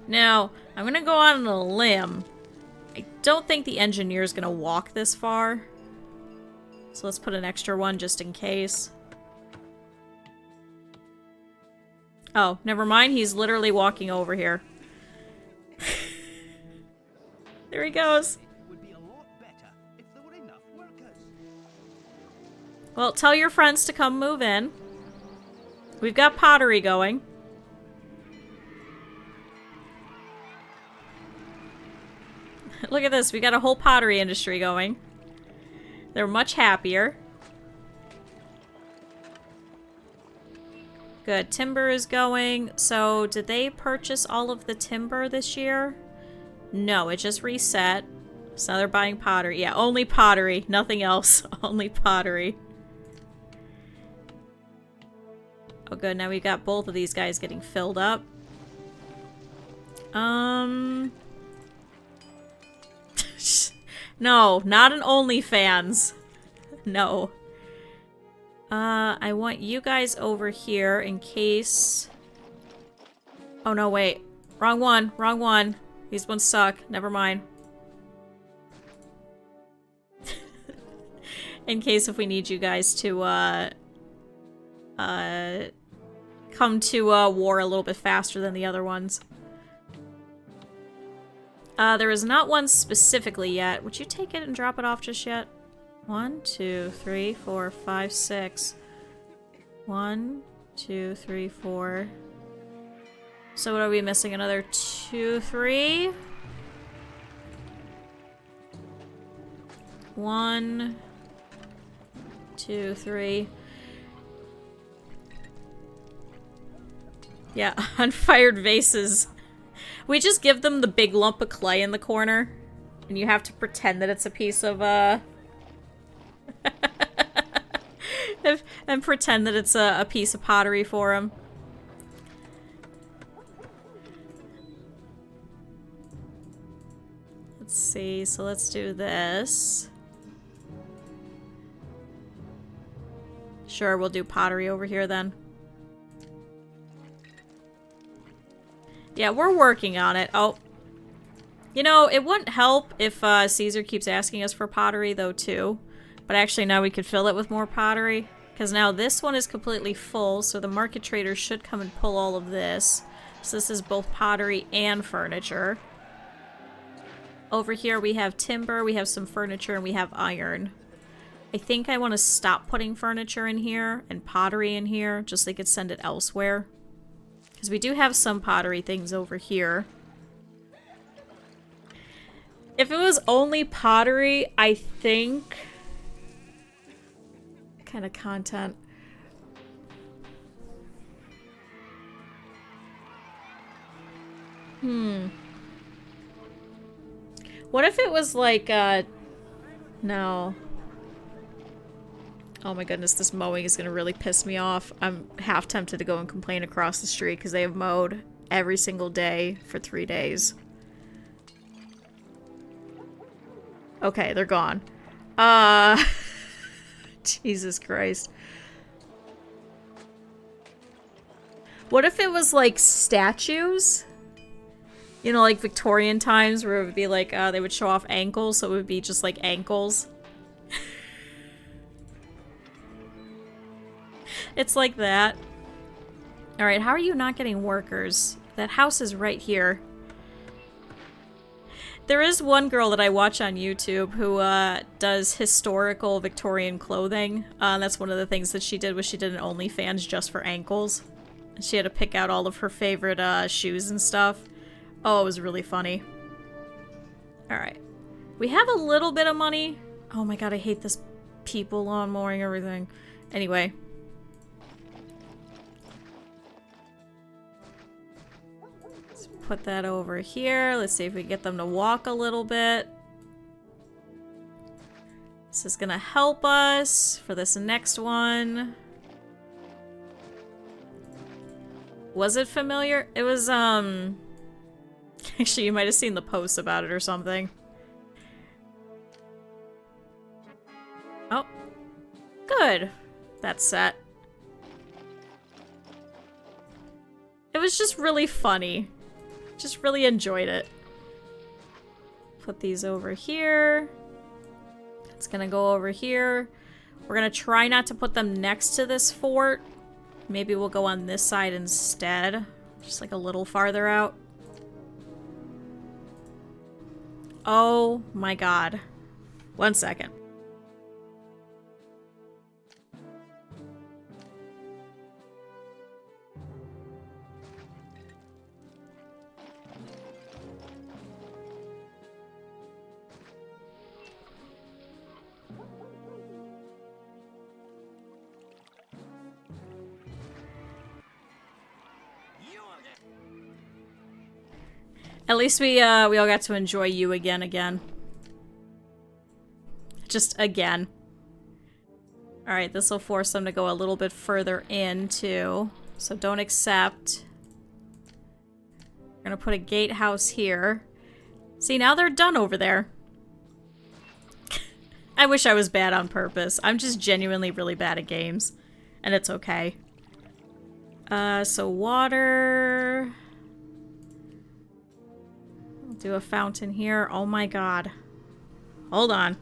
[SPEAKER 1] Now, I'm gonna go on a limb. I don't think the engineer's gonna walk this far. So let's put an extra one just in case. Oh, never mind. He's literally walking over here. There he goes. Well, tell your friends to come move in. We've got pottery going. Look at this, we got a whole pottery industry going. They're much happier. Good, timber is going. So, did they purchase all of the timber this year? No, it just reset. So now they're buying pottery. Yeah, only pottery, nothing else. Only pottery. Oh good, now we've got both of these guys getting filled up. No, not an OnlyFans. No. I want you guys over here in case... Oh no, wait. Wrong one, wrong one. These ones suck. Never mind. In case if we need you guys to, come to, war a little bit faster than the other ones. There is not one specifically yet. Would you take it and drop it off just yet? 1, 2, 3, 4, 5, 6. 1, 2, 3, 4. So what are we missing? Another 2, 3? 1, 2, 3. Yeah, unfired vases. We just give them the big lump of clay in the corner, and you have to pretend that it's a piece of, and pretend that it's a piece of pottery for them. Let's see, so let's do this. Sure, we'll do pottery over here then. Yeah, we're working on it. Oh. You know, it wouldn't help if Caesar keeps asking us for pottery, though, too. But actually, now we could fill it with more pottery. Because now this one is completely full, so the market trader should come and pull all of this. So this is both pottery and furniture. Over here, we have timber, we have some furniture, and we have iron. I think I want to stop putting furniture in here and pottery in here, just so they could send it elsewhere. Because we do have some pottery things over here. If it was only pottery, I think... What kind of content? What if it was like, no. Oh my goodness, this mowing is gonna really piss me off. I'm half tempted to go and complain across the street because they have mowed every single day for 3 days. Okay, they're gone. Jesus Christ. What if it was like statues? You know, like Victorian times where it would be like, they would show off ankles, so it would be just like ankles. It's like that. Alright, how are you not getting workers? That house is right here. There is one girl that I watch on YouTube who does historical Victorian clothing. That's one of the things that she did, was she did an OnlyFans just for ankles. She had to pick out all of her favorite shoes and stuff. Oh, it was really funny. Alright. We have a little bit of money. Oh my god, I hate this people lawnmowing everything. Anyway. Let's put that over here. Let's see if we can get them to walk a little bit. This is gonna help us for this next one. Was it familiar? It was, actually, you might have seen the post about it or something. Oh. Good. That's set. It was just really funny. Just really enjoyed it. Put these over here. It's gonna go over here. We're gonna try not to put them next to this fort. Maybe we'll go on this side instead. Just like a little farther out. Oh my god. 1 second. At least we all got to enjoy you again. Just again. Alright, this will force them to go a little bit further in, too. So don't accept. We're gonna put a gatehouse here. See, now they're done over there. I wish I was bad on purpose. I'm just genuinely really bad at games. And it's okay. So water... do a fountain here. Oh my god. Hold on.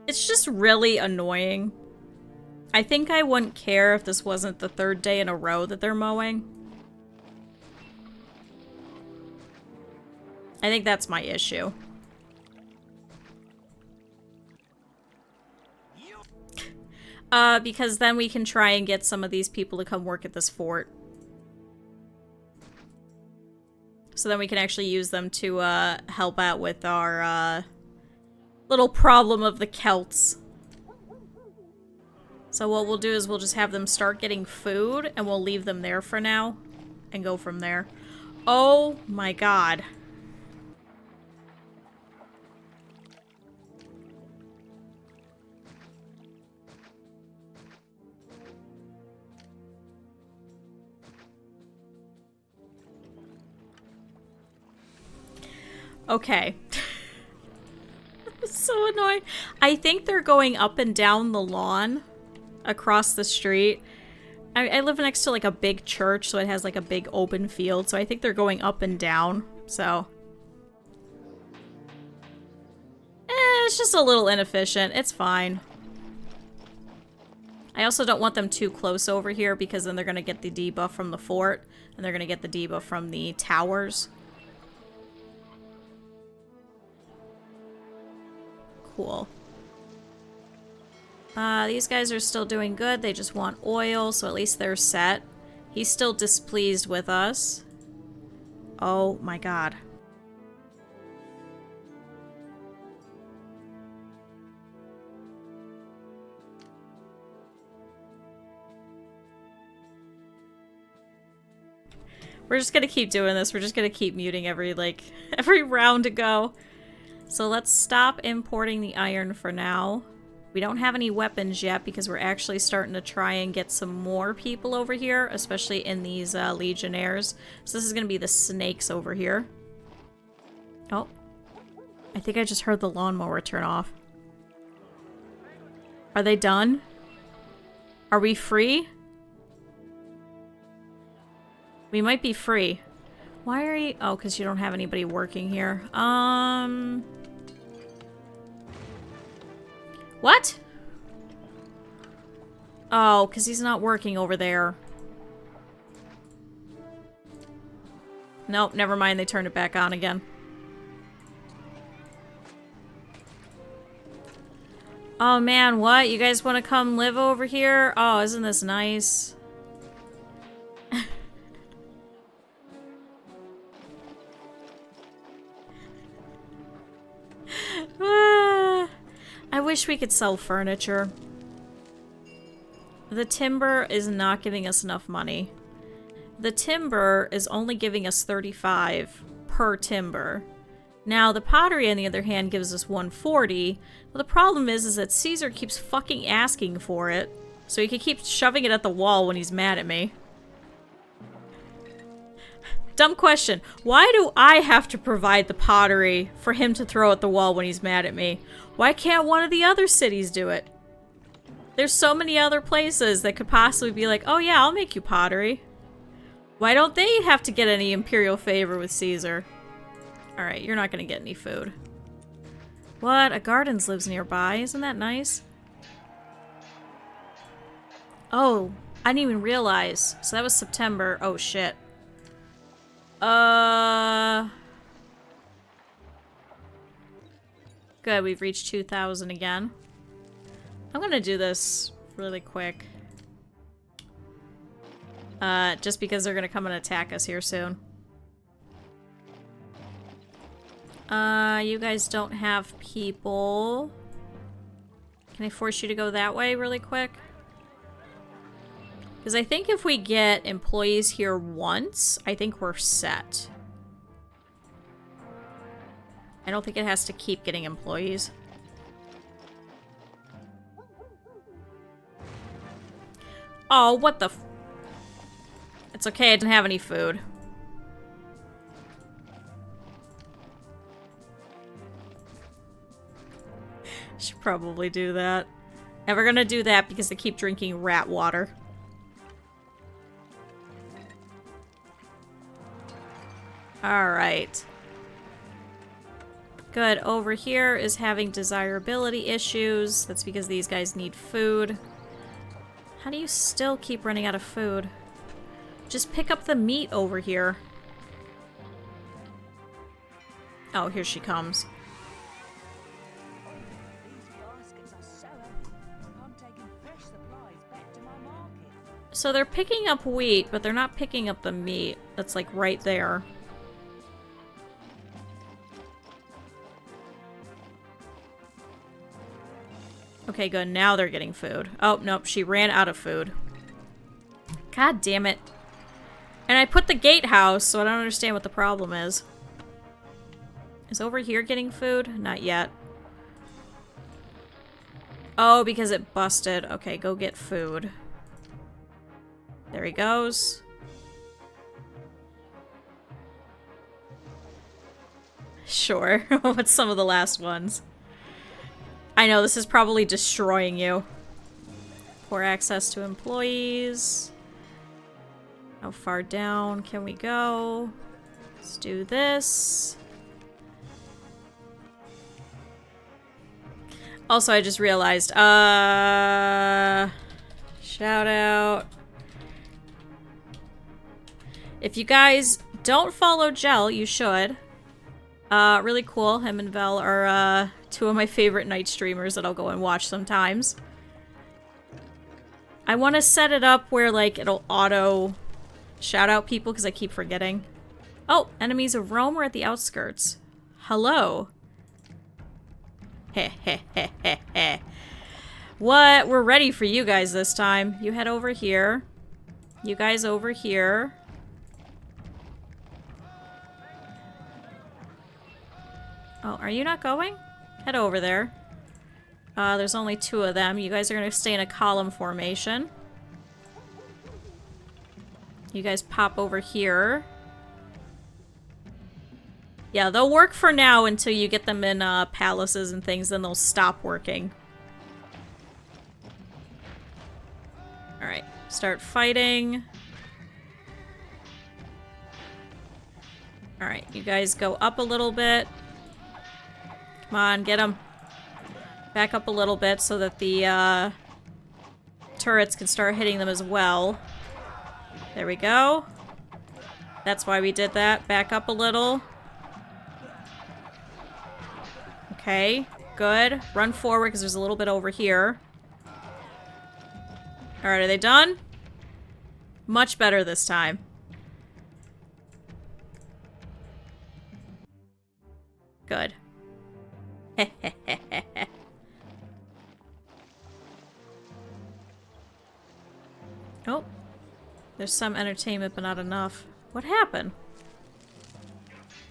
[SPEAKER 1] It's just really annoying. I think I wouldn't care if this wasn't the 3rd day in a row that they're mowing. I think that's my issue. Because then we can try and get some of these people to come work at this fort. So then we can actually use them to, help out with our, little problem of the Celts. So what we'll do is we'll just have them start getting food, and we'll leave them there for now, and go from there. Oh my god. Okay. So annoying. I think they're going up and down the lawn across the street. I live next to like a big church, so it has like a big open field, so I think they're going up and down, so. It's just a little inefficient. It's fine. I also don't want them too close over here because then they're going to get the debuff from the fort, and they're going to get the debuff from the towers. Cool. These guys are still doing good. They just want oil, so at least they're set. He's still displeased with us. Oh my god. We're just gonna keep doing this. We're just gonna keep muting every round to go. So let's stop importing the iron for now. We don't have any weapons yet because we're actually starting to try and get some more people over here, especially in these legionnaires. So this is going to be the snakes over here. Oh, I think I just heard the lawnmower turn off. Are they done? Are we free? We might be free. Why are you... Oh, because you don't have anybody working here. What? Oh, because he's not working over there. Nope, never mind. They turned it back on again. Oh man, what? You guys want to come live over here? Oh, isn't this nice? I wish we could sell furniture. The timber is not giving us enough money. The timber is only giving us 35 per timber. Now, the pottery, on the other hand, gives us 140. But the problem is that Caesar keeps fucking asking for it. So he can keep shoving it at the wall when he's mad at me. Dumb question. Why do I have to provide the pottery for him to throw at the wall when he's mad at me? Why can't one of the other cities do it? There's so many other places that could possibly be like, oh yeah, I'll make you pottery. Why don't they have to get any imperial favor with Caesar? Alright, you're not gonna get any food. What? A gardens lives nearby. Isn't that nice? Oh, I didn't even realize. So that was September. Oh shit. Good, we've reached 2,000 again. I'm gonna do this really quick. Just because they're gonna come and attack us here soon. You guys don't have people. Can I force you to go that way really quick? Because I think if we get employees here once, I think we're set. I don't think it has to keep getting employees. Oh, what the f- It's okay, I didn't have any food. Should probably do that. Never gonna do that because they keep drinking rat water. Alright. Good. Over here is having desirability issues. That's because these guys need food. How do you still keep running out of food? Just pick up the meat over here. Oh, here she comes. So they're picking up wheat, but they're not picking up the meat. That's like right there. Okay, good. Now they're getting food. Oh, nope. She ran out of food. God damn it. And I put the gatehouse, so I don't understand what the problem is. Is over here getting food? Not yet. Oh, because it busted. Okay, go get food. There he goes. Sure. What's some of the last ones? I know, this is probably destroying you. Poor access to employees. How far down can we go? Let's do this. Also, I just realized, shout out. If you guys don't follow Gel, you should. Really cool. Him and Vel are, two of my favorite night streamers that I'll go and watch sometimes. I want to set it up where, like, it'll auto shout out people because I keep forgetting. Oh, enemies of Rome are at the outskirts. Hello. Heh heh heh heh heh. What? We're ready for you guys this time. You head over here. You guys over here. Oh, are you not going? Head over there. There's only 2 of them. You guys are going to stay in a column formation. You guys pop over here. Yeah, they'll work for now until you get them in palaces and things, then they'll stop working. Alright, start fighting. Alright, you guys go up a little bit. Come on, get them. Back up a little bit so that the turrets can start hitting them as well. There we go. That's why we did that. Back up a little. Okay, good. Run forward because there's a little bit over here. Alright, are they done? Much better this time. Good. Oh. There's some entertainment, but not enough. What happened?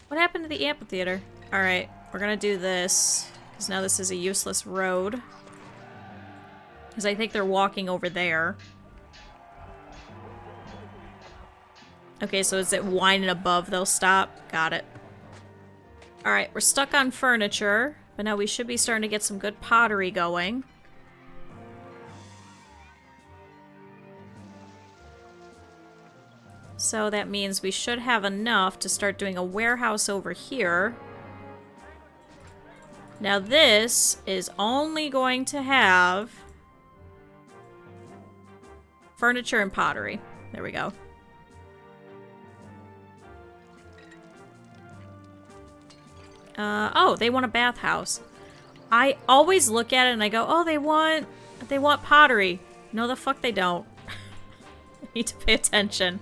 [SPEAKER 1] What happened to the amphitheater? Alright, we're gonna do this. Because now this is a useless road. Because I think they're walking over there. Okay, so is it wine and above they'll stop? Got it. Alright, we're stuck on furniture. But now we should be starting to get some good pottery going. So that means we should have enough to start doing a warehouse over here. Now this is only going to have furniture and pottery. There we go. Oh, they want a bathhouse. I always look at it and I go, oh, they want pottery. No, the fuck they don't. I need to pay attention.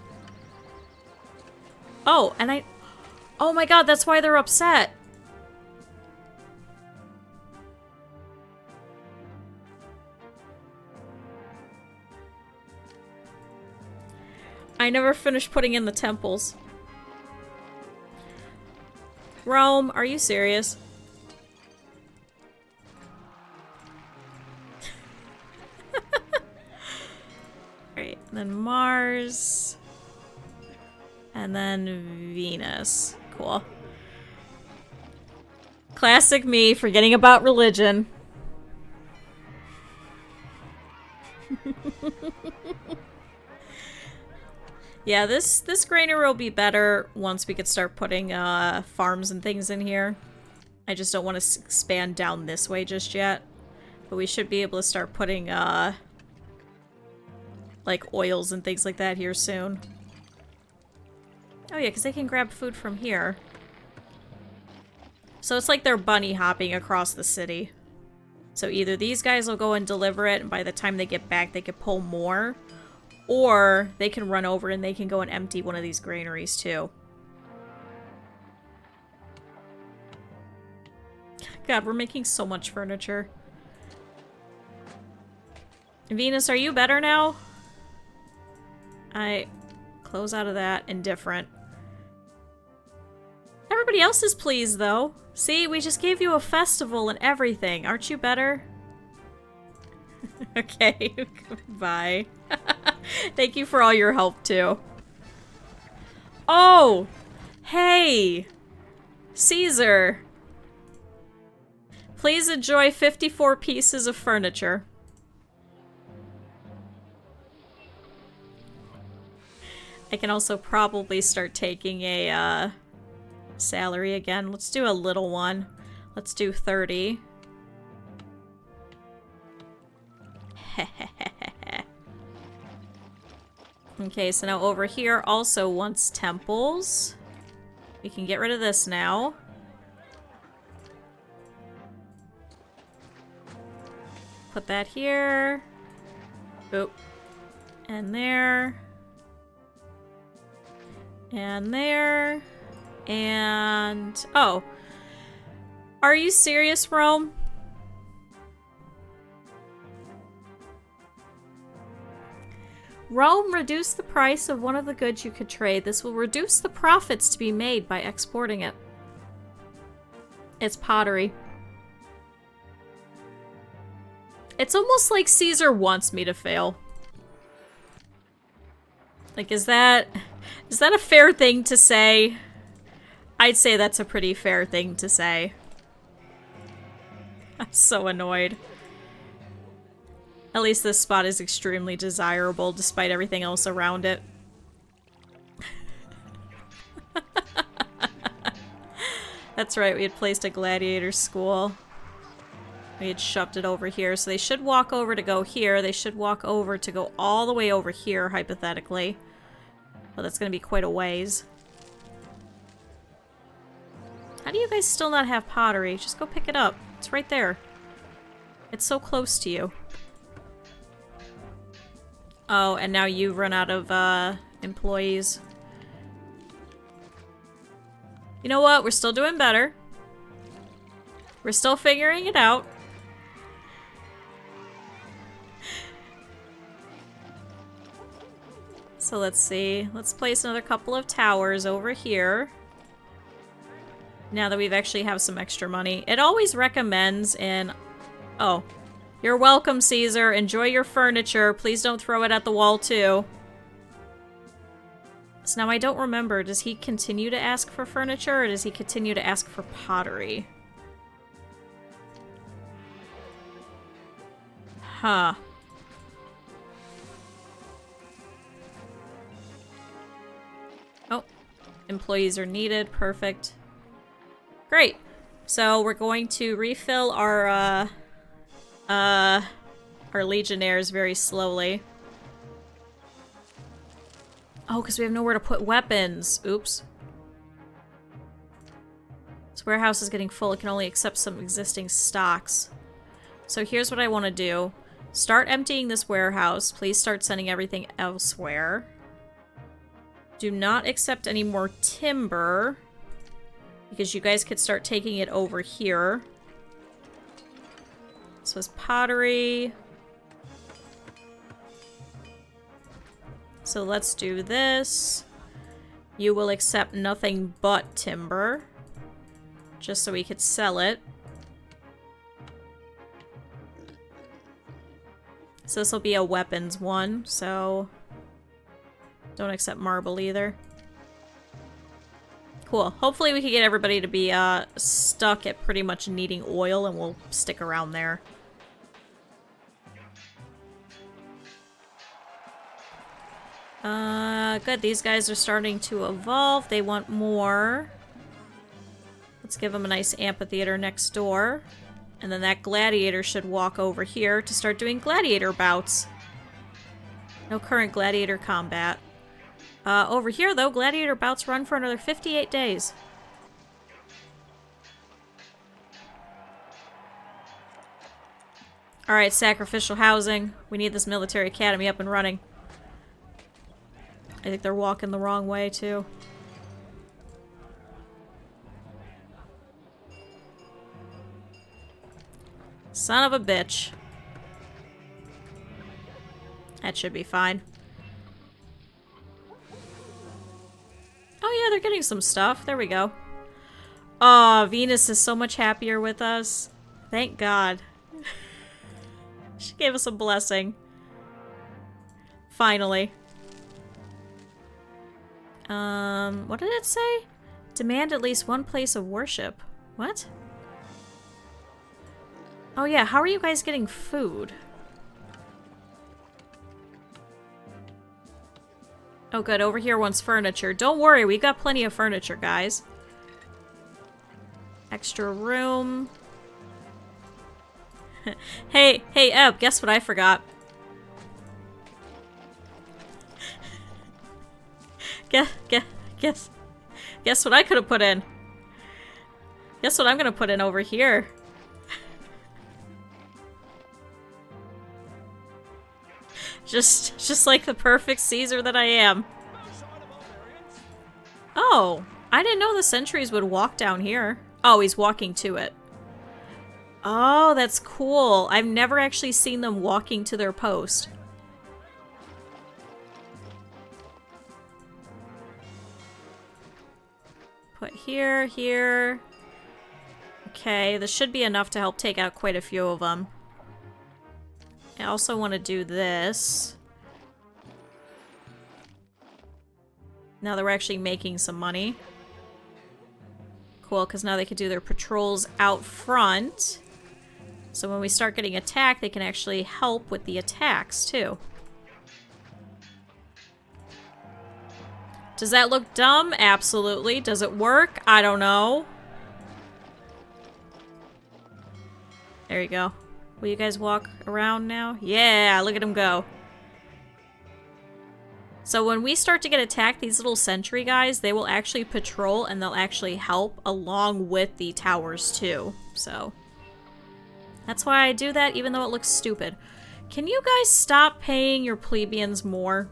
[SPEAKER 1] Oh, and oh my god, that's why they're upset. I never finished putting in the temples. Rome, are you serious? Alright, then Mars. And then Venus. Cool. Classic me, forgetting about religion. Yeah, this granary will be better once we could start putting farms and things in here. I just don't want to expand down this way just yet. But we should be able to start putting, like, oils and things like that here soon. Oh yeah, because they can grab food from here. So it's like they're bunny hopping across the city. So either these guys will go and deliver it, and by the time they get back, they can pull more. Or they can run over and they can go and empty one of these granaries too. God, we're making so much furniture. Venus, are you better now? I close out of that. Indifferent. Everybody else is pleased, though. See, we just gave you a festival and everything. Aren't you better? Okay, bye. Thank you for all your help, too. Oh! Hey! Caesar! Please enjoy 54 pieces of furniture. I can also probably start taking a, salary again. Let's do a little one. Let's do 30. Okay, so now over here also wants temples. We can get rid of this now. Put that here. Oop. And there. And there. And... oh. Are you serious, Rome? Rome reduced the price of one of the goods you could trade. This will reduce the profits to be made by exporting it. It's pottery. It's almost like Caesar wants me to fail. Like, is that a fair thing to say? I'd say that's a pretty fair thing to say. I'm so annoyed. At least this spot is extremely desirable despite everything else around it. That's right, we had placed a gladiator school. We had shoved it over here, so they should walk over to go here. They should walk over to go all the way over here, hypothetically. Well, that's gonna be quite a ways. How do you guys still not have pottery? Just go pick it up. It's right there. It's so close to you. Oh, and now you've run out of, employees. You know what? We're still doing better. We're still figuring it out. So let's see. Let's place another couple of towers over here. Now that we've actually have some extra money. It always recommends in... oh. You're welcome, Caesar. Enjoy your furniture. Please don't throw it at the wall, too. So now I don't remember. Does he continue to ask for furniture, or does he continue to ask for pottery? Huh. Oh. Employees are needed. Perfect. Great. So we're going to refill our legionnaires very slowly. Oh, because we have nowhere to put weapons. Oops. This warehouse is getting full. It can only accept some existing stocks. So here's what I want to do. Start emptying this warehouse. Please start sending everything elsewhere. Do not accept any more timber, because you guys could start taking it over here. This was pottery. So let's do this. You will accept nothing but timber, just so we could sell it. So this will be a weapons one, so don't accept marble either. Cool. Hopefully we can get everybody to be stuck at pretty much needing oil, and we'll stick around there. Good. These guys are starting to evolve. They want more. Let's give him a nice amphitheater next door. And then that gladiator should walk over here to start doing gladiator bouts. No current gladiator combat. Over here, though, gladiator bouts run for another 58 days. Alright, sacrificial housing. We need this military academy up and running. I think they're walking the wrong way, too. Son of a bitch. That should be fine. Oh yeah, they're getting some stuff. There we go. Oh, Venus is so much happier with us. Thank God. She gave us a blessing. Finally. What did it say? Demand at least one place of worship. What? Oh yeah, how are you guys getting food? Oh good, over here wants furniture. Don't worry, we got plenty of furniture, guys. Extra room. Hey, Eb, guess what I forgot? Guess what I could have put in? Guess what I'm gonna put in over here? Just like the perfect Caesar that I am. Oh, I didn't know the sentries would walk down here. Oh, he's walking to it. Oh, that's cool. I've never actually seen them walking to their post. Put here, here. Okay, this should be enough to help take out quite a few of them. I also want to do this. Now that we're actually making some money. Cool, because now they can do their patrols out front. So when we start getting attacked, they can actually help with the attacks, too. Does that look dumb? Absolutely. Does it work? I don't know. There you go. Will you guys walk around now? Yeah, look at them go. So when we start to get attacked, these little sentry guys, they will actually patrol and they'll actually help along with the towers too. So that's why I do that, even though it looks stupid. Can you guys stop paying your plebeians more?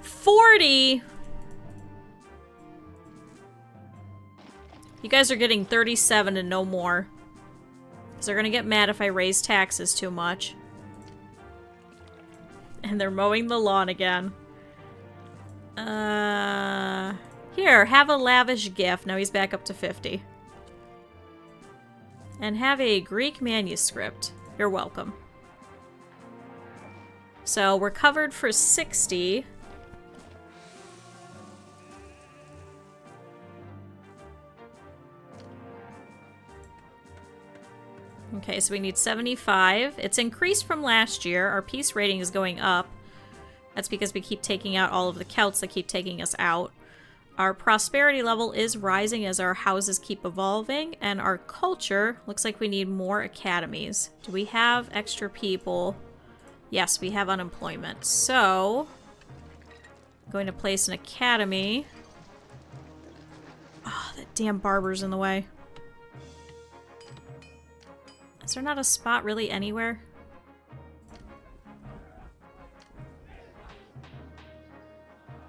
[SPEAKER 1] 40! You guys are getting 37 and no more. Because they're gonna get mad if I raise taxes too much. And they're mowing the lawn again. Here, have a lavish gift. Now he's back up to 50. And have a Greek manuscript. You're welcome. So we're covered for 60. Okay, so we need 75. It's increased from last year. Our peace rating is going up. That's because we keep taking out all of the Celts that keep taking us out. Our prosperity level is rising as our houses keep evolving. And our culture, looks like we need more academies. Do we have extra people? Yes, we have unemployment. So, I'm going to place an academy. Oh, that damn barber's in the way. Is there not a spot really anywhere?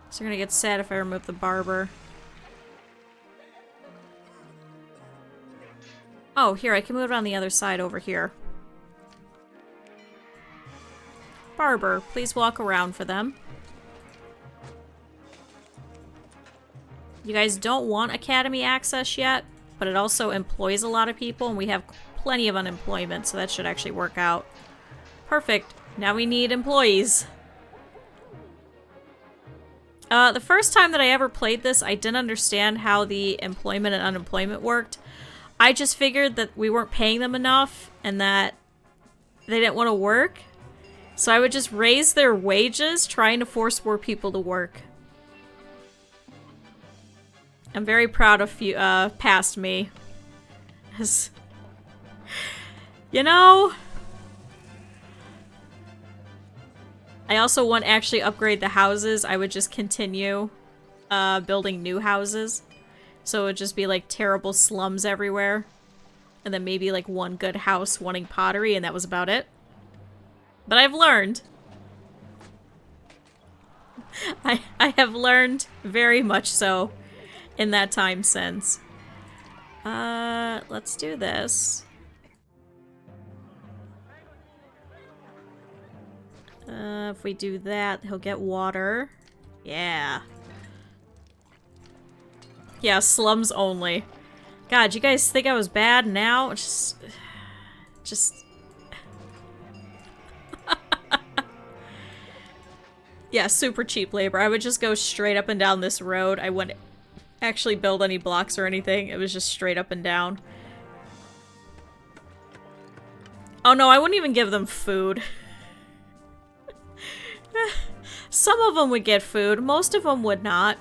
[SPEAKER 1] So they're gonna get sad if I remove the barber. Oh, here, I can move it on the other side over here. Barber, please walk around for them. You guys don't want academy access yet, but it also employs a lot of people, and we have plenty of unemployment, so that should actually work out. Perfect. Now we need employees. The first time that I ever played this, I didn't understand how the employment and unemployment worked. I just figured that we weren't paying them enough and that they didn't want to work. So I would just raise their wages, trying to force more people to work. I'm very proud of you, past me. You know, I also want to actually upgrade the houses. I would just continue building new houses. So it would just be like terrible slums everywhere. And then maybe like one good house wanting pottery, and that was about it. But I've learned. I have learned very much so in that time since. Let's do this. If we do that, he'll get water. Yeah. Yeah, slums only. God, you guys think I was bad now? Just... Yeah, super cheap labor. I would just go straight up and down this road. I wouldn't actually build any blocks or anything. It was just straight up and down. Oh no, I wouldn't even give them food. Some of them would get food. Most of them would not.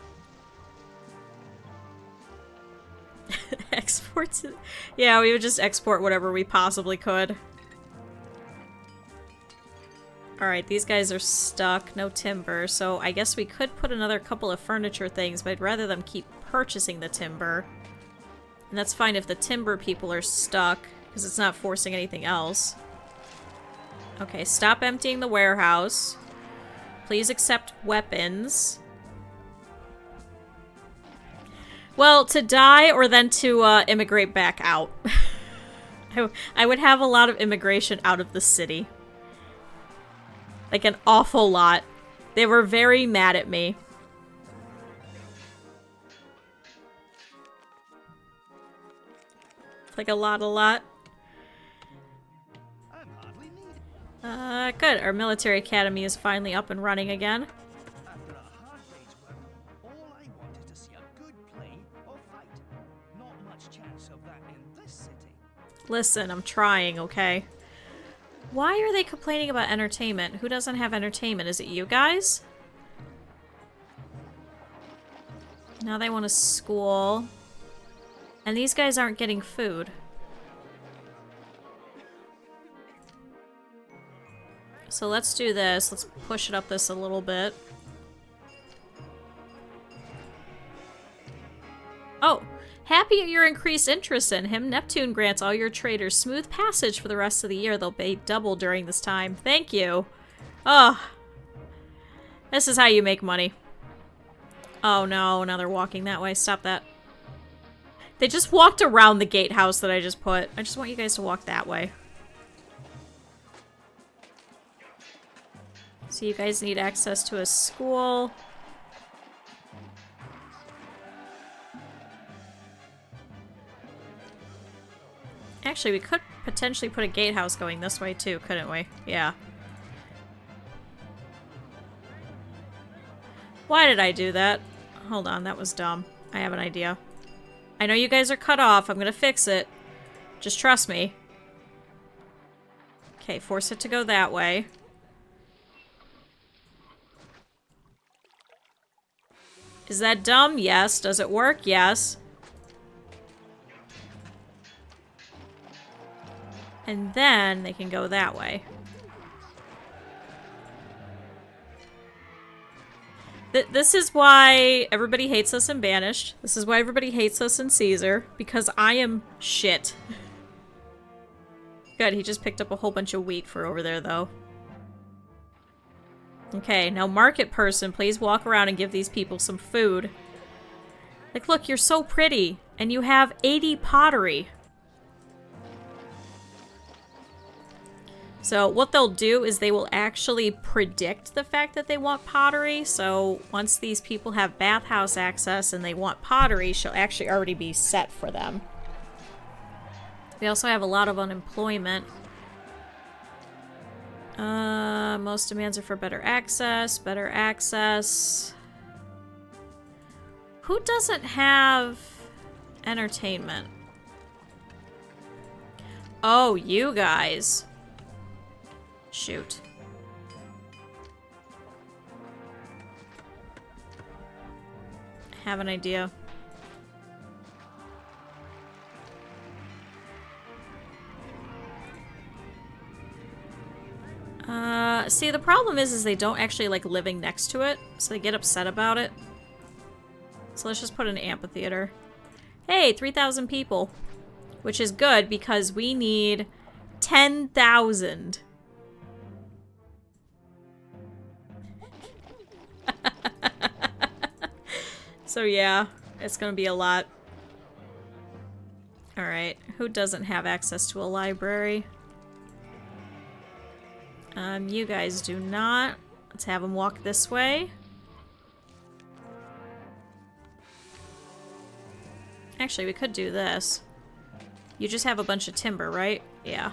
[SPEAKER 1] Exports? Yeah, we would just export whatever we possibly could. Alright, these guys are stuck. No timber. So I guess we could put another couple of furniture things, but I'd rather them keep purchasing the timber. And that's fine if the timber people are stuck, because it's not forcing anything else. Okay, stop emptying the warehouse. Please accept weapons. Well, to die or then to immigrate back out. I would have a lot of immigration out of the city. Like an awful lot. They were very mad at me. Like a lot. Good. Our military academy is finally up and running again.
[SPEAKER 2] After a hard day's work, all I want is to see a good play or fight. Not much chance of that in this city.
[SPEAKER 1] Listen, I'm trying, okay? Why are they complaining about entertainment? Who doesn't have entertainment? Is it you guys? Now they want a school. And these guys aren't getting food. So let's do this. Let's push it up this a little bit. Oh, happy at your increased interest in him. Neptune grants all your traders smooth passage for the rest of the year. They'll pay double during this time. Thank you. Oh, this is how you make money. Oh no, now they're walking that way. Stop that. They just walked around the gatehouse that I just put. I just want you guys to walk that way. So you guys need access to a school. Actually, we could potentially put a gatehouse going this way too, couldn't we? Yeah. Why did I do that? Hold on, that was dumb. I have an idea. I know you guys are cut off. I'm gonna fix it. Just trust me. Okay, force it to go that way. Is that dumb? Yes. Does it work? Yes. And then they can go that way. This is why everybody hates us in Banished. This is why everybody hates us in Caesar. Because I am shit. Good, he just picked up a whole bunch of wheat for over there, though. Okay, now market person, please walk around and give these people some food. Like, look, you're so pretty. And you have 80 pottery. So what they'll do is they will actually predict the fact that they want pottery. So once these people have bathhouse access and they want pottery, she'll actually already be set for them. We also have a lot of unemployment. Most demands are for better access. Better access. Who doesn't have entertainment? Oh, you guys. Shoot. Have an idea. See, the problem is they don't actually like living next to it, so they get upset about it. So let's just put an amphitheater. Hey, 3,000 people. Which is good because we need 10,000. So yeah, it's gonna be a lot. Alright, who doesn't have access to a library? You guys do not. Let's have them walk this way. Actually, we could do this. You just have a bunch of timber, right? Yeah.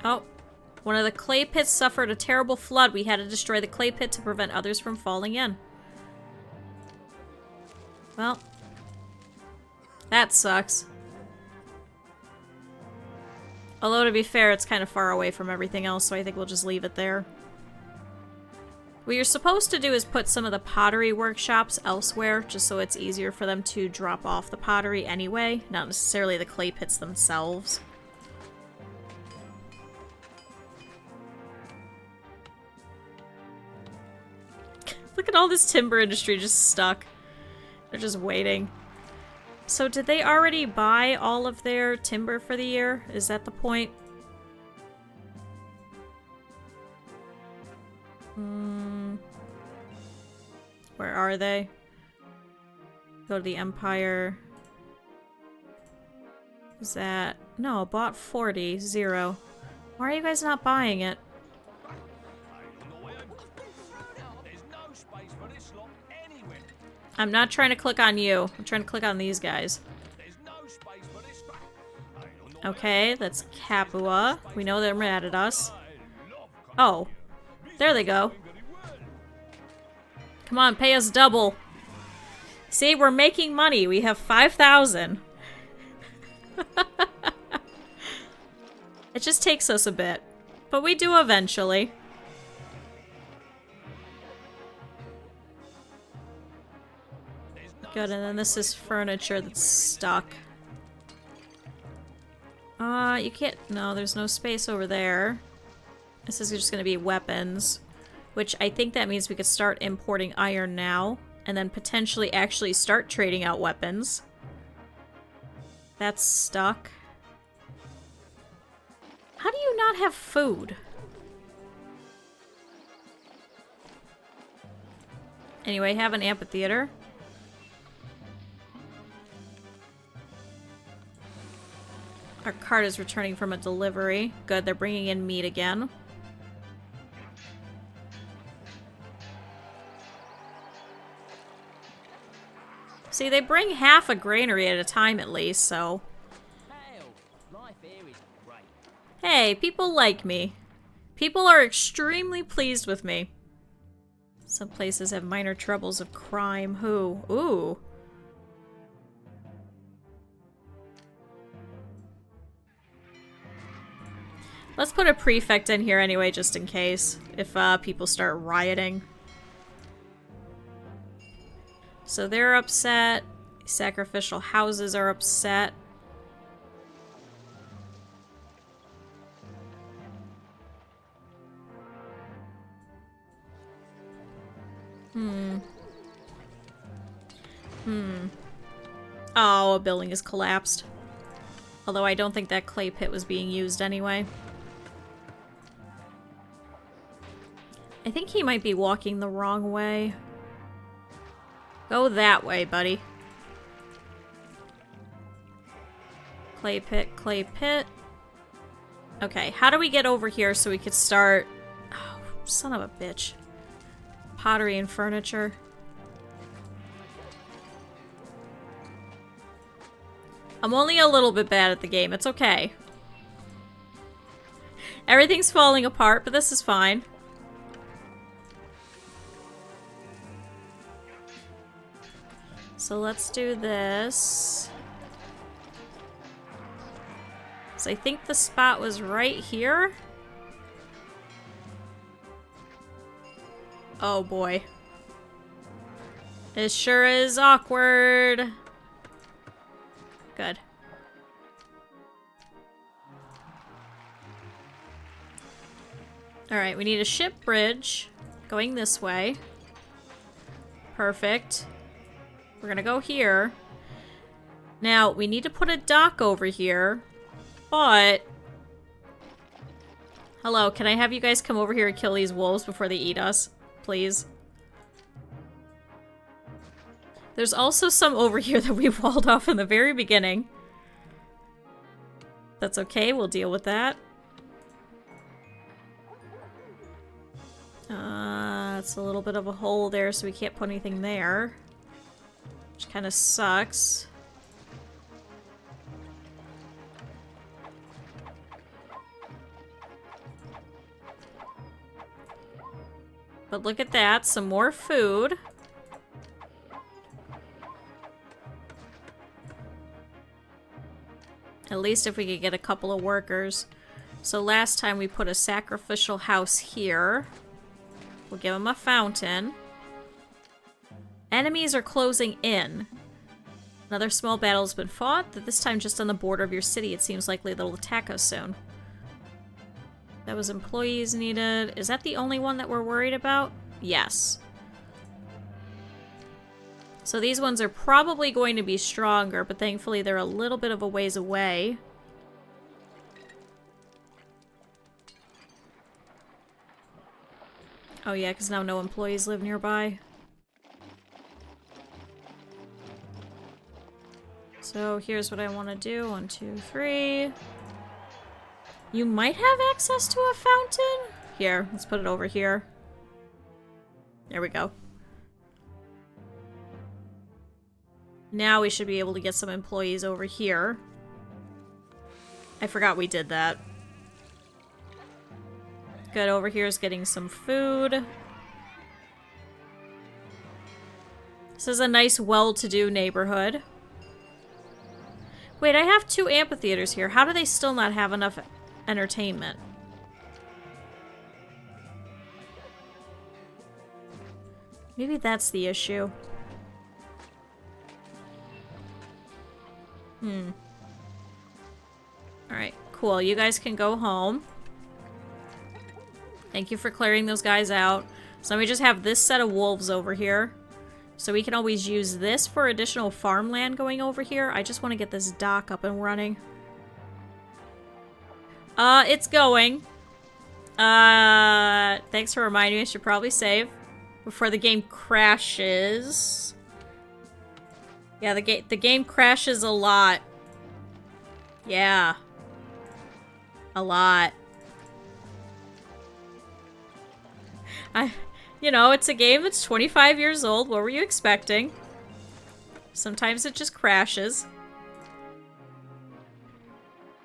[SPEAKER 1] Oh. One of the clay pits suffered a terrible flood. We had to destroy the clay pit to prevent others from falling in. Well. That sucks. Although, to be fair, it's kind of far away from everything else, so I think we'll just leave it there. What you're supposed to do is put some of the pottery workshops elsewhere, just so it's easier for them to drop off the pottery anyway, not necessarily the clay pits themselves. Look at all this timber industry just stuck. They're just waiting. So did they already buy all of their timber for the year? Is that the point? Where are they? Go to the Empire. Is that... No, bought 40. 0. Why are you guys not buying it? I'm not trying to click on you. I'm trying to click on these guys. Okay, that's Capua. We know they're mad at us. Oh. There they go. Come on, pay us double. See, we're making money. We have 5,000. It just takes us a bit. But we do eventually. Good, and then this is furniture that's stuck. You can't... No, there's no space over there. This is just gonna be weapons. Which I think that means we could start importing iron now. And then potentially actually start trading out weapons. That's stuck. How do you not have food? Anyway, have an amphitheater. Our cart is returning from a delivery. Good, they're bringing in meat again. See, they bring half a granary at a time at least, so... Hey, people like me. People are extremely pleased with me. Some places have minor troubles of crime. Who? Ooh. Let's put a prefect in here anyway, just in case. If people start rioting. So they're upset. Sacrificial houses are upset. Oh, a building is collapsed. Although I don't think that clay pit was being used anyway. I think he might be walking the wrong way. Go that way, buddy. Clay pit, clay pit. Okay, how do we get over here so we could start... Oh, son of a bitch. Pottery and furniture. I'm only a little bit bad at the game. It's okay. Everything's falling apart, but this is fine. So let's do this. So I think the spot was right here. Oh boy. It sure is awkward. Good. Alright, we need a ship bridge going this way. Perfect. We're gonna go here. Now, we need to put a dock over here, but... Hello, can I have you guys come over here and kill these wolves before they eat us? Please. There's also some over here that we walled off in the very beginning. That's okay, we'll deal with that. It's a little bit of a hole there, so we can't put anything there. Which kind of sucks. But look at that, some more food. At least if we could get a couple of workers. So last time we put a sacrificial house here. We'll give them a fountain. Enemies are closing in. Another small battle has been fought, but this time just on the border of your city. It seems likely they'll attack us soon. That was employees needed. Is that the only one that we're worried about? Yes. So these ones are probably going to be stronger, but thankfully they're a little bit of a ways away. Oh yeah, because now no employees live nearby. So here's what I want to do. 1, 2, 3. You might have access to a fountain? Here, let's put it over here. There we go. Now we should be able to get some employees over here. I forgot we did that. Good, over here is getting some food. This is a nice, well-to-do neighborhood. Wait, I have 2 amphitheaters here. How do they still not have enough entertainment? Maybe that's the issue. Alright, cool. You guys can go home. Thank you for clearing those guys out. So let me just have this set of wolves over here. So we can always use this for additional farmland going over here. I just want to get this dock up and running. It's going. Thanks for reminding me. I should probably save before the game crashes. Yeah, the game crashes a lot. Yeah. A lot. You know, it's a game that's 25 years old. What were you expecting? Sometimes it just crashes.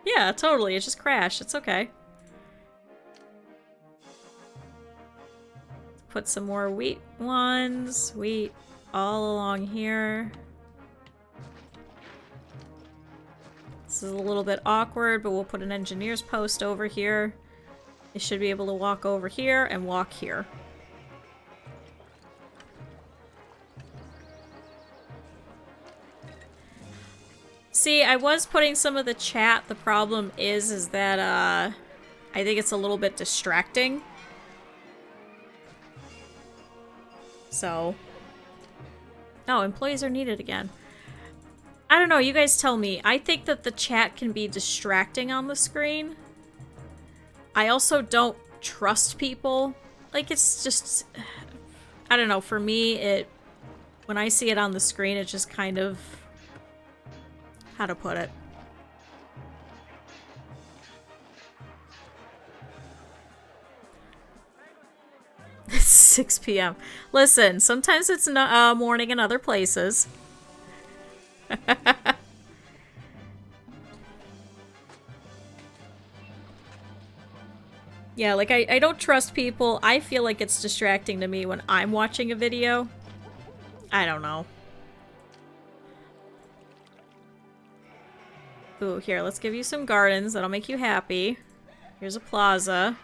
[SPEAKER 1] Yeah, totally. It just crashed. It's okay. Put some more wheat ones. Wheat all along here. This is a little bit awkward, but we'll put an engineer's post over here. They should be able to walk over here and walk here. See, I was putting some of the chat. The problem is that, I think it's a little bit distracting. So. Oh, employees are needed again. I don't know, you guys tell me. I think that the chat can be distracting on the screen. I also don't trust people. Like, it's just... I don't know, for me, when I see it on the screen, it just kind of... How to put it? It's 6 p.m. Listen, sometimes it's morning in other places. Yeah, like, I don't trust people. I feel like it's distracting to me when I'm watching a video. I don't know. Ooh, here, let's give you some gardens. That'll make you happy. Here's a plaza.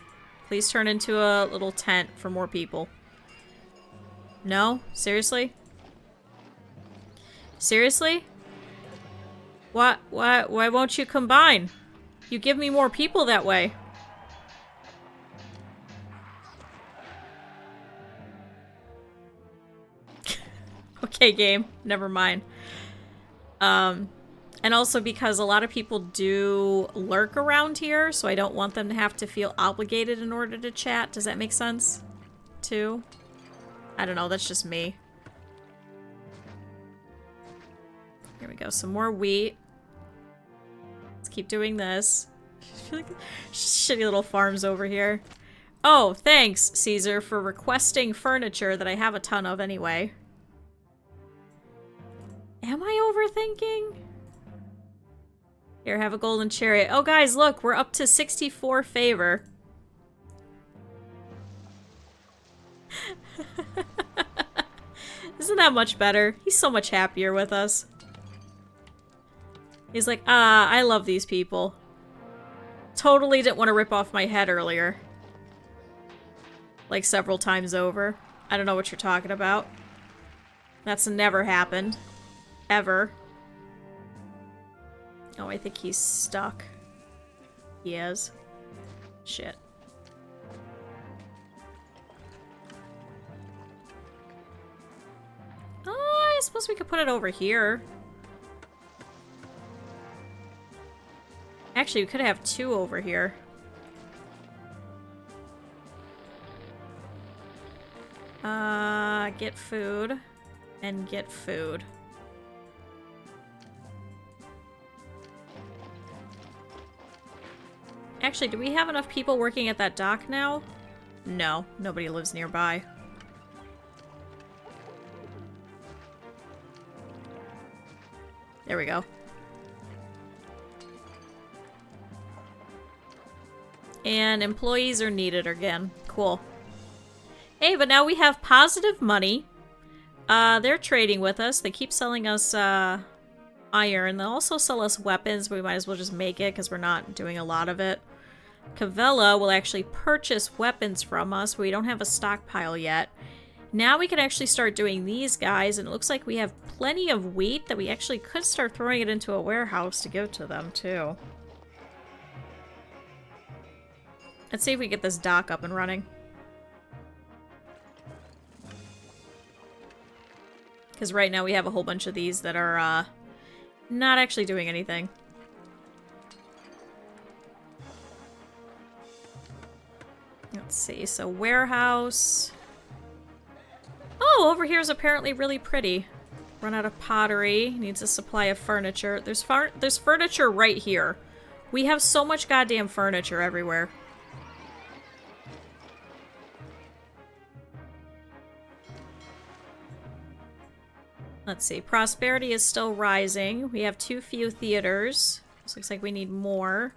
[SPEAKER 1] Please turn into a little tent for more people. No? Seriously? Seriously? Why won't you combine? You give me more people that way. Okay, game. Never mind. And also because a lot of people do lurk around here, so I don't want them to have to feel obligated in order to chat. Does that make sense? Too? I don't know, that's just me. Here we go, some more wheat. Let's keep doing this. I feel like shitty little farms over here. Oh, thanks, Caesar, for requesting furniture that I have a ton of anyway. Am I overthinking? Here, have a golden chariot. Oh, guys, look, we're up to 64 favor. Isn't that much better? He's so much happier with us. He's like, I love these people. Totally didn't want to rip off my head earlier. Like several times over. I don't know what you're talking about. That's never happened. Ever. Oh, I think he's stuck. He is. Shit. Oh, I suppose we could put it over here. Actually, we could have two over here. Get food. And get food. Actually, do we have enough people working at that dock now? No, nobody lives nearby. There we go. And employees are needed again. Cool. Hey, but now we have positive money. They're trading with us. They keep selling us iron. They'll also sell us weapons, but we might as well just make it because we're not doing a lot of it. Cavella will actually purchase weapons from us. We don't have a stockpile yet. Now we can actually start doing these guys, and it looks like we have plenty of wheat that we actually could start throwing it into a warehouse to give to them, too. Let's see if we get this dock up and running. Because right now we have a whole bunch of these that are not actually doing anything. Let's see, so warehouse. Oh, over here is apparently really pretty. Run out of pottery, needs a supply of furniture. There's furniture right here. We have so much goddamn furniture everywhere. Let's see, prosperity is still rising. We have too few theaters. This looks like we need more.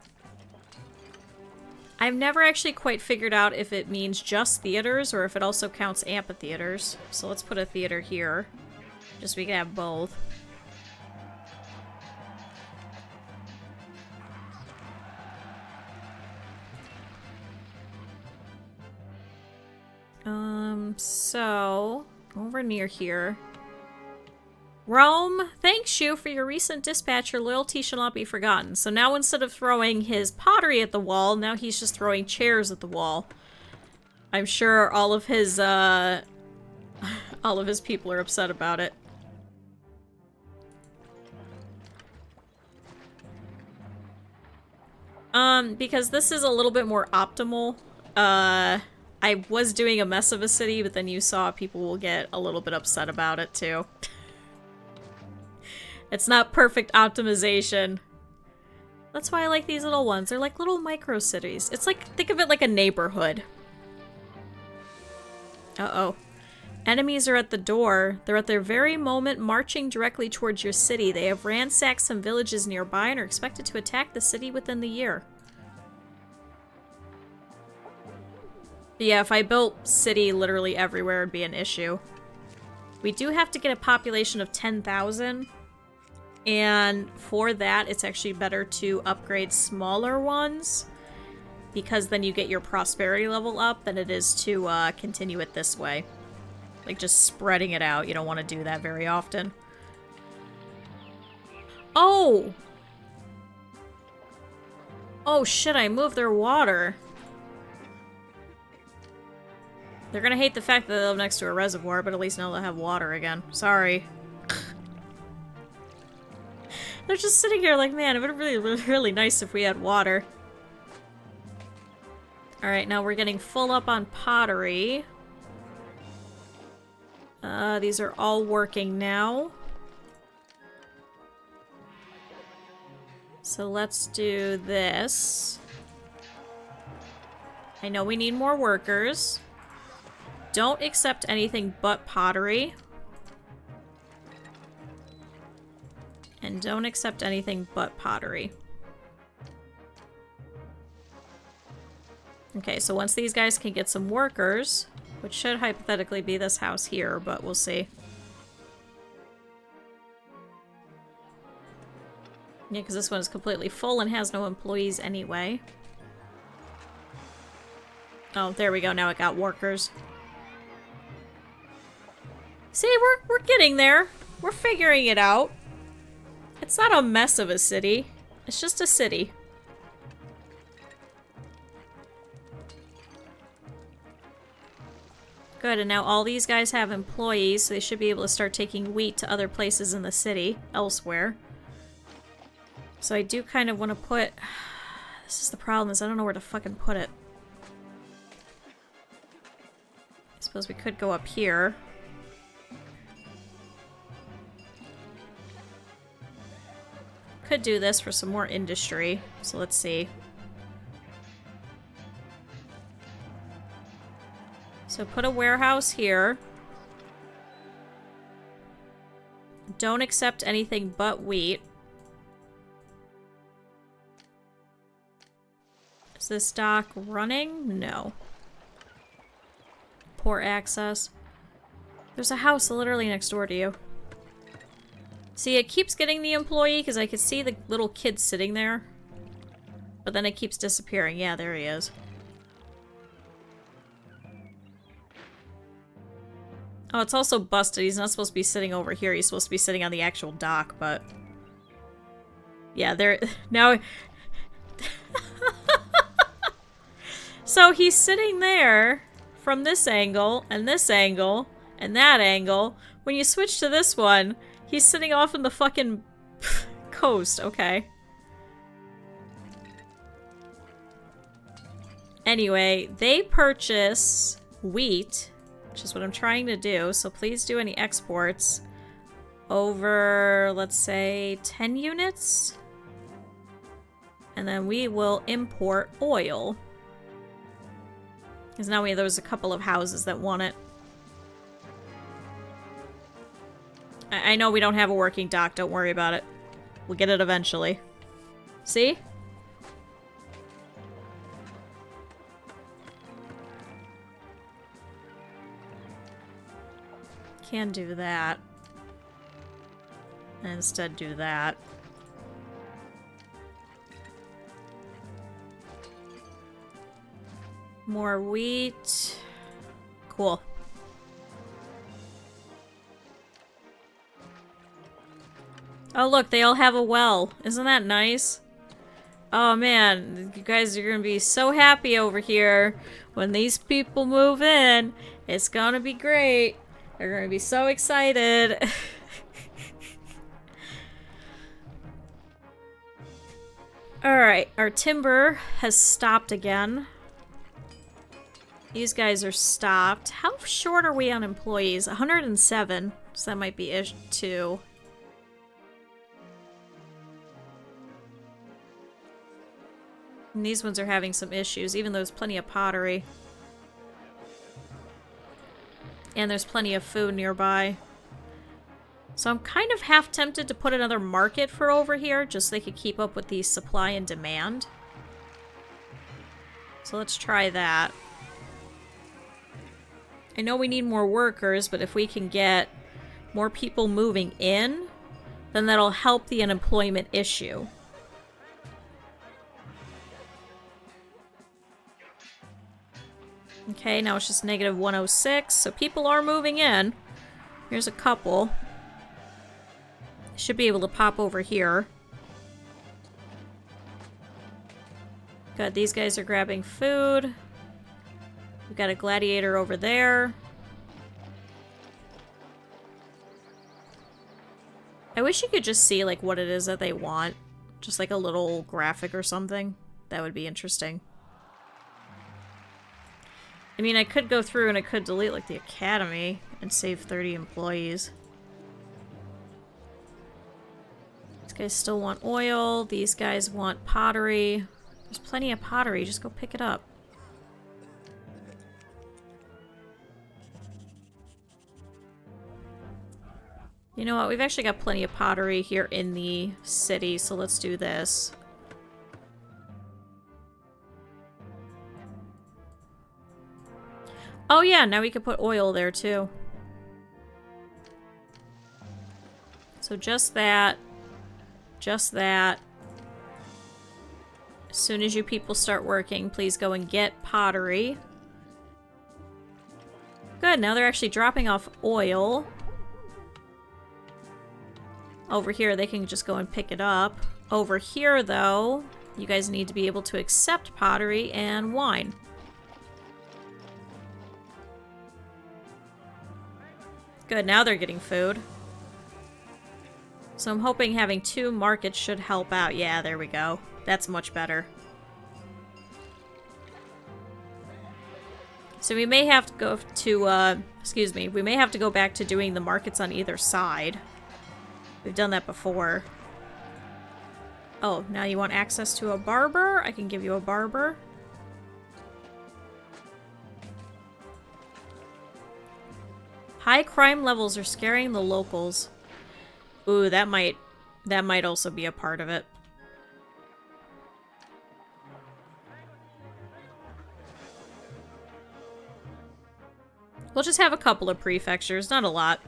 [SPEAKER 1] I've never actually quite figured out if it means just theaters or if it also counts amphitheaters. So let's put a theater here, just so we can have both. So over near here. Rome, thanks you for your recent dispatch. Your loyalty shall not be forgotten. So now instead of throwing his pottery at the wall, now he's just throwing chairs at the wall. I'm sure all of his people are upset about it. Because this is a little bit more optimal. I was doing a mess of a city, but then you saw people will get a little bit upset about it too. It's not perfect optimization. That's why I like these little ones. They're like little micro cities. It's like, think of it like a neighborhood. Uh-oh. Enemies are at the door. They're at their very moment marching directly towards your city. They have ransacked some villages nearby and are expected to attack the city within the year. But yeah, if I built city literally everywhere, it'd be an issue. We do have to get a population of 10,000. And for that, it's actually better to upgrade smaller ones, because then you get your prosperity level up than it is to continue it this way. Like just spreading it out. You don't want to do that very often. Oh! Oh shit, I moved their water. They're gonna hate the fact that they live next to a reservoir, but at least now they'll have water again. Sorry. They're just sitting here like, man, it would be really nice if we had water. Alright, now we're getting full up on pottery. These are all working now. So let's do this. I know we need more workers. Don't accept anything but pottery. And don't accept anything but pottery. Okay, so once these guys can get some workers, which should hypothetically be this house here, but we'll see. Yeah, because this one is completely full and has no employees anyway. Oh, there we go. Now it got workers. See, we're getting there. We're figuring it out. It's not a mess of a city. It's just a city. Good, and now all these guys have employees, so they should be able to start taking wheat to other places in the city, elsewhere. So I do kind of want to put... This is the problem, is I don't know where to fucking put it. I suppose we could go up here. Could do this for some more industry, so let's see. So put a warehouse here. Don't accept anything but wheat. Is this dock running? No. Poor access. There's a house literally next door to you. See, it keeps getting the employee because I could see the little kid sitting there. But then it keeps disappearing. Yeah, there he is. Oh, it's also busted. He's not supposed to be sitting over here. He's supposed to be sitting on the actual dock, but... Yeah, there... Now... So he's sitting there from this angle, and this angle, and that angle. When you switch to this one, he's sitting off in the fucking coast. Okay. Anyway, they purchase wheat, which is what I'm trying to do, so please do any exports over, let's say, 10 units. And then we will import oil. Because now there's a couple of houses that want it. I know we don't have a working dock, don't worry about it. We'll get it eventually. See? Can do that. And instead do that. More wheat. Cool. Oh look, they all have a well. Isn't that nice? Oh man, you guys are gonna be so happy over here when these people move in. It's gonna be great. They're gonna be so excited. Alright, our timber has stopped again. These guys are stopped. How short are we on employees? 107. So that might be ish too. And these ones are having some issues, even though there's plenty of pottery. And there's plenty of food nearby. So I'm kind of half tempted to put another market for over here, just so they could keep up with the supply and demand. So let's try that. I know we need more workers, but if we can get more people moving in, then that'll help the unemployment issue. Okay, now it's just negative 106, so people are moving in. Here's a couple. Should be able to pop over here. Good, these guys are grabbing food. We've got a gladiator over there. I wish you could just see, like, what it is that they want. Just like a little graphic or something. That would be interesting. I mean, I could go through and I could delete, like, the academy and save 30 employees. These guys still want oil. These guys want pottery. There's plenty of pottery. Just go pick it up. You know what? We've actually got plenty of pottery here in the city, so let's do this. Oh yeah, now we can put oil there too. So just that. Just that. As soon as you people start working, please go and get pottery. Good, now they're actually dropping off oil. Over here, they can just go and pick it up. Over here, though, you guys need to be able to accept pottery and wine. Good, now they're getting food. So I'm hoping having 2 markets should help out. Yeah, there we go. That's much better. So we may have to go to, excuse me, we may have to go back to doing the markets on either side. We've done that before. Oh, now you want access to a barber? I can give you a barber. High crime levels are scaring the locals. Ooh, that might also be a part of it. We'll just have a couple of prefectures, not a lot.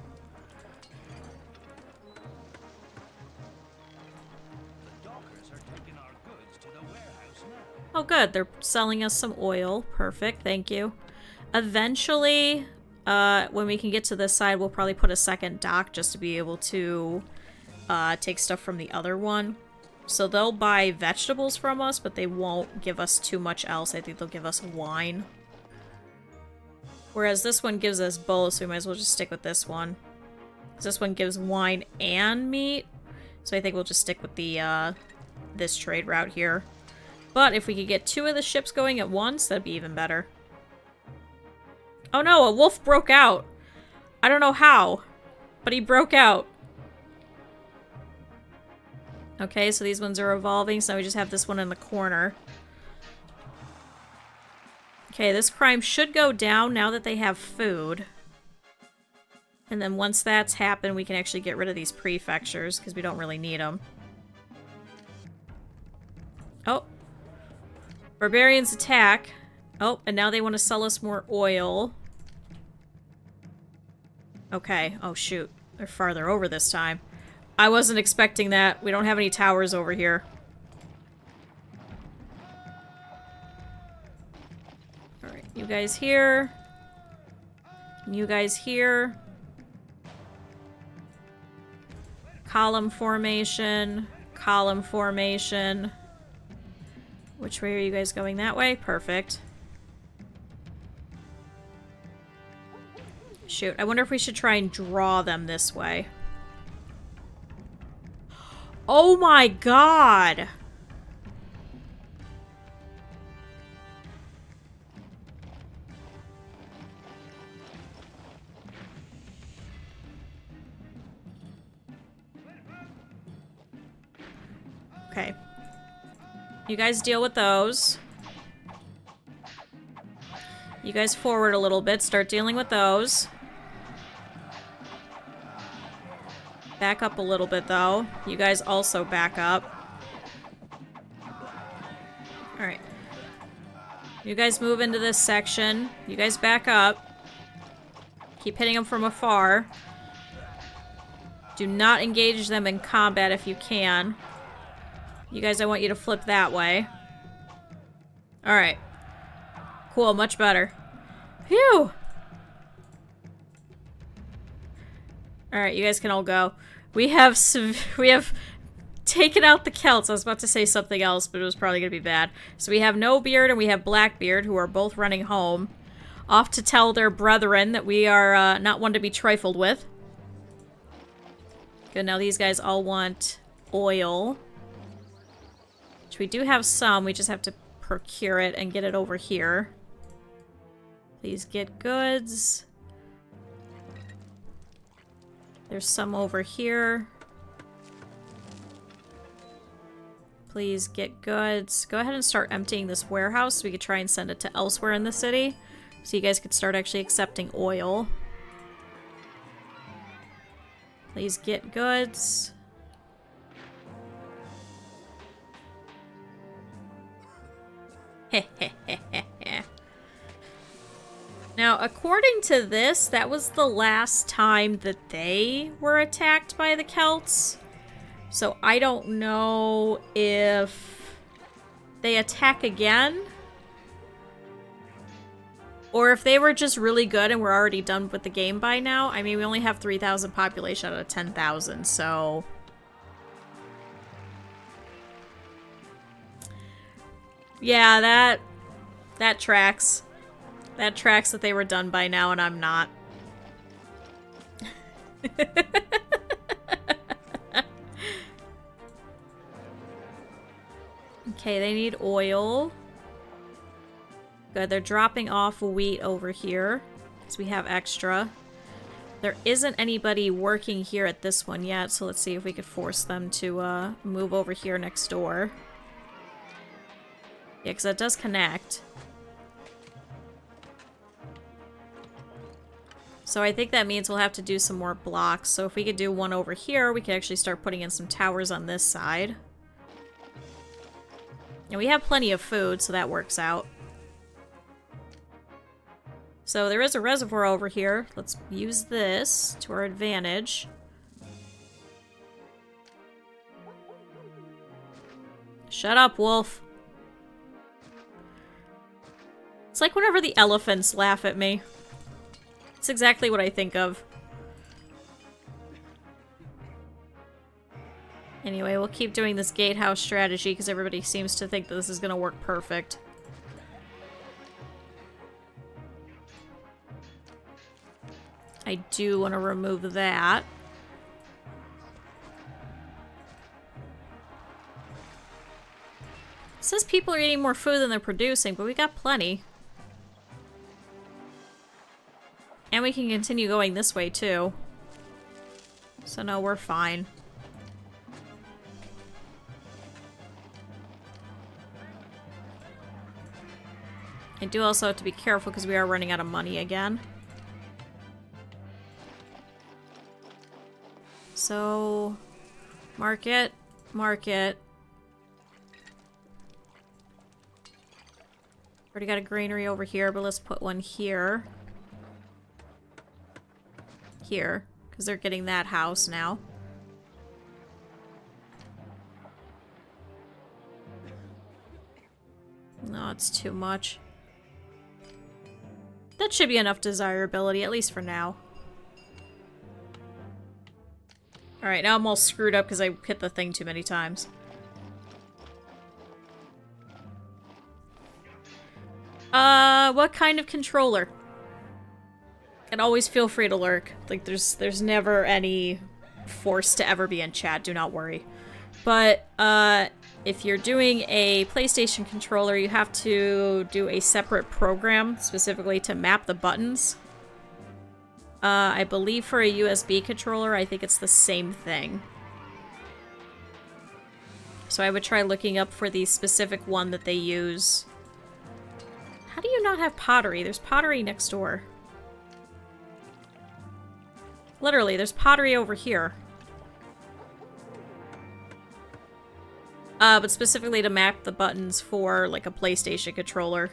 [SPEAKER 1] Oh good, they're selling us some oil. Perfect, thank you. Eventually, when we can get to this side, we'll probably put a second dock just to be able to take stuff from the other one. So they'll buy vegetables from us, but they won't give us too much else. I think they'll give us wine. Whereas this one gives us both, so we might as well just stick with this one. This one gives wine and meat, so I think we'll just stick with the this trade route here. But if we could get 2 of the ships going at once, that'd be even better. Oh no, a wolf broke out. I don't know how, but he broke out. Okay, so these ones are evolving, so we just have this one in the corner. Okay, this crime should go down now that they have food. And then once that's happened, we can actually get rid of these prefectures, because we don't really need them. Oh. Barbarians attack. Oh, and now they want to sell us more oil. Okay. Oh, shoot. They're farther over this time. I wasn't expecting that. We don't have any towers over here. Alright, you guys here. You guys here. Column formation. Column formation. Which way are you guys going? That way? Perfect. Shoot, I wonder if we should try and draw them this way. Oh my god! Okay. You guys deal with those. You guys forward a little bit, start dealing with those. Back up a little bit, though. You guys also back up. Alright. You guys move into this section. You guys back up. Keep hitting them from afar. Do not engage them in combat if you can. You guys, I want you to flip that way. Alright. Cool, much better. Phew! Alright, you guys can all go. We have taken out the Celts. I was about to say something else, but it was probably going to be bad. So we have No Beard and we have Blackbeard, who are both running home, off to tell their brethren that we are not one to be trifled with. Good, now these guys all want oil. Which we do have some, we just have to procure it and get it over here. Please get goods. There's some over here. Please get goods. Go ahead and start emptying this warehouse so we could try and send it to elsewhere in the city. So you guys could start actually accepting oil. Please get goods. Now, according to this, that was the last time that they were attacked by the Celts. So I don't know if they attack again, or if they were just really good and we're already done with the game by now. I mean, we only have 3,000 population out of 10,000, so... yeah, that tracks. That tracks that they were done by now and I'm not. Okay, they need oil. Good, they're dropping off wheat over here, because we have extra. There isn't anybody working here at this one yet, so let's see if we could force them to move over here next door. Yeah, because that does connect. So I think that means we'll have to do some more blocks. So if we could do one over here, we could actually start putting in some towers on this side. And we have plenty of food, so that works out. So there is a reservoir over here. Let's use this to our advantage. Shut up, wolf. It's like whenever the elephants laugh at me. It's exactly what I think of. Anyway, we'll keep doing this gatehouse strategy because everybody seems to think that this is going to work perfect. I do want to remove that. It says people are eating more food than they're producing, but we got plenty. And we can continue going this way, too. So no, we're fine. I do also have to be careful because we are running out of money again. So, market, market. Already got a granary over here, but let's put one here. Here, because they're getting that house now. No, it's too much. That should be enough desirability, at least for now. Alright, now I'm all screwed up because I hit the thing too many times. What kind of controller? And always feel free to lurk. Like, there's never any force to ever be in chat, do not worry. But, if you're doing a PlayStation controller, you have to do a separate program specifically to map the buttons. I believe for a USB controller, I think it's the same thing. So I would try looking up for the specific one that they use. How do you not have pottery? There's pottery next door. Literally, there's pottery over here. But specifically to map the buttons for, like, a PlayStation controller.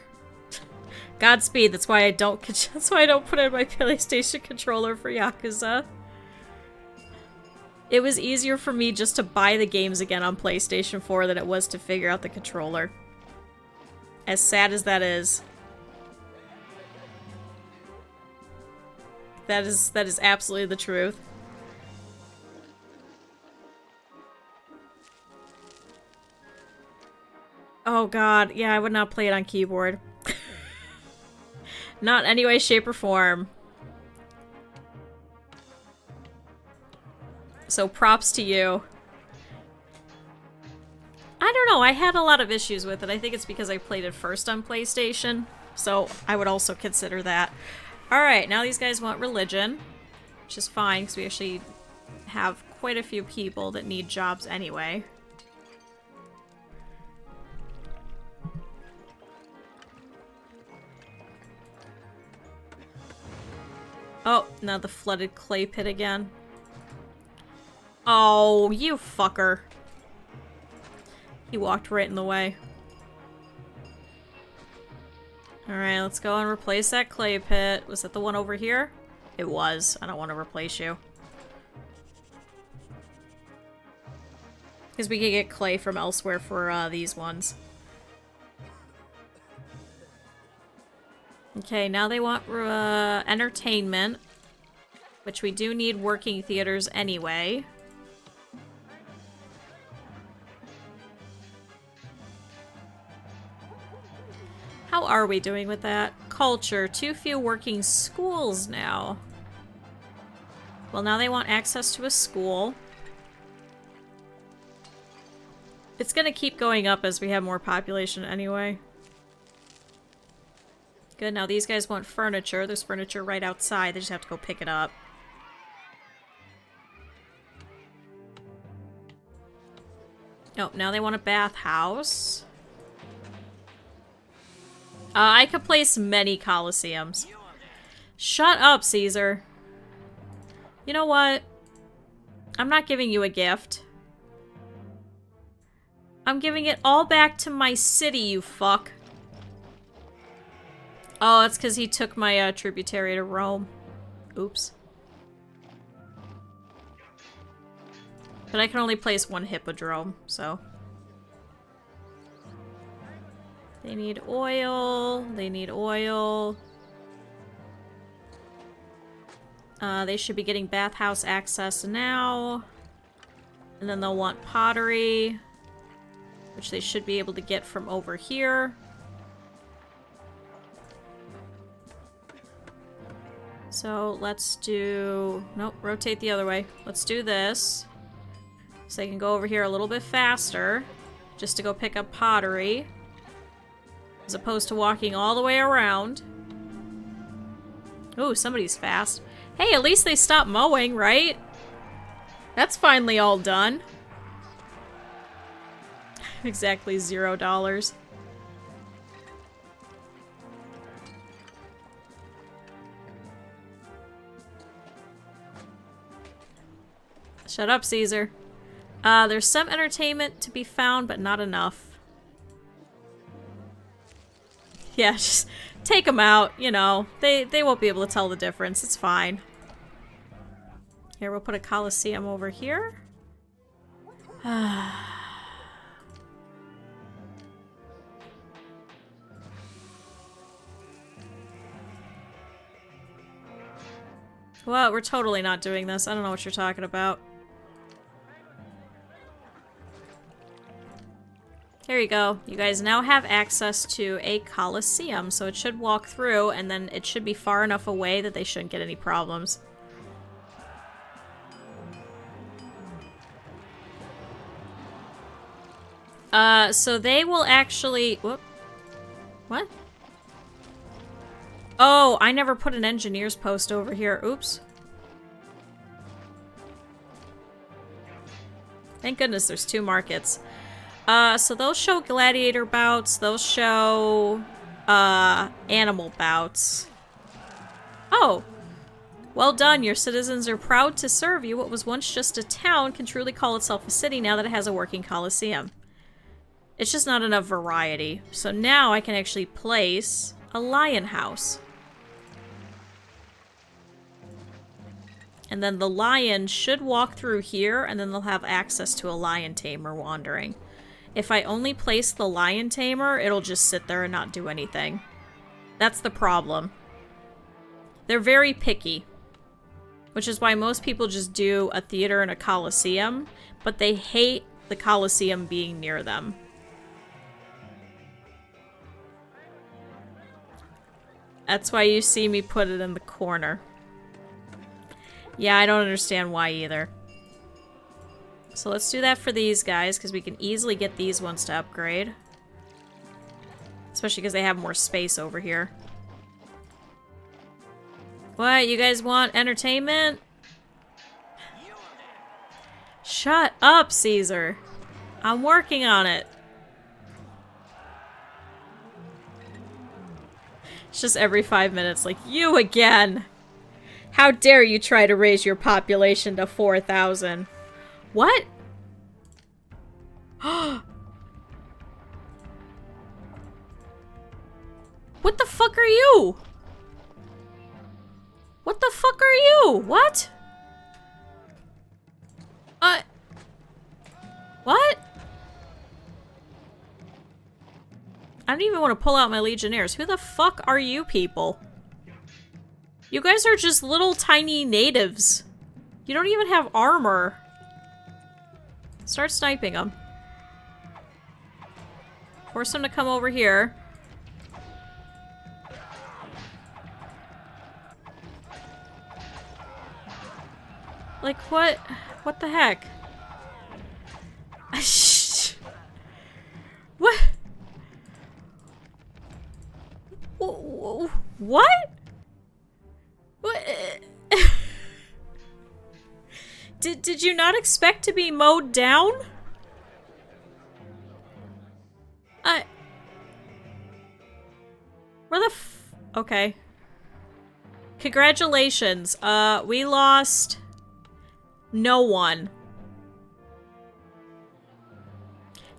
[SPEAKER 1] Godspeed, that's why I don't put in my PlayStation controller for Yakuza. It was easier for me just to buy the games again on PlayStation 4 than it was to figure out the controller. As sad as that is. That is absolutely the truth. Oh god, yeah, I would not play it on keyboard. Not in any way, shape, or form. So props to you. I don't know, I had a lot of issues with it. I think it's because I played it first on PlayStation. So I would also consider that. Alright, now these guys want religion. Which is fine, because we actually have quite a few people that need jobs anyway. Oh, now the flooded clay pit again. Oh, you fucker. He walked right in the way. Alright, let's go and replace that clay pit. Was that the one over here? It was. I don't want to replace you. Because we could get clay from elsewhere for these ones. Okay, now they want entertainment. Which we do need working theaters anyway. How are we doing with that? Culture. Too few working schools now. Well, now they want access to a school. It's gonna keep going up as we have more population anyway. Good, now these guys want furniture. There's furniture right outside. They just have to go pick it up. Oh, now they want a bathhouse. I could place many coliseums. Shut up, Caesar. You know what? I'm not giving you a gift. I'm giving it all back to my city, you fuck. Oh, it's because he took my tributary to Rome. Oops. But I can only place one hippodrome, so. They need oil. They need oil. They should be getting bathhouse access now. And then they'll want pottery, which they should be able to get from over here. So let's do... Nope, rotate the other way. Let's do this. So they can go over here a little bit faster, just to go pick up pottery, as opposed to walking all the way around. Ooh, somebody's fast. Hey, at least they stopped mowing, right? That's finally all done. Exactly $0. Shut up, Caesar. There's some entertainment to be found, but not enough. Yeah, just take them out, you know. They won't be able to tell the difference. It's fine. Here, we'll put a coliseum over here. Well, we're totally not doing this. I don't know what you're talking about. There you go. You guys now have access to a coliseum, so it should walk through, and then it should be far enough away that they shouldn't get any problems. So they will actually... Whoop. What? Oh, I never put an engineer's post over here. Oops. Thank goodness there's 2 markets. So they'll show gladiator bouts. They'll show, animal bouts. Oh. Well done. Your citizens are proud to serve you. What was once just a town can truly call itself a city now that it has a working coliseum. It's just not enough variety. So now I can actually place a lion house. And then the lion should walk through here, and then they'll have access to a lion tamer wandering. If I only place the lion tamer, it'll just sit there and not do anything. That's the problem. They're very picky. Which is why most people just do a theater and a coliseum, but they hate the coliseum being near them. That's why you see me put it in the corner. Yeah, I don't understand why either. So let's do that for these guys, because we can easily get these ones to upgrade. Especially because they have more space over here. What? You guys want entertainment? Shut up, Caesar. I'm working on it. It's just every 5 minutes, like, you again! How dare you try to raise your population to 4,000? What? What the fuck are you? What the fuck are you? What? What? I don't even want to pull out my legionnaires. Who the fuck are you people? You guys are just little tiny natives. You don't even have armor. Start sniping them. Force them to come over here. Like, what? What the heck? What? What? What? Did you not expect to be mowed down? Where the f- Okay. Congratulations. We lost no one.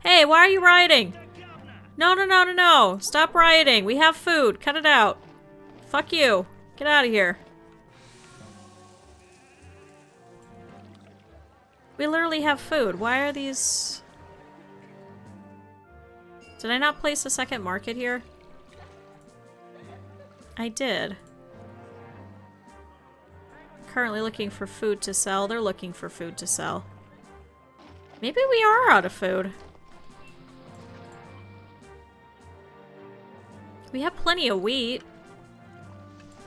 [SPEAKER 1] Hey, why are you rioting? No, no, no, no, no. Stop rioting. We have food. Cut it out. Fuck you. Get out of here. We literally have food. Why are these... Did I not place a second market here? I did. Currently looking for food to sell. They're looking for food to sell. Maybe we are out of food. We have plenty of wheat.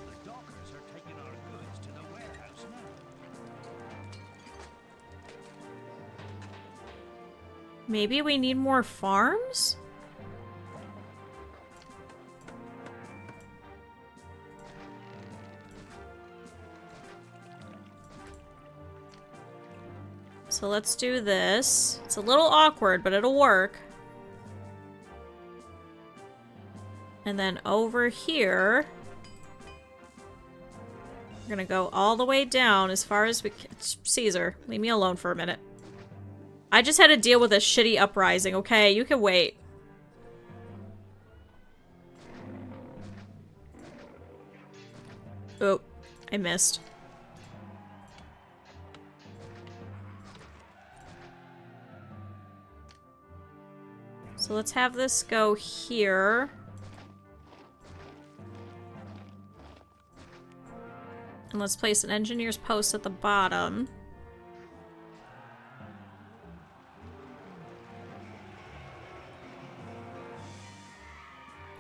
[SPEAKER 2] The dockers are taking our goods to the warehouse now.
[SPEAKER 1] Maybe we need more farms? So let's do this. It's a little awkward, but it'll work. And then over here, we're gonna go all the way down as far as we can. Caesar, leave me alone for a minute. I just had to deal with a shitty uprising, okay? You can wait. Oh, I missed. So let's have this go here. And let's place an engineer's post at the bottom.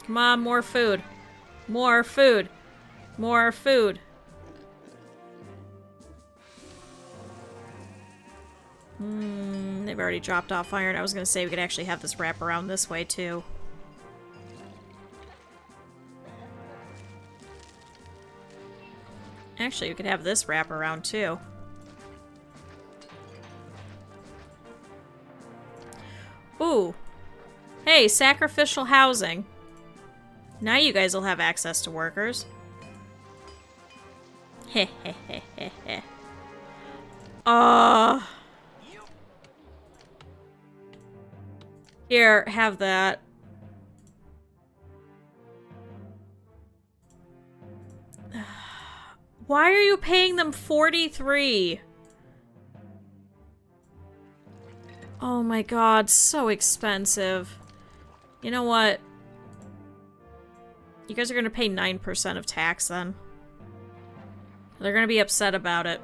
[SPEAKER 1] Come on, more food. More food. More food. They've already dropped off iron. I was gonna say we could actually have this wrap around this way too. Actually, we could have this wrap around too. Ooh. Hey, sacrificial housing. Now you guys will have access to workers. Heh heh heh heh heh. Here, have that. Why are you paying them 43? Oh my god, so expensive. You know what? You guys are gonna pay 9% of tax then. They're gonna be upset about it.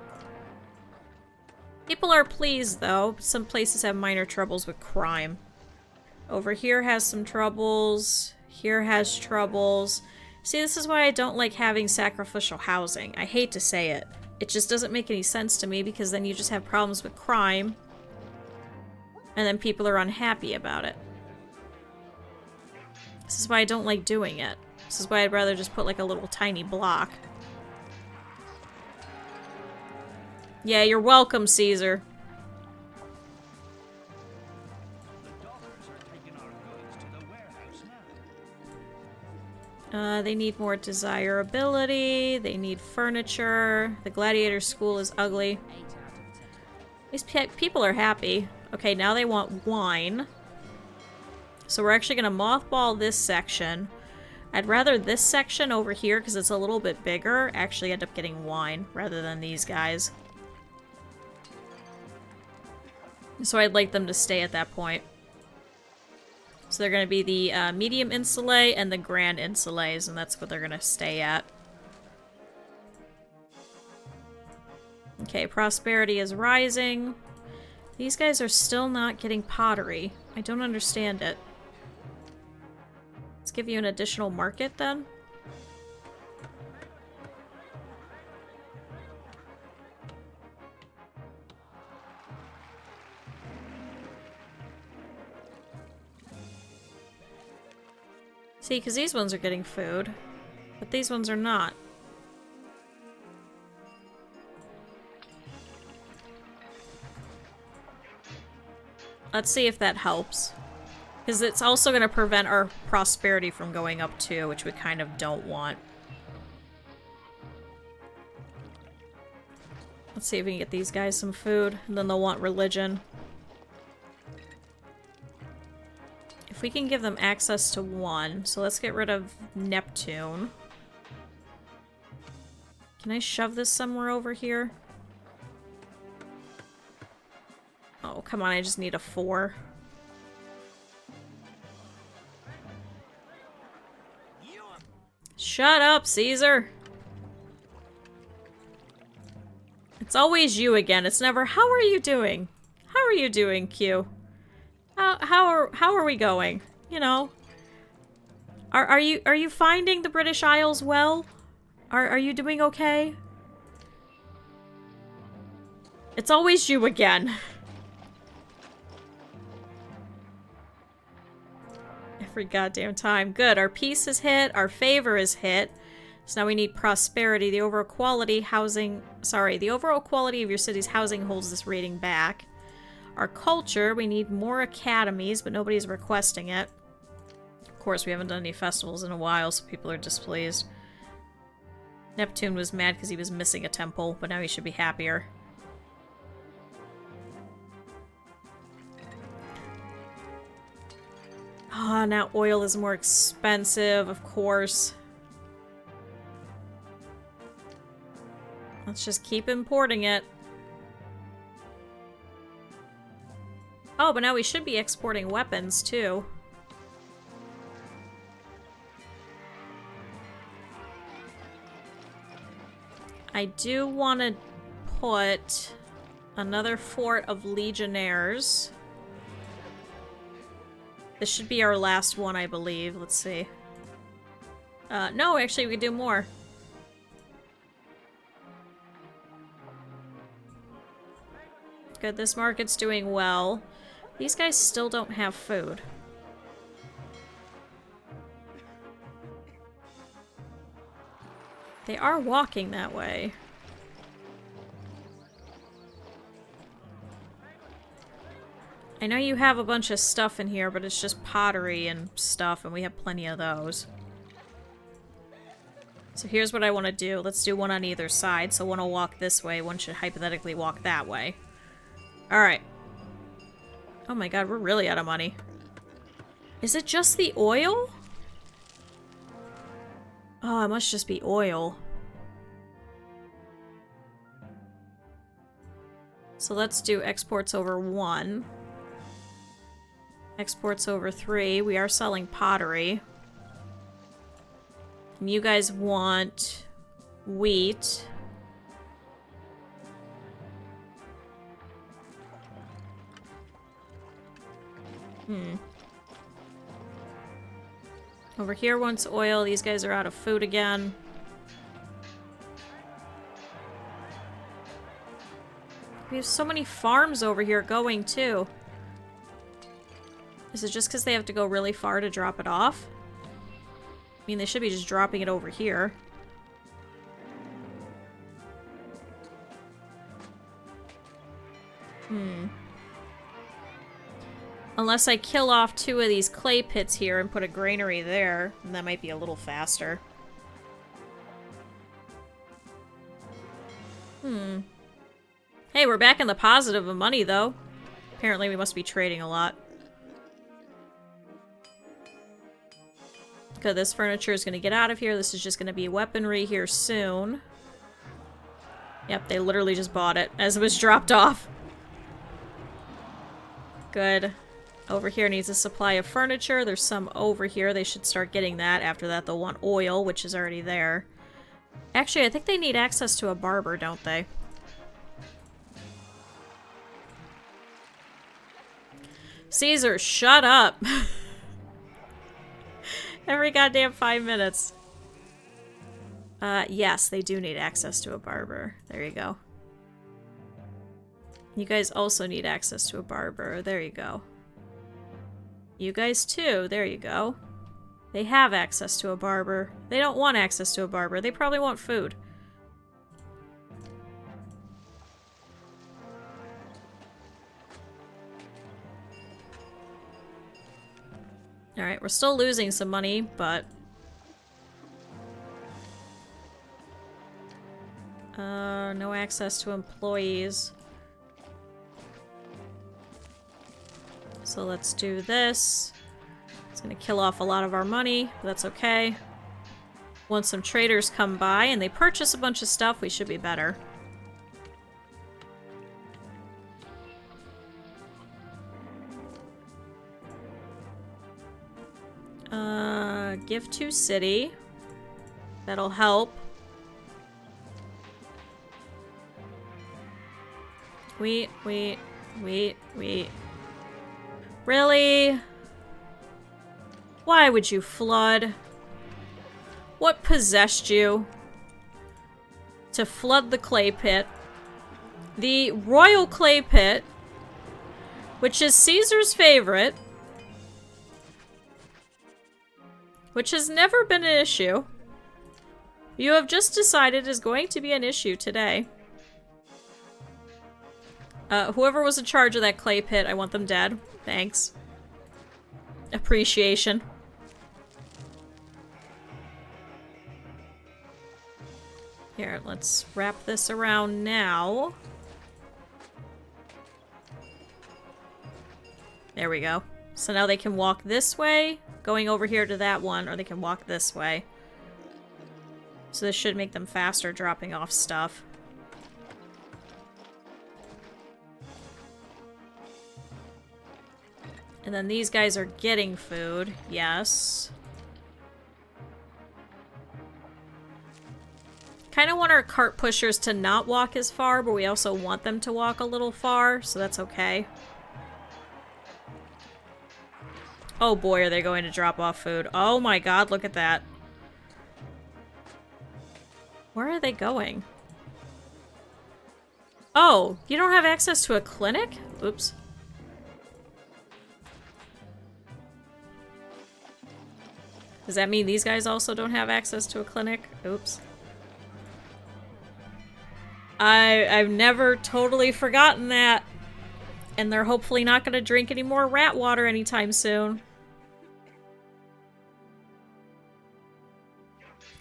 [SPEAKER 1] People are pleased though. Some places have minor troubles with crime. Over here has some troubles. Here has troubles. See, this is why I don't like having sacrificial housing. I hate to say it. It just doesn't make any sense to me because then you just have problems with crime. And then people are unhappy about it. This is why I don't like doing it. This is why I'd rather just put like a little tiny block. Yeah, you're welcome, Caesar.
[SPEAKER 2] The dockers are taking our goods to the warehouse now.
[SPEAKER 1] They need more desirability. They need furniture. The gladiator school is ugly. These people are happy. Okay, now they want wine. So we're actually going to mothball this section. I'd rather this section over here, because it's a little bit bigger, actually end up getting wine rather than these guys. So I'd like them to stay at that point. So they're going to be the medium insulae and the grand insulaes, and that's what they're going to stay at. Okay, prosperity is rising. These guys are still not getting pottery. I don't understand it. Let's give you an additional market then. See, because these ones are getting food, but these ones are not. Let's see if that helps. Because it's also going to prevent our prosperity from going up too, which we kind of don't want. Let's see if we can get these guys some food, and then they'll want religion. If we can give them access to one, so let's get rid of Neptune. Can I shove this somewhere over here? Oh, come on, I just need a 4. Shut up, Caesar! It's always you again. It's never, how are you doing? How are you doing, Q? How are we going? You know? Are you finding the British Isles well? Are you doing okay? It's always you again. Every goddamn time. Good. Our peace is hit. Our favor is hit. So now we need prosperity. The overall quality the overall quality of your city's housing holds this rating back. Our culture, we need more academies, but nobody's requesting it. Of course, we haven't done any festivals in a while, so people are displeased. Neptune was mad because he was missing a temple, but now he should be happier. Ah, now oil is more expensive, of course. Let's just keep importing it. Oh, but now we should be exporting weapons, too. I do want to put another fort of legionnaires. This should be our last one, I believe. Let's see. No, actually, we could do more. Good, this market's doing well. These guys still don't have food. They are walking that way. I know you have a bunch of stuff in here, but it's just pottery and stuff, and we have plenty of those. So here's what I want to do. Let's do one on either side. So one will walk this way, one should hypothetically walk that way. Alright. Oh my god, we're really out of money. Is it just the oil? Oh, it must just be oil. So let's do exports over 1. Exports over 3. We are selling pottery. And you guys want wheat. Over here wants oil. These guys are out of food again. We have so many farms over here going, too. Is it just because they have to go really far to drop it off? I mean, they should be just dropping it over here. Unless I kill off 2 of these clay pits here and put a granary there, and that might be a little faster. Hey, we're back in the positive of money, though. Apparently we must be trading a lot. Good, this furniture is going to get out of here. This is just going to be weaponry here soon. Yep, they literally just bought it as it was dropped off. Good. Over here needs a supply of furniture. There's some over here. They should start getting that. After that, they'll want oil, which is already there. Actually, I think they need access to a barber, don't they? Caesar, shut up! Every goddamn 5 minutes. Yes, they do need access to a barber. There you go. You guys also need access to a barber. There you go. You guys too. There you go. They have access to a barber. They don't want access to a barber. They probably want food. Alright, we're still losing some money, but... no access to employees. So let's do this. It's gonna kill off a lot of our money, but that's okay. Once some traders come by and they purchase a bunch of stuff, we should be better. Give to city. That'll help. Wait. Really? Why would you flood? What possessed you to flood the clay pit? The royal clay pit, which is Caesar's favorite, which has never been an issue. You have just decided is going to be an issue today. Whoever was in charge of that clay pit, I want them dead. Thanks. Appreciation. Here, let's wrap this around now. There we go. So now they can walk this way, going over here to that one, or they can walk this way. So this should make them faster dropping off stuff. And then these guys are getting food, yes. Kind of want our cart pushers to not walk as far, but we also want them to walk a little far, so that's okay. Oh boy, are they going to drop off food. Oh my god, look at that. Where are they going? Oh, you don't have access to a clinic? Oops. Does that mean these guys also don't have access to a clinic? Oops. I've never totally forgotten that. And they're hopefully not going to drink any more rat water anytime soon.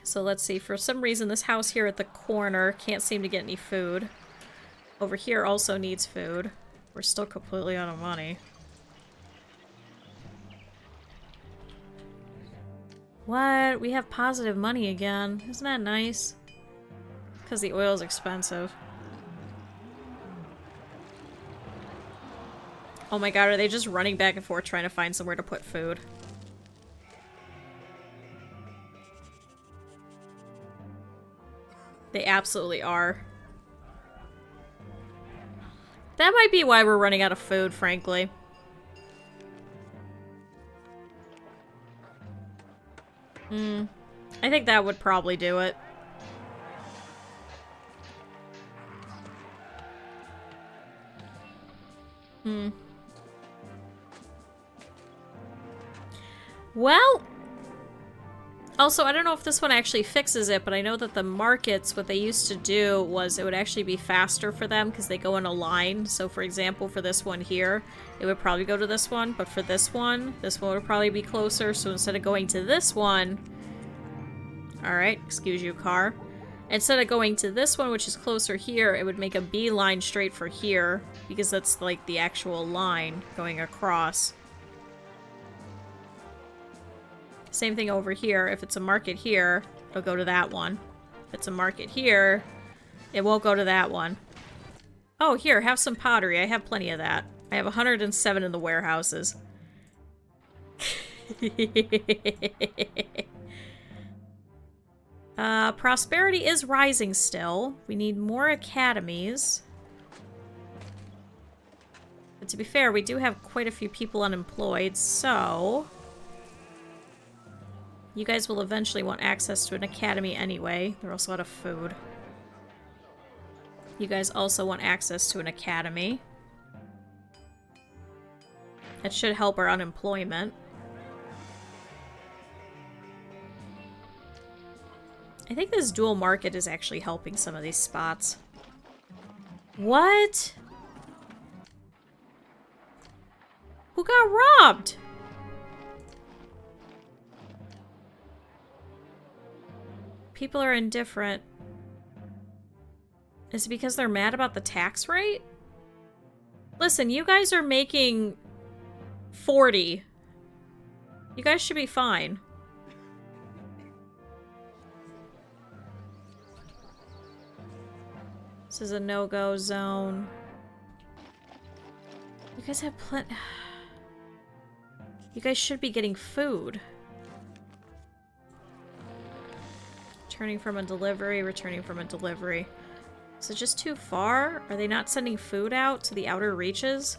[SPEAKER 1] So let's see. For some reason, this house here at the corner can't seem to get any food. Over here also needs food. We're still completely out of money. What? We have positive money again. Isn't that nice? Because the oil is expensive. Oh my god, are they just running back and forth trying to find somewhere to put food? They absolutely are. That might be why we're running out of food, frankly. I think that would probably do it. Well, also, I don't know if this one actually fixes it, but I know that the markets, what they used to do was it would actually be faster for them because they go in a line. So, for example, for this one here, it would probably go to this one, but for this one would probably be closer. So instead of going to this one, alright, excuse you, car. Instead of going to this one, which is closer here, it would make a beeline straight for here because that's like the actual line going across. Same thing over here. If it's a market here, it'll go to that one. If it's a market here, it won't go to that one. Oh, here, have some pottery. I have plenty of that. I have 107 in the warehouses. Prosperity is rising still. We need more academies. But to be fair, we do have quite a few people unemployed, so... You guys will eventually want access to an academy anyway. They're also out of food. You guys also want access to an academy. That should help our unemployment. I think this dual market is actually helping some of these spots. What? Who got robbed? People are indifferent. Is it because they're mad about the tax rate? Listen, you guys are making 40. You guys should be fine. This is a no-go zone. You guys have plenty... You guys should be getting food. Returning from a delivery, returning from a delivery. Is it just too far? Are they not sending food out to the outer reaches?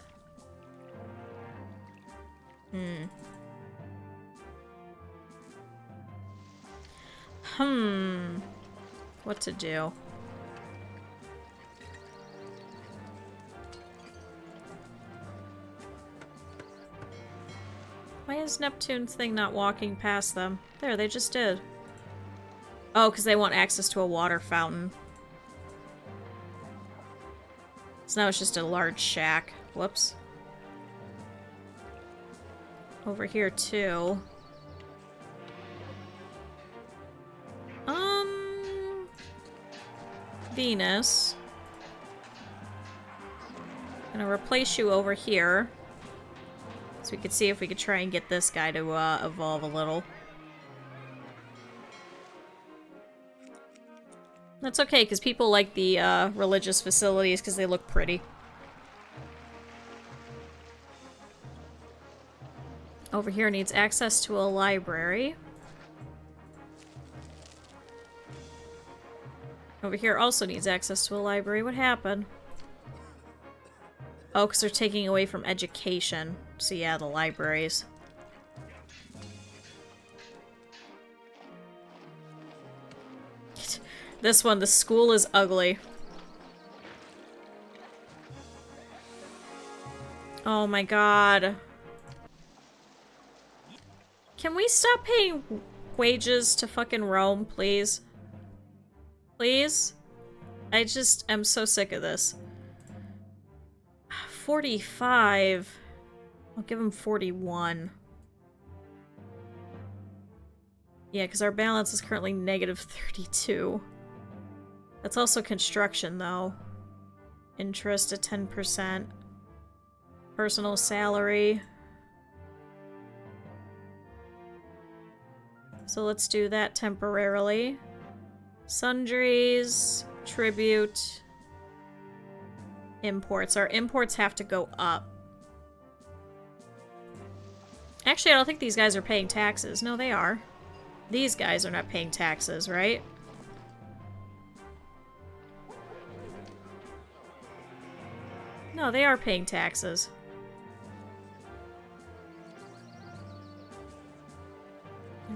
[SPEAKER 1] What to do? Why is Neptune's thing not walking past them? There, they just did. Oh, because they want access to a water fountain. So now it's just a large shack. Whoops. Over here, too. Venus. Gonna replace you over here. So we could see if we could try and get this guy to evolve a little. That's okay, because people like the religious facilities because they look pretty. Over here needs access to a library. Over here also needs access to a library. What happened? Oh, because they're taking away from education. So yeah, the libraries. This one, the school is ugly. Oh my god. Can we stop paying wages to fucking Rome, please? Please? I just am so sick of this. 45. I'll give him 41. Yeah, because our balance is currently negative 32. That's also construction, though. Interest at 10%. Personal salary. So let's do that temporarily. Sundries, tribute, imports. Our imports have to go up. Actually, I don't think these guys are paying taxes. No, they are. These guys are not paying taxes, right? No, they are paying taxes.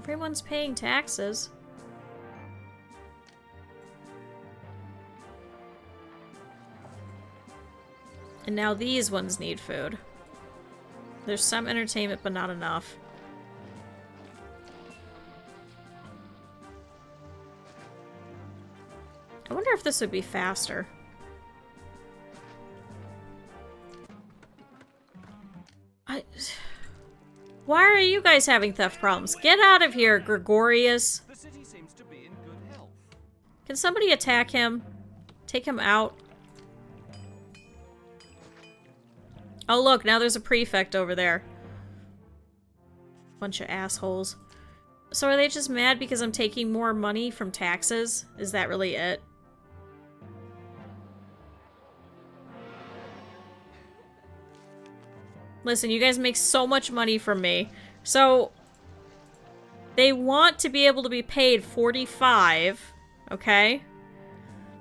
[SPEAKER 1] Everyone's paying taxes. And now these ones need food. There's some entertainment, but not enough. I wonder if this would be faster. Why are you guys having theft problems? Get out of here, Gregorius.
[SPEAKER 2] The city seems to be in good health.
[SPEAKER 1] Can somebody attack him? Take him out? Oh look, now there's a prefect over there. Bunch of assholes. So are they just mad because I'm taking more money from taxes? Is that really it? Listen, you guys make so much money from me. So, they want to be able to be paid 45, okay?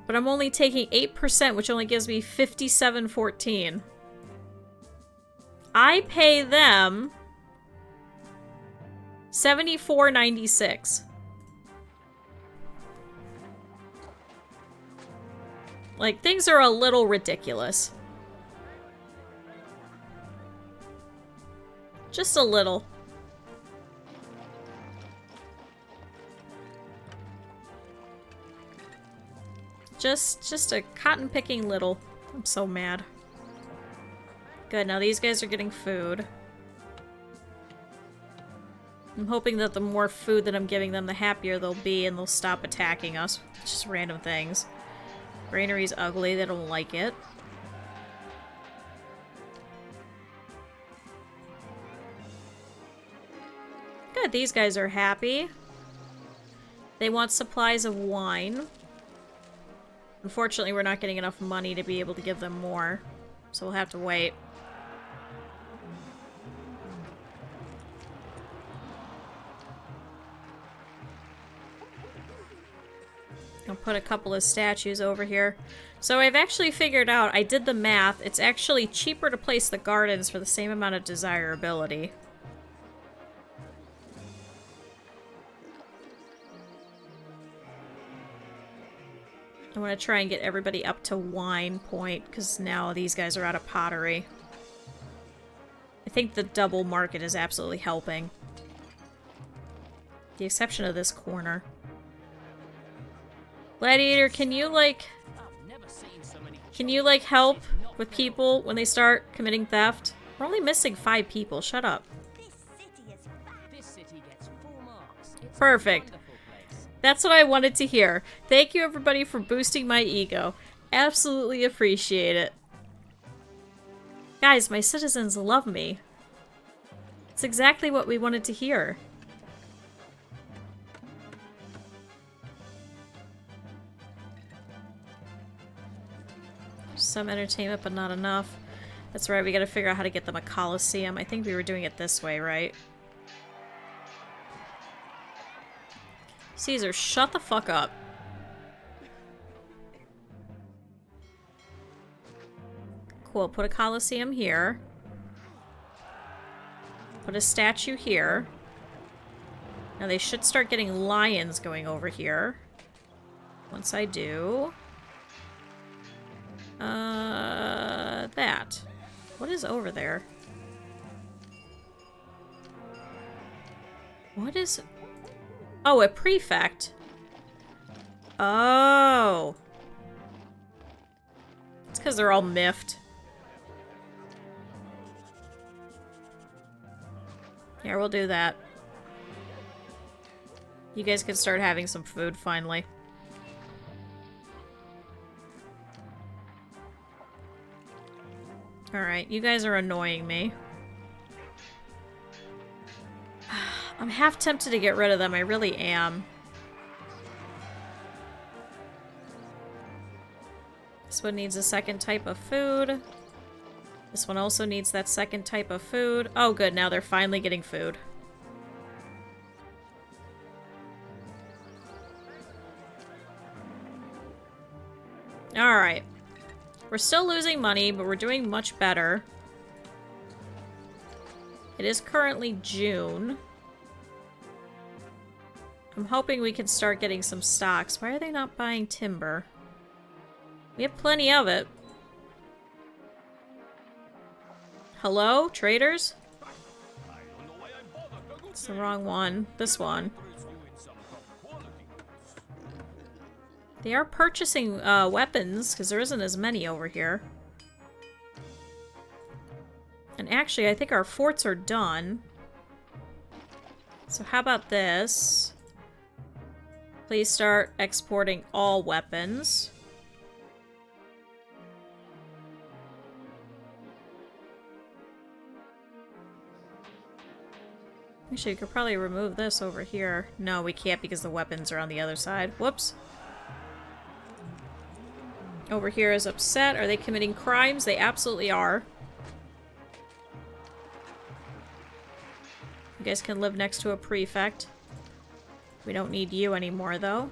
[SPEAKER 1] But I'm only taking 8%, which only gives me 57.14. I pay them 74.96. Like, things are a little ridiculous. Just a little. Just a cotton-picking little. I'm so mad. Good, now these guys are getting food. I'm hoping that the more food that I'm giving them, the happier they'll be and they'll stop attacking us. Just random things. Granary's ugly, they don't like it. Good, these guys are happy. They want supplies of wine. Unfortunately, we're not getting enough money to be able to give them more, so we'll have to wait. I'll put a couple of statues over here. So I've actually figured out, I did the math, it's actually cheaper to place the gardens for the same amount of desirability. I want to try and get everybody up to wine point, because now these guys are out of pottery. I think the double market is absolutely helping. The exception of this corner. Gladiator, can you, like... Can you, like, help with people when they start committing theft? We're only missing 5 people. Shut up. Perfect. That's what I wanted to hear. Thank you, everybody, for boosting my ego. Absolutely appreciate it. Guys, my citizens love me. It's exactly what we wanted to hear. Some entertainment, but not enough. That's right, we gotta figure out how to get them a coliseum. I think we were doing it this way, right? Caesar, shut the fuck up. Cool, put a coliseum here. Put a statue here. Now they should start getting lions going over here. Once I do... that. What is over there? What is... Oh, a prefect. Oh. It's because they're all miffed. Yeah, we'll do that. You guys can start having some food, finally. Alright, you guys are annoying me. I'm half tempted to get rid of them, I really am. This one needs a second type of food. This one also needs that second type of food. Oh good, now they're finally getting food. Alright. We're still losing money, but we're doing much better. It is currently June. I'm hoping we can start getting some stocks. Why are they not buying timber? We have plenty of it. Hello, traders? It's the wrong one. This one. They are purchasing weapons, because there isn't as many over here. And actually, I think our forts are done. So how about this? Please start exporting all weapons. Actually, you could probably remove this over here. No, we can't because the weapons are on the other side. Whoops. Over here is upset. Are they committing crimes? They absolutely are. You guys can live next to a prefect. We don't need you anymore, though.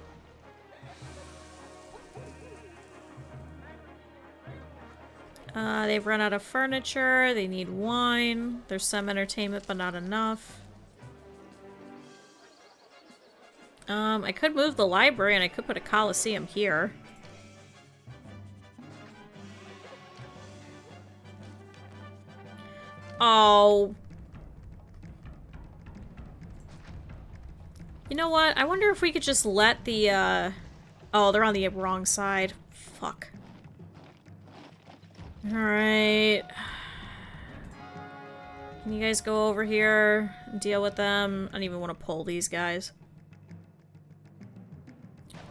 [SPEAKER 1] They've run out of furniture. They need wine. There's some entertainment, but not enough. I could move the library and I could put a coliseum here. Oh. You know what? I wonder if we could just let the, Oh, they're on the wrong side. Fuck. Alright. Can you guys go over here and deal with them? I don't even want to pull these guys.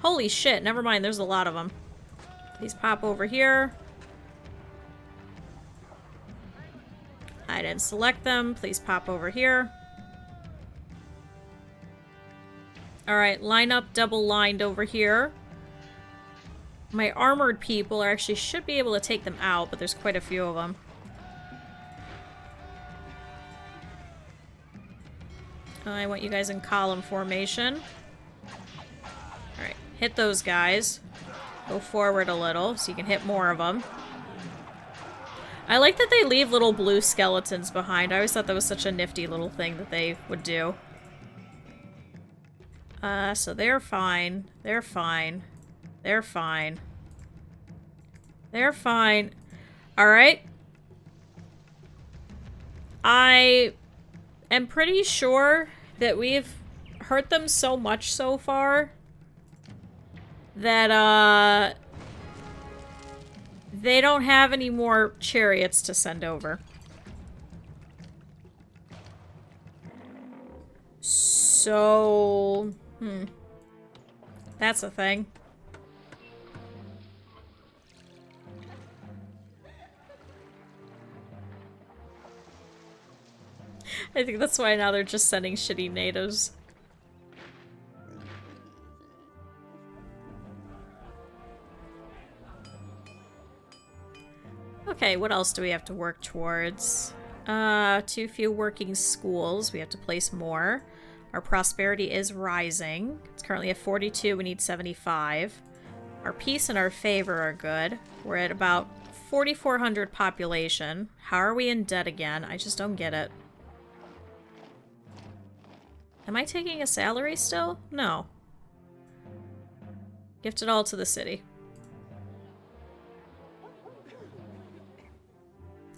[SPEAKER 1] Holy shit, never mind, there's a lot of them. Please pop over here. I didn't select them. Please pop over here. Alright, line up double lined over here. My armored people are actually should be able to take them out, but there's quite a few of them. I want you guys in column formation. Alright, hit those guys. Go forward a little so you can hit more of them. I like that they leave little blue skeletons behind. I always thought that was such a nifty little thing that they would do. So they're fine. They're fine. They're fine. They're fine. Alright. I am pretty sure that we've hurt them so much so far that, they don't have any more chariots to send over. So... That's a thing. I think that's why now they're just sending shitty natives. Okay, what else do we have to work towards? Too few working schools. We have to place more. Our prosperity is rising. It's currently at 42. We need 75. Our peace and our favor are good. We're at about 4,400 population. How are we in debt again? I just don't get it. Am I taking a salary still? No. Gift it all to the city.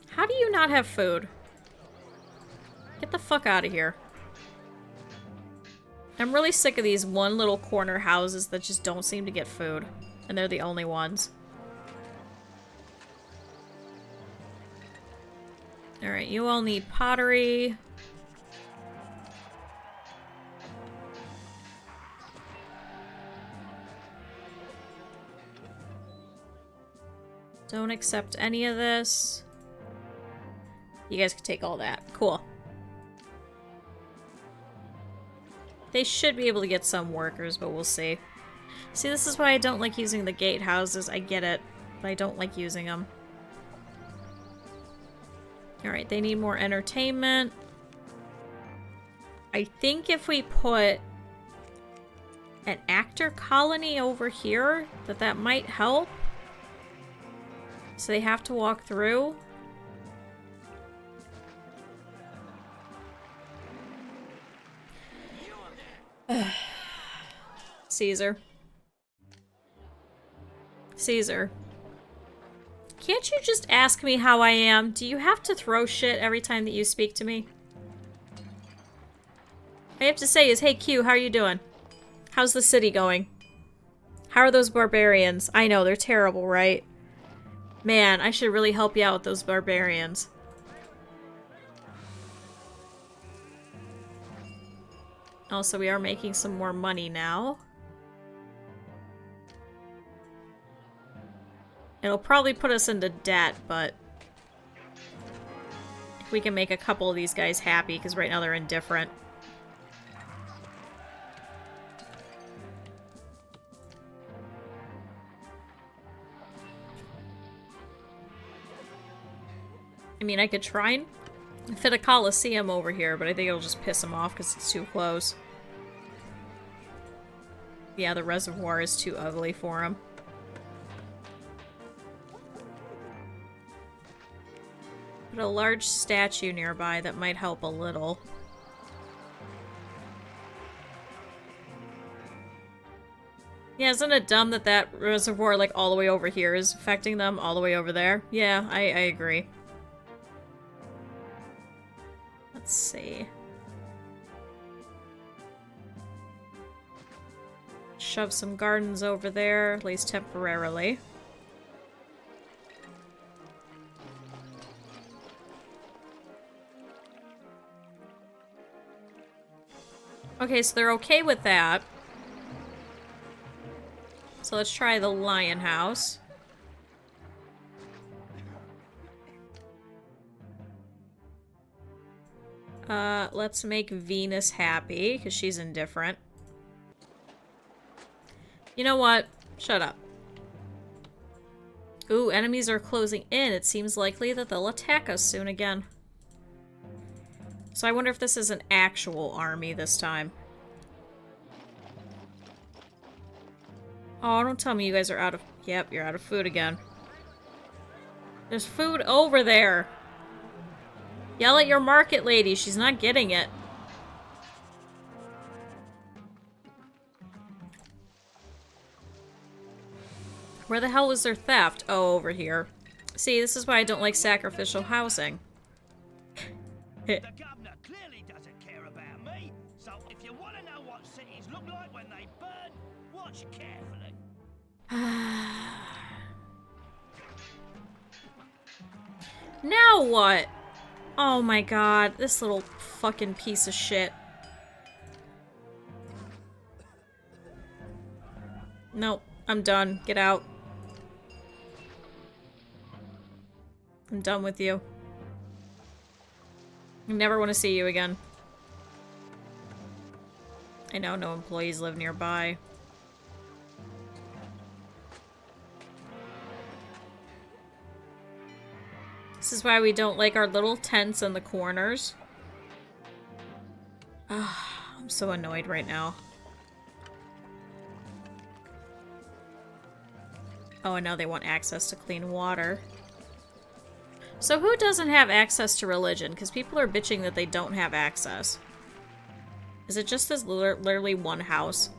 [SPEAKER 1] How do you not have food? Get the fuck out of here. I'm really sick of these one little corner houses that just don't seem to get food. And they're the only ones. Alright, you all need pottery. Don't accept any of this. You guys can take all that. Cool. They should be able to get some workers, but we'll see. See, this is why I don't like using the gatehouses. I get it, but I don't like using them. Alright, they need more entertainment. I think if we put an actor colony over here, that might help. So they have to walk through. Caesar. Caesar. Can't you just ask me how I am? Do you have to throw shit every time that you speak to me? All you have to say is, hey Q, how are you doing? How's the city going? How are those barbarians? I know, they're terrible, right? Man, I should really help you out with those barbarians. Also, we are making some more money now. It'll probably put us into debt, but if we can make a couple of these guys happy, because right now they're indifferent. I mean, I could try and fit a Coliseum over here, but I think it'll just piss him off because it's too close. Yeah, the reservoir is too ugly for him. Put a large statue nearby that might help a little. Yeah, isn't it dumb that that reservoir, like, all the way over here is affecting them all the way over there? Yeah, I agree. Let's see. Shove some gardens over there, at least temporarily. Okay, so they're okay with that. So let's try the lion house. Let's make Venus happy, because she's indifferent. You know what? Shut up. Ooh, enemies are closing in. It seems likely that they'll attack us soon again. So I wonder if this is an actual army this time. Oh, don't tell me you guys are out of... Yep, you're out of food again. There's food over there. Yell at your market lady. She's not getting it. Where the hell was their theft? Oh, over here. See, this is why I don't like sacrificial housing.
[SPEAKER 2] The governor clearly doesn't care about me, so if you want to know what cities look like when they burn, watch carefully.
[SPEAKER 1] Now what? Oh my god, this little fucking piece of shit. Nope, I'm done. Get out. I'm done with you. I never want to see you again. I know no employees live nearby. This is why we don't like our little tents in the corners. I'm so annoyed right now. Oh, and now they want access to clean water. So who doesn't have access to religion? Because people are bitching that they don't have access. Is it just this literally one house?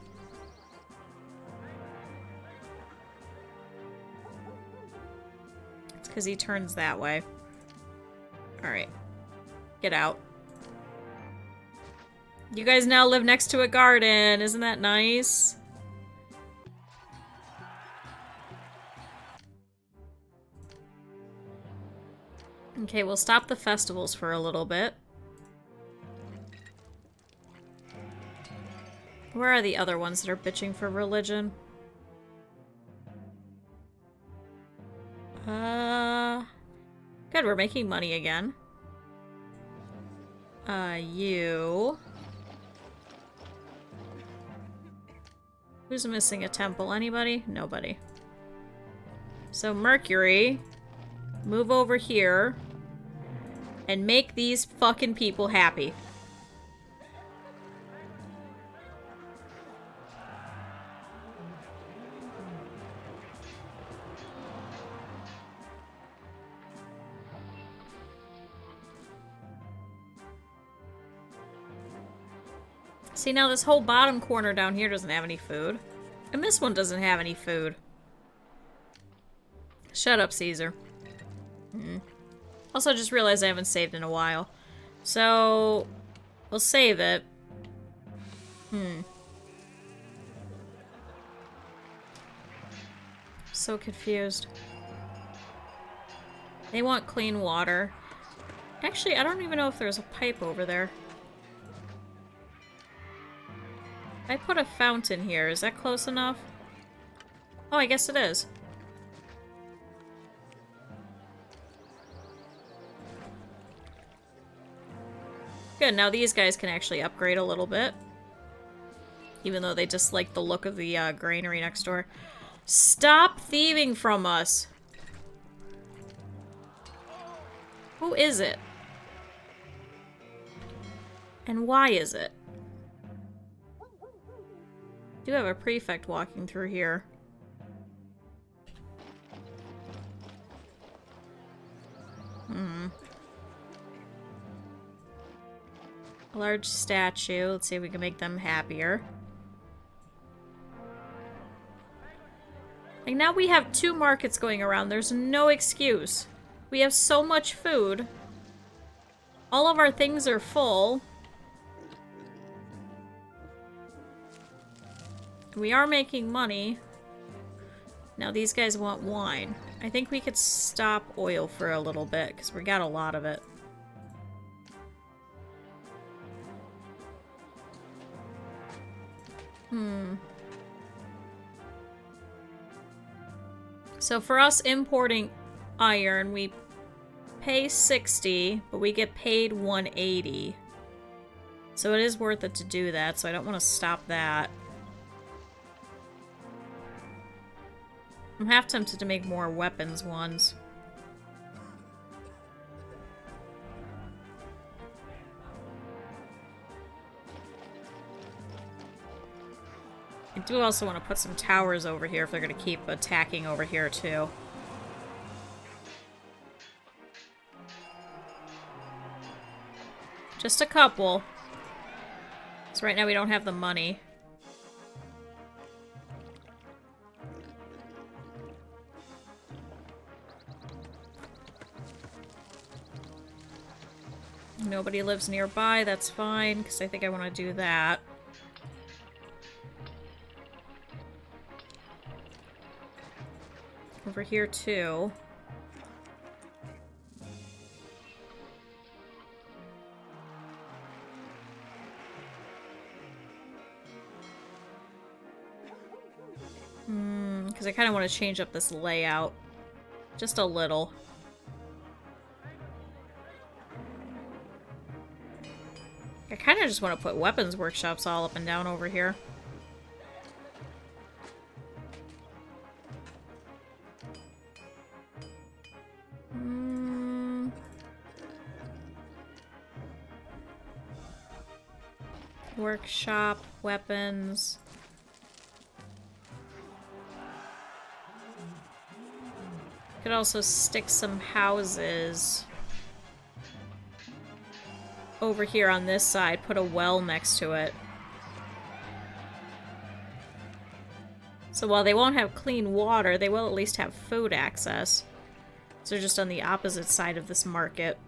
[SPEAKER 1] It's because he turns that way. Alright. Get out. You guys now live next to a garden. Isn't that nice? Okay, we'll stop the festivals for a little bit. Where are the other ones that are bitching for religion? Good, we're making money again. You... Who's missing a temple? Anybody? Nobody. So Mercury, move over here and make these fucking people happy. See, now this whole bottom corner down here doesn't have any food. And this one doesn't have any food. Shut up, Caesar. Also, just realized I haven't saved in a while. So, we'll save it. So confused. They want clean water. Actually, I don't even know if there's a pipe over there. I put a fountain here. Is that close enough? Oh, I guess it is. Good, now these guys can actually upgrade a little bit. Even though they dislike the look of the granary next door. Stop thieving from us! Who is it? And why is it? Do have a prefect walking through here. A large statue. Let's see if we can make them happier. Like, now we have 2 markets going around. There's no excuse. We have so much food. All of our things are full. We are making money. Now these guys want wine. I think we could stop oil for a little bit, because we got a lot of it. So for us importing iron, we pay 60, but we get paid 180. So it is worth it to do that, so I don't want to stop that. I'm half tempted to make more weapons ones. I do also want to put some towers over here if they're going to keep attacking over here too. Just a couple. So right now we don't have the money. Nobody lives nearby, that's fine, because I think I want to do that. Over here too. Because I kind of want to change up this layout. Just a little. I kind of just want to put weapons workshops all up and down over here. Workshop, weapons. Could also stick some houses over here on this side, put a well next to it. So while they won't have clean water, they will at least have food access. So they're just on the opposite side of this market.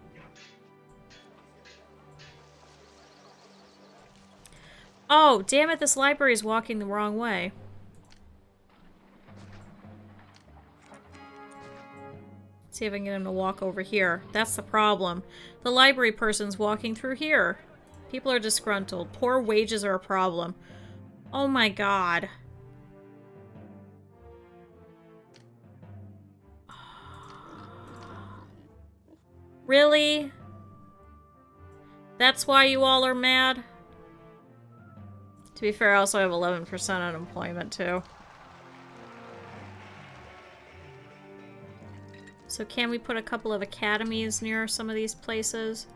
[SPEAKER 1] Oh, damn it, this library is walking the wrong way. See if I can get him to walk over here. That's the problem. The library person's walking through here. People are disgruntled. Poor wages are a problem. Oh my god. Really? That's why you all are mad? To be fair, I also have 11% unemployment too. So can we put a couple of academies near some of these places?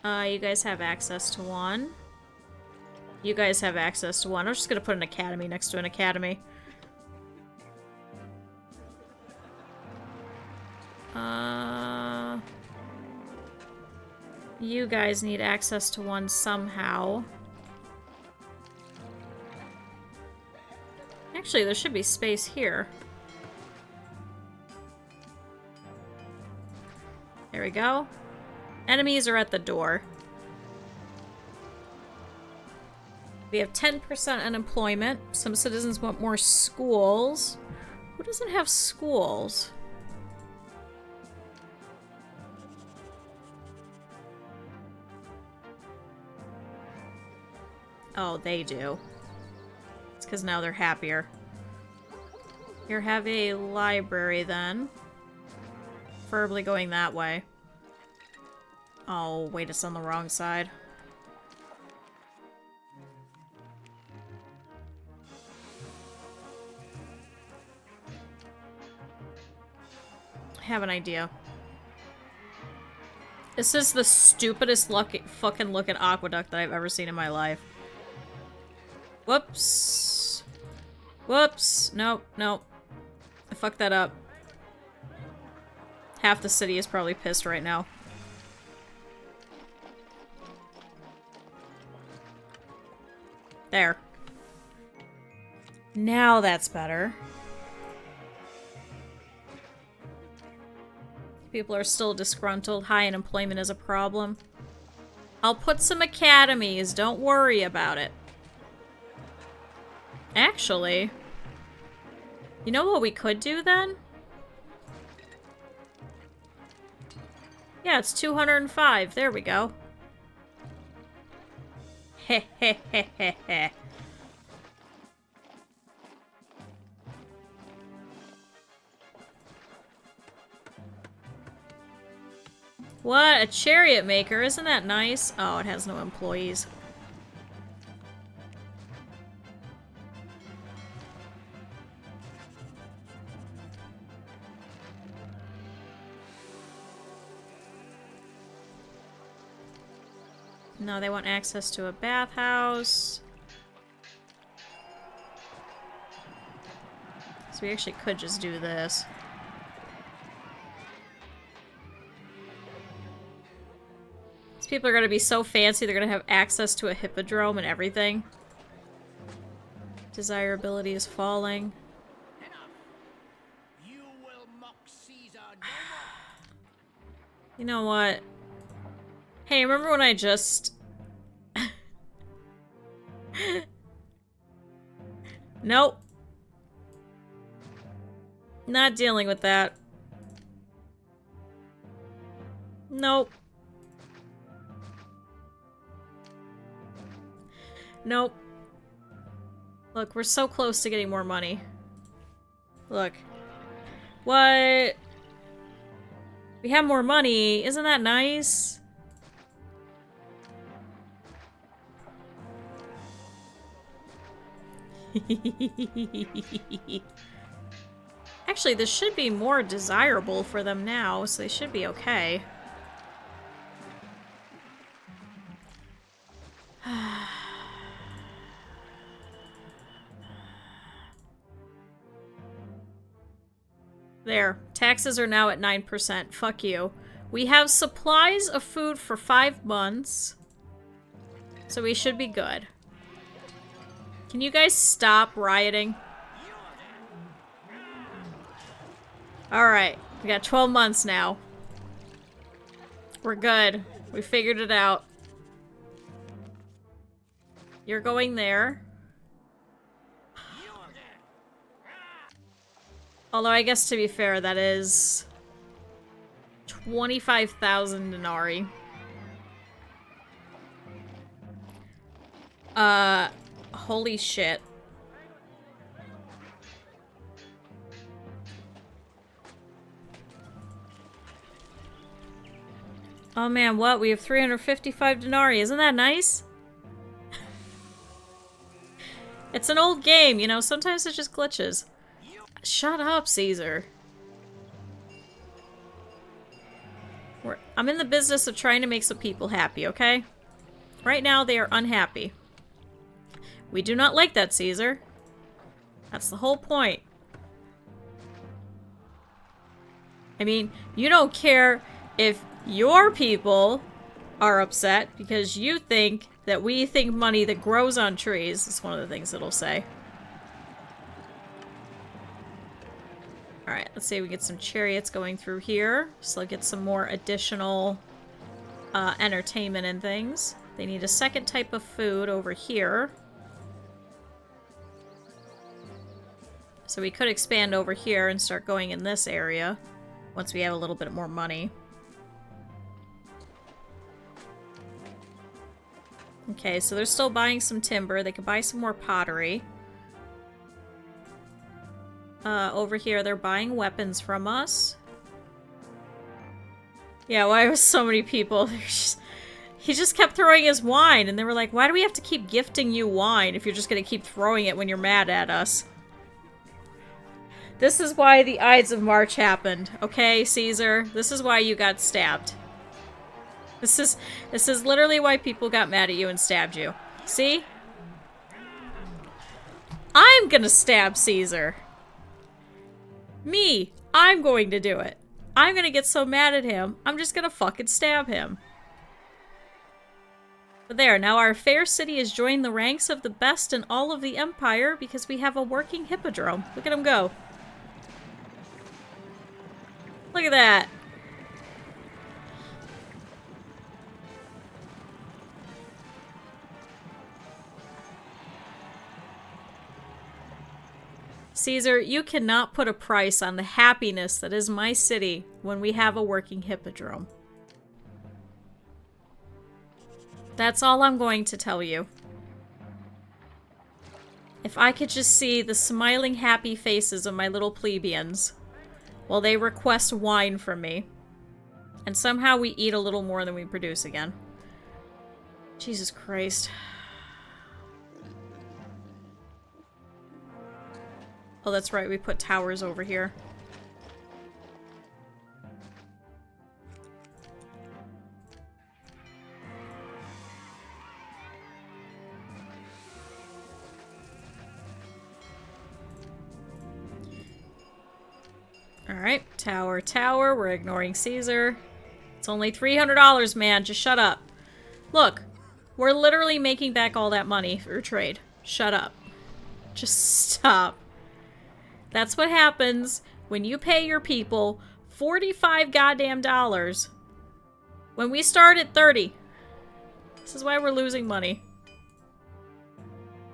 [SPEAKER 1] You guys have access to one. You guys have access to one. I'm just gonna put an academy next to an academy. You guys need access to one somehow. Actually, there should be space here. There we go. Enemies are at the door. We have 10% unemployment. Some citizens want more schools. Who doesn't have schools? Oh, they do. It's because now they're happier. Here, have a library then. Preferably going that way. Oh, wait, it's on the wrong side. I have an idea. This is the stupidest fucking looking aqueduct that I've ever seen in my life. Whoops. Whoops. Nope, nope. I fucked that up. Half the city is probably pissed right now. There. Now that's better. People are still disgruntled. High unemployment is a problem. I'll put some academies. Don't worry about it. Actually, you know what we could do then? Yeah, it's 205. There we go. Heh heh heh heh heh. What? A chariot maker? Isn't that nice? Oh, it has no employees. No, they want access to a bathhouse. So we actually could just do this. These people are going to be so fancy, they're going to have access to a hippodrome and everything. Desirability is falling.
[SPEAKER 2] You will mock Caesar.
[SPEAKER 1] You know what? Hey, remember when I just... Nope. Not dealing with that. Nope. Nope. Look, we're so close to getting more money. Look. What? We have more money. Isn't that nice? Actually, this should be more desirable for them now, so they should be okay. There. Taxes are now at 9%. Fuck you. We have supplies of food for 5 months, so we should be good. Can you guys stop rioting? Alright, we got 12 months now. We're good. We figured it out. You're going there. Although I guess to be fair, that is 25,000 denarii. Holy shit. Oh man, what? We have 355 denarii. Isn't that nice? It's an old game, you know, sometimes it just glitches. Shut up, Caesar. I'm in the business of trying to make some people happy, okay? Right now, they are unhappy. We do not like that, Caesar. That's the whole point. I mean, you don't care if your people are upset because you think that we think money that grows on trees is one of the things it'll say. Let's see, we get some chariots going through here. So get some more additional entertainment and things. They need a second type of food over here. So we could expand over here and start going in this area once we have a little bit more money. Okay, so they're still buying some timber. They could buy some more pottery. Over here, they're buying weapons from us. Yeah, why was so many people? He just kept throwing his wine, and they were like, why do we have to keep gifting you wine if you're just gonna keep throwing it when you're mad at us? This is why the Ides of March happened, okay, Caesar? This is why you got stabbed. This is literally why people got mad at you and stabbed you. See? I'm gonna stab Caesar. Me. I'm going to do it. I'm gonna get so mad at him, I'm just gonna fucking stab him. But there, now our fair city has joined the ranks of the best in all of the Empire because we have a working hippodrome. Look at him go. Look at that. Caesar, you cannot put a price on the happiness that is my city when we have a working hippodrome. That's all I'm going to tell you. If I could just see the smiling, happy faces of my little plebeians while they request wine from me, and somehow we eat a little more than we produce again. Jesus Christ. Oh, that's right, we put towers over here. Alright, tower, tower. We're ignoring Caesar. It's only $300, man. Just shut up. Look, we're literally making back all that money for trade. Shut up. Just stop. That's what happens when you pay your people 45 goddamn dollars when we start at 30. This is why we're losing money.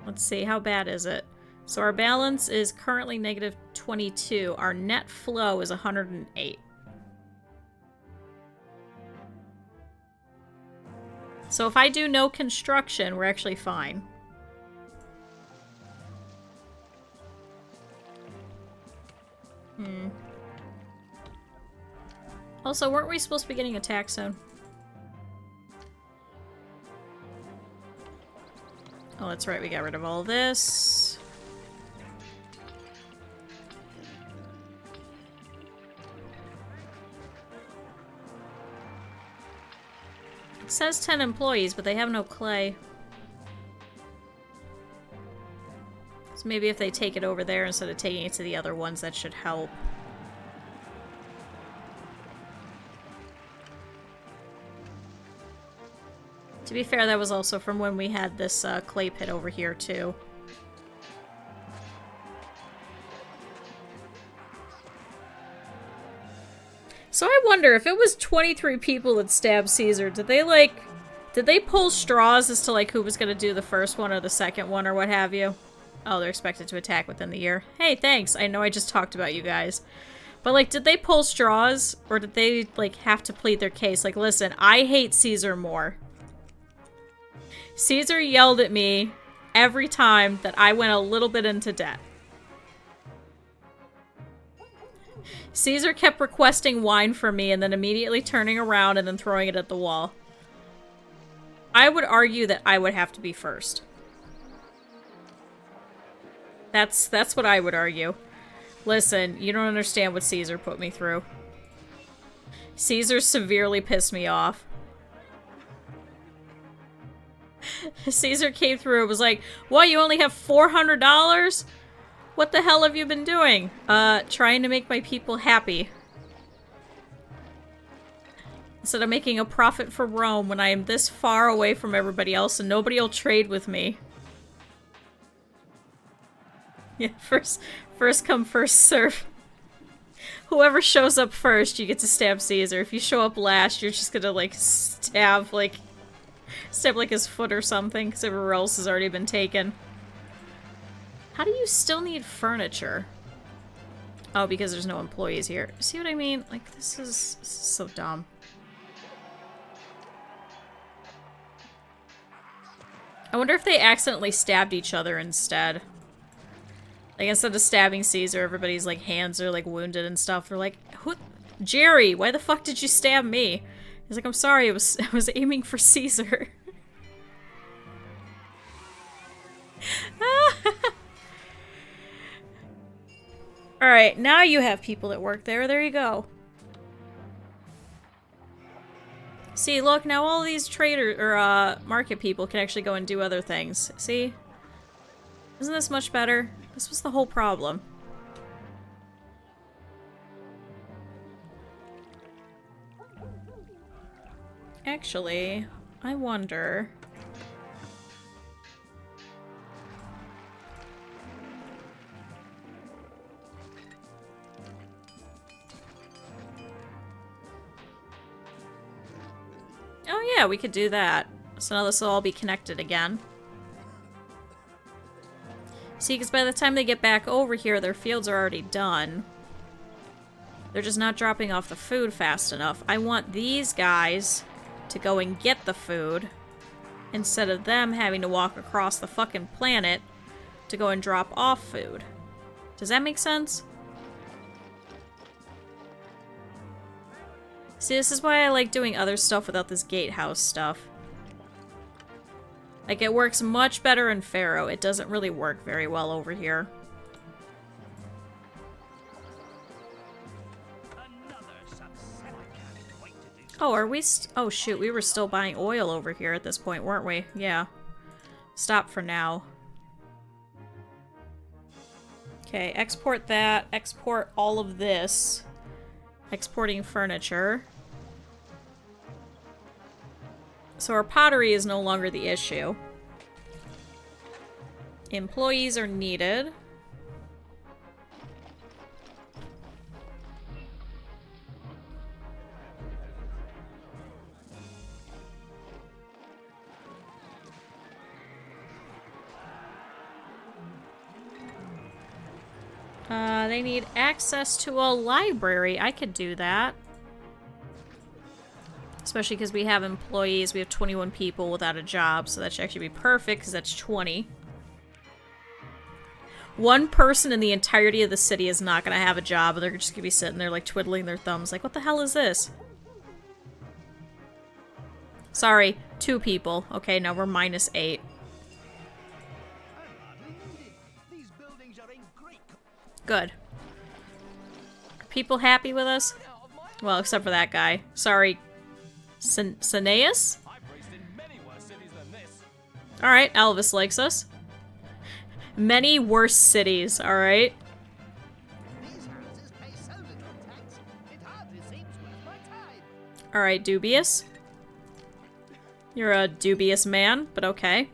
[SPEAKER 1] Let's see, how bad is it? So our balance is currently negative 22. Our net flow is 108. So if I do no construction, we're actually fine. Also, weren't we supposed to be getting a tax zone? Oh, that's right, we got rid of all this. It says 10 employees, but they have no clay. So maybe if they take it over there instead of taking it to the other ones, that should help. To be fair, that was also from when we had this clay pit over here, too. So I wonder, if it was 23 people that stabbed Caesar, did they pull straws as to, like, who was gonna do the first one or the second one or what have you? Oh, they're expected to attack within the year. Hey, thanks. I know I just talked about you guys. But, like, did they pull straws? Or did they, like, have to plead their case? Like, listen, I hate Caesar more. Caesar yelled at me every time that I went a little bit into debt. Caesar kept requesting wine from me and then immediately turning around and then throwing it at the wall. I would argue that I would have to be first. That's what I would argue. Listen, you don't understand what Caesar put me through. Caesar severely pissed me off. Caesar came through and was like, what, you only have $400? What the hell have you been doing? Trying to make my people happy. Instead of making a profit for Rome when I am this far away from everybody else and nobody will trade with me. Yeah, first come, first serve. Whoever shows up first, you get to stab Caesar. If you show up last, you're just gonna, like, stab like his foot or something, because everywhere else has already been taken. How do you still need furniture? Oh, because there's no employees here. See what I mean? Like, this is so dumb. I wonder if they accidentally stabbed each other instead. Like, instead of stabbing Caesar, everybody's, like, hands are, like, wounded and stuff. They're like, who? Jerry, why the fuck did you stab me? He's like, I'm sorry, I was aiming for Caesar. Alright, now you have people that work there. There you go. See, look, now all these trader or market people can actually go and do other things. See? Isn't this much better? This was the whole problem. Actually, I wonder... Oh yeah, we could do that. So now this will all be connected again. See, because by the time they get back over here, their fields are already done. They're just not dropping off the food fast enough. I want these guys to go and get the food instead of them having to walk across the fucking planet to go and drop off food. Does that make sense? See, this is why I like doing other stuff without this gatehouse stuff. Like, it works much better in Pharaoh. It doesn't really work very well over here. Oh, are we oh, shoot. We were still buying oil over here at this point, weren't we? Yeah. Stop for now. Okay, export that. Export all of this. Exporting furniture. So our pottery is no longer the issue. Employees are needed. They need access to a library. I could do that. Especially because we have employees. We have 21 people without a job, so that should actually be perfect, because that's 20. One person in the entirety of the city is not going to have a job, and they're just going to be sitting there, like, twiddling their thumbs. Like, what the hell is this? Sorry, 2 people. Okay, now we're -8. Good. Are people happy with us? Well, except for that guy. Sorry. Cineas? Alright, Elvis likes us. Many worse cities, alright? Alright, dubious. You're a dubious man, but okay.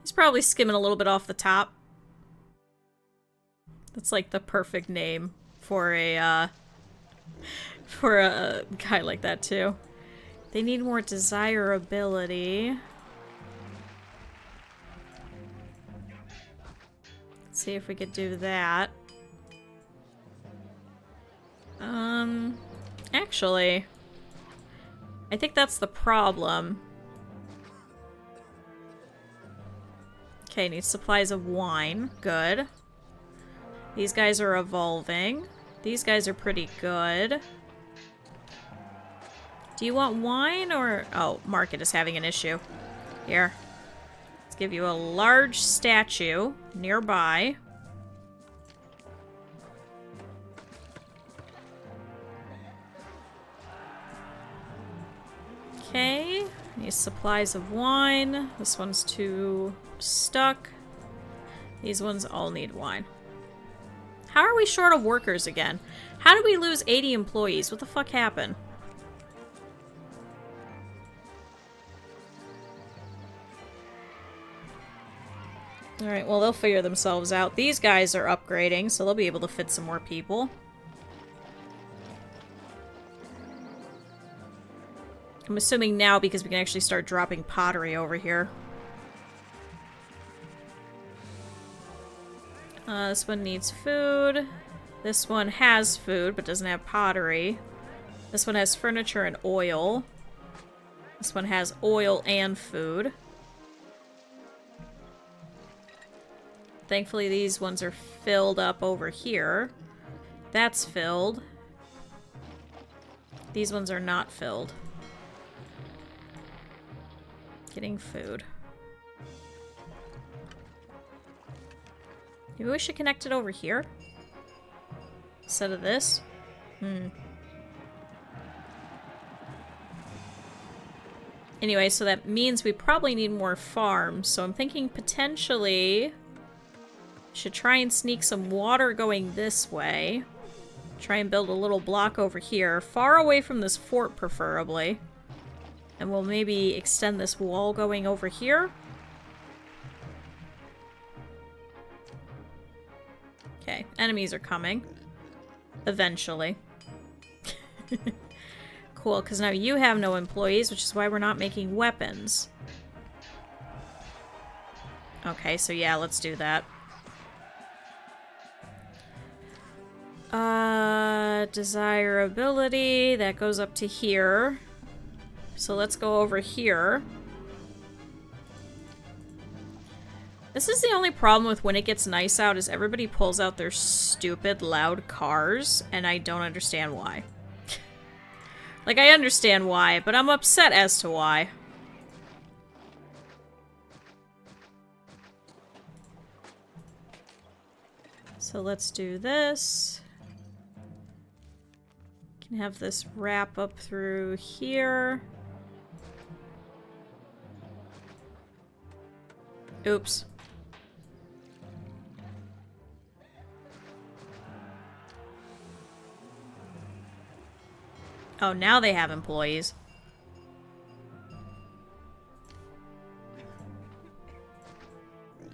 [SPEAKER 1] He's probably skimming a little bit off the top. That's like the perfect name for a guy like that too. They need more desirability. Let's see if we could do that. Actually, I think that's the problem. Okay, need supplies of wine. Good. These guys are evolving. These guys are pretty good. Do you want wine or... Oh, market is having an issue. Here. Let's give you a large statue nearby. Okay. These supplies of wine. This one's too stuck. These ones all need wine. How are we short of workers again? How did we lose 80 employees? What the fuck happened? Alright, well, they'll figure themselves out. These guys are upgrading, so they'll be able to fit some more people. I'm assuming now because we can actually start dropping pottery over here. This one needs food. This one has food, but doesn't have pottery. This one has furniture and oil. This one has oil and food. Thankfully, these ones are filled up over here. That's filled. These ones are not filled. Getting food. Maybe we should connect it over here? Instead of this? Anyway, so that means we probably need more farms. So I'm thinking potentially should try and sneak some water going this way. Try and build a little block over here, far away from this fort preferably. And we'll maybe extend this wall going over here. Okay, enemies are coming. Eventually. Cool, because now you have no employees, which is why we're not making weapons. Okay, so yeah, let's do that. Desirability, that goes up to here. So let's go over here. This is the only problem with when it gets nice out is everybody pulls out their stupid loud cars, and I don't understand why. Like, I understand why, but I'm upset as to why. So let's do this. Can have this wrap up through here. Oops. Oh, now they have employees.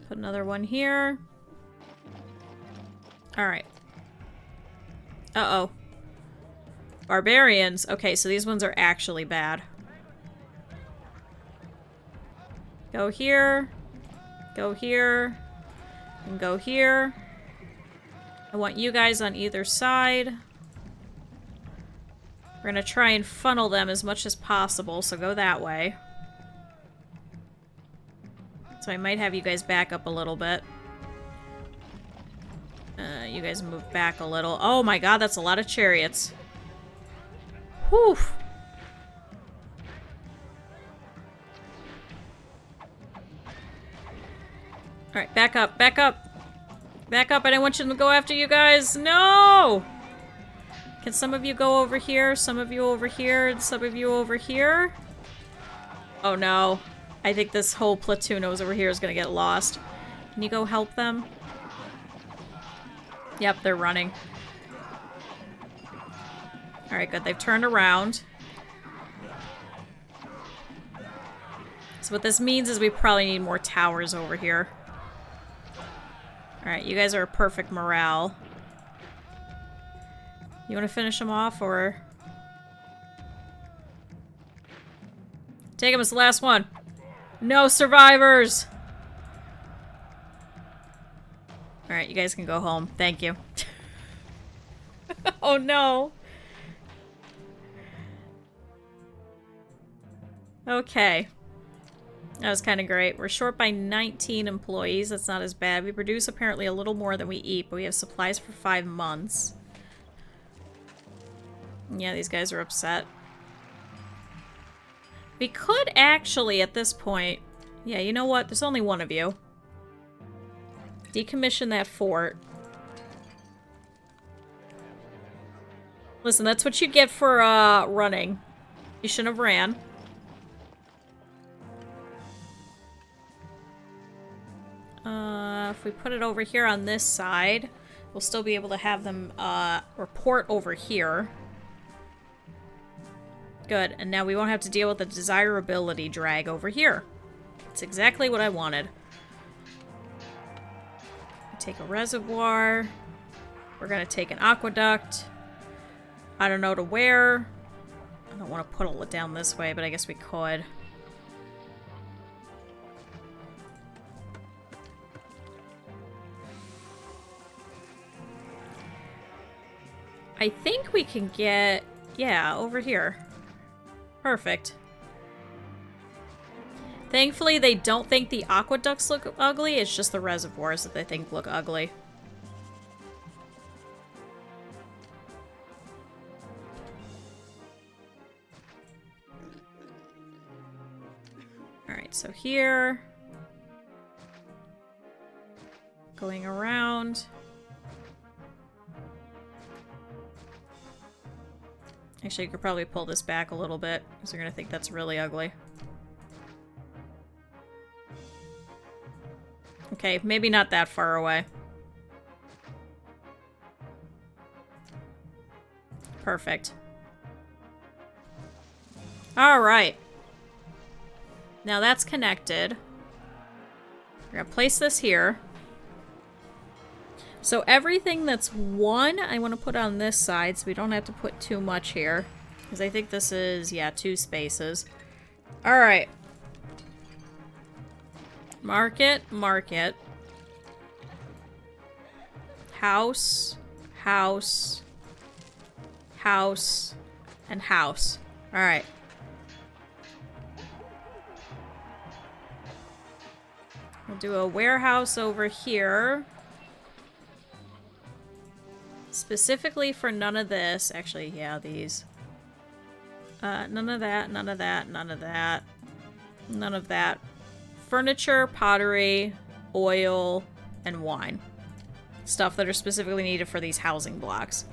[SPEAKER 1] Put another one here. Alright. Uh-oh. Barbarians. Okay, so these ones are actually bad. Go here. Go here. And go here. I want you guys on either side. We're gonna try and funnel them as much as possible, so go that way. So I might have you guys back up a little bit. You guys move back a little. Oh my god, that's a lot of chariots. Whew. Alright, back up, back up. Back up, I didn't want you to go after you guys. No! Can some of you go over here? Some of you over here? And some of you over here? Oh no. I think this whole platoon over here is gonna get lost. Can you go help them? Yep, they're running. Alright, good. They've turned around. So what this means is we probably need more towers over here. Alright, you guys are a perfect morale. You want to finish them off, or... Take him as the last one. No survivors! Alright, you guys can go home. Thank you. Oh no! Okay. That was kind of great. We're short by 19 employees. That's not as bad. We produce apparently a little more than we eat, but we have supplies for 5 months. Yeah, these guys are upset. We could actually, at this point... Yeah, you know what? There's only one of you. Decommission that fort. Listen, that's what you get for, running. You shouldn't have ran. If we put it over here on this side, we'll still be able to have them, report over here. Good, and now we won't have to deal with the desirability drag over here. That's exactly what I wanted. take a reservoir. We're gonna take an aqueduct. I don't know to where. I don't want to put it down this way, but I guess we could. I think we can get... yeah, over here. Perfect. Thankfully, they don't think the aqueducts look ugly. It's just the reservoirs that they think look ugly. Alright, so here. Going around. Actually, you could probably pull this back a little bit, because they're going to think that's really ugly. Okay, maybe not that far away. Perfect. Alright. Now that's connected. We're going to place this here. So everything that's one, I want to put on this side, so we don't have to put too much here. Because I think this is, yeah, 2 spaces. Alright. Market, market. House, house, house, and house. Alright. We'll do a warehouse over here. Specifically for none of this. Actually, yeah, these. None of that, none of that, none of that. None of that. Furniture, pottery, oil, and wine. Stuff that are specifically needed for these housing blocks.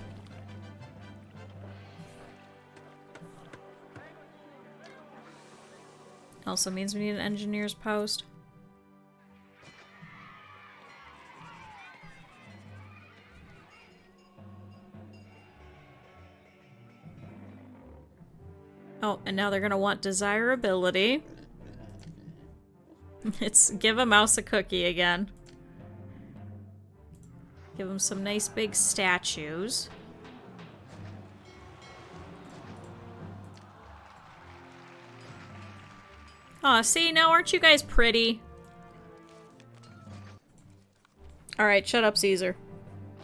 [SPEAKER 1] Also means we need an engineer's post. Oh, and now they're gonna want desirability. It's give a mouse a cookie again. Give them some nice big statues. Aw, see, now aren't you guys pretty? Alright, shut up, Caesar.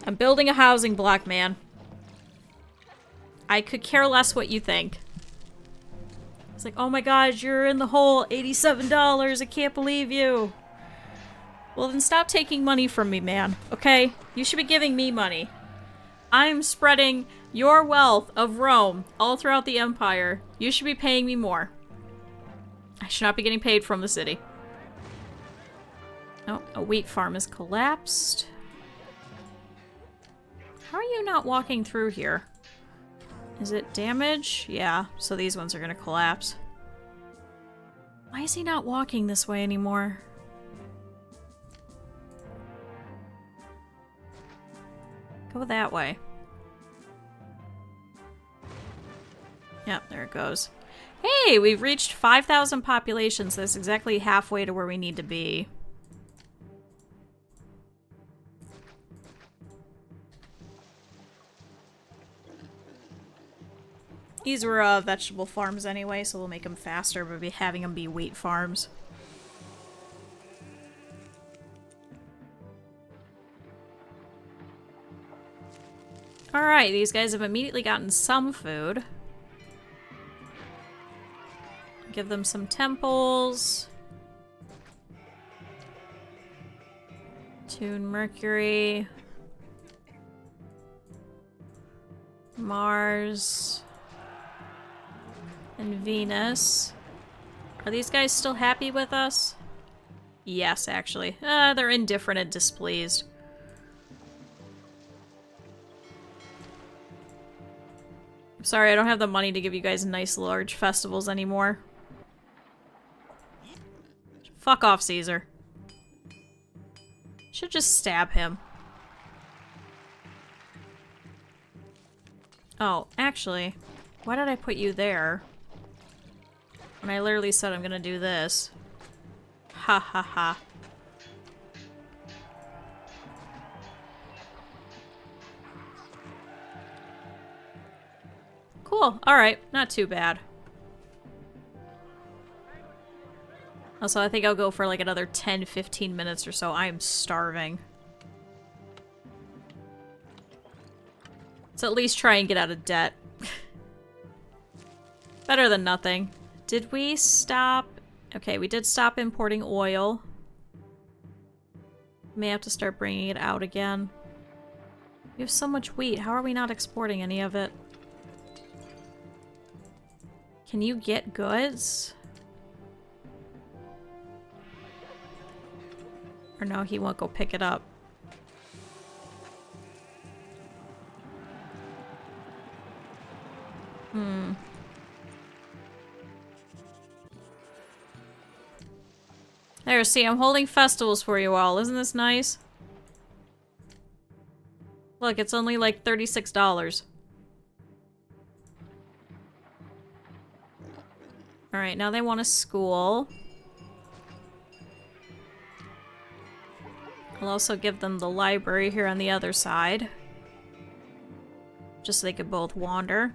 [SPEAKER 1] I'm building a housing block, man. I could care less what you think. It's like, oh my god, you're in the hole, $87, I can't believe you. Well then stop taking money from me, man, okay? You should be giving me money. I'm spreading your wealth of Rome all throughout the empire. You should be paying me more. I should not be getting paid from the city. Oh, a wheat farm has collapsed. How are you not walking through here? Is it damage? Yeah, so these ones are gonna collapse. Why is he not walking this way anymore? Go that way. Yep, there it goes. Hey, we've reached 5,000 population, so that's exactly halfway to where we need to be. These were vegetable farms anyway, so we'll make them faster, but we'll be having them be wheat farms. Alright, these guys have immediately gotten some food. Give them some temples. Tune Mercury. Mars. And Venus. Are these guys still happy with us? Yes, actually. They're indifferent and displeased. Sorry, I don't have the money to give you guys nice large festivals anymore. Fuck off, Caesar. Should just stab him. Oh, actually, why did I put you there? When I literally said I'm gonna do this. Ha ha ha. Cool. Alright. Not too bad. Also, I think I'll go for like another 10-15 minutes or so. I am starving. So at least try and get out of debt. Better than nothing. Did we stop? Okay, we did stop importing oil. May have to start bringing it out again. We have so much wheat. How are we not exporting any of it? Can you get goods? Or no, he won't go pick it up. There, see, I'm holding festivals for you all. Isn't this nice? Look, it's only like $36. Alright, now they want a school. I'll also give them the library here on the other side. Just so they could both wander.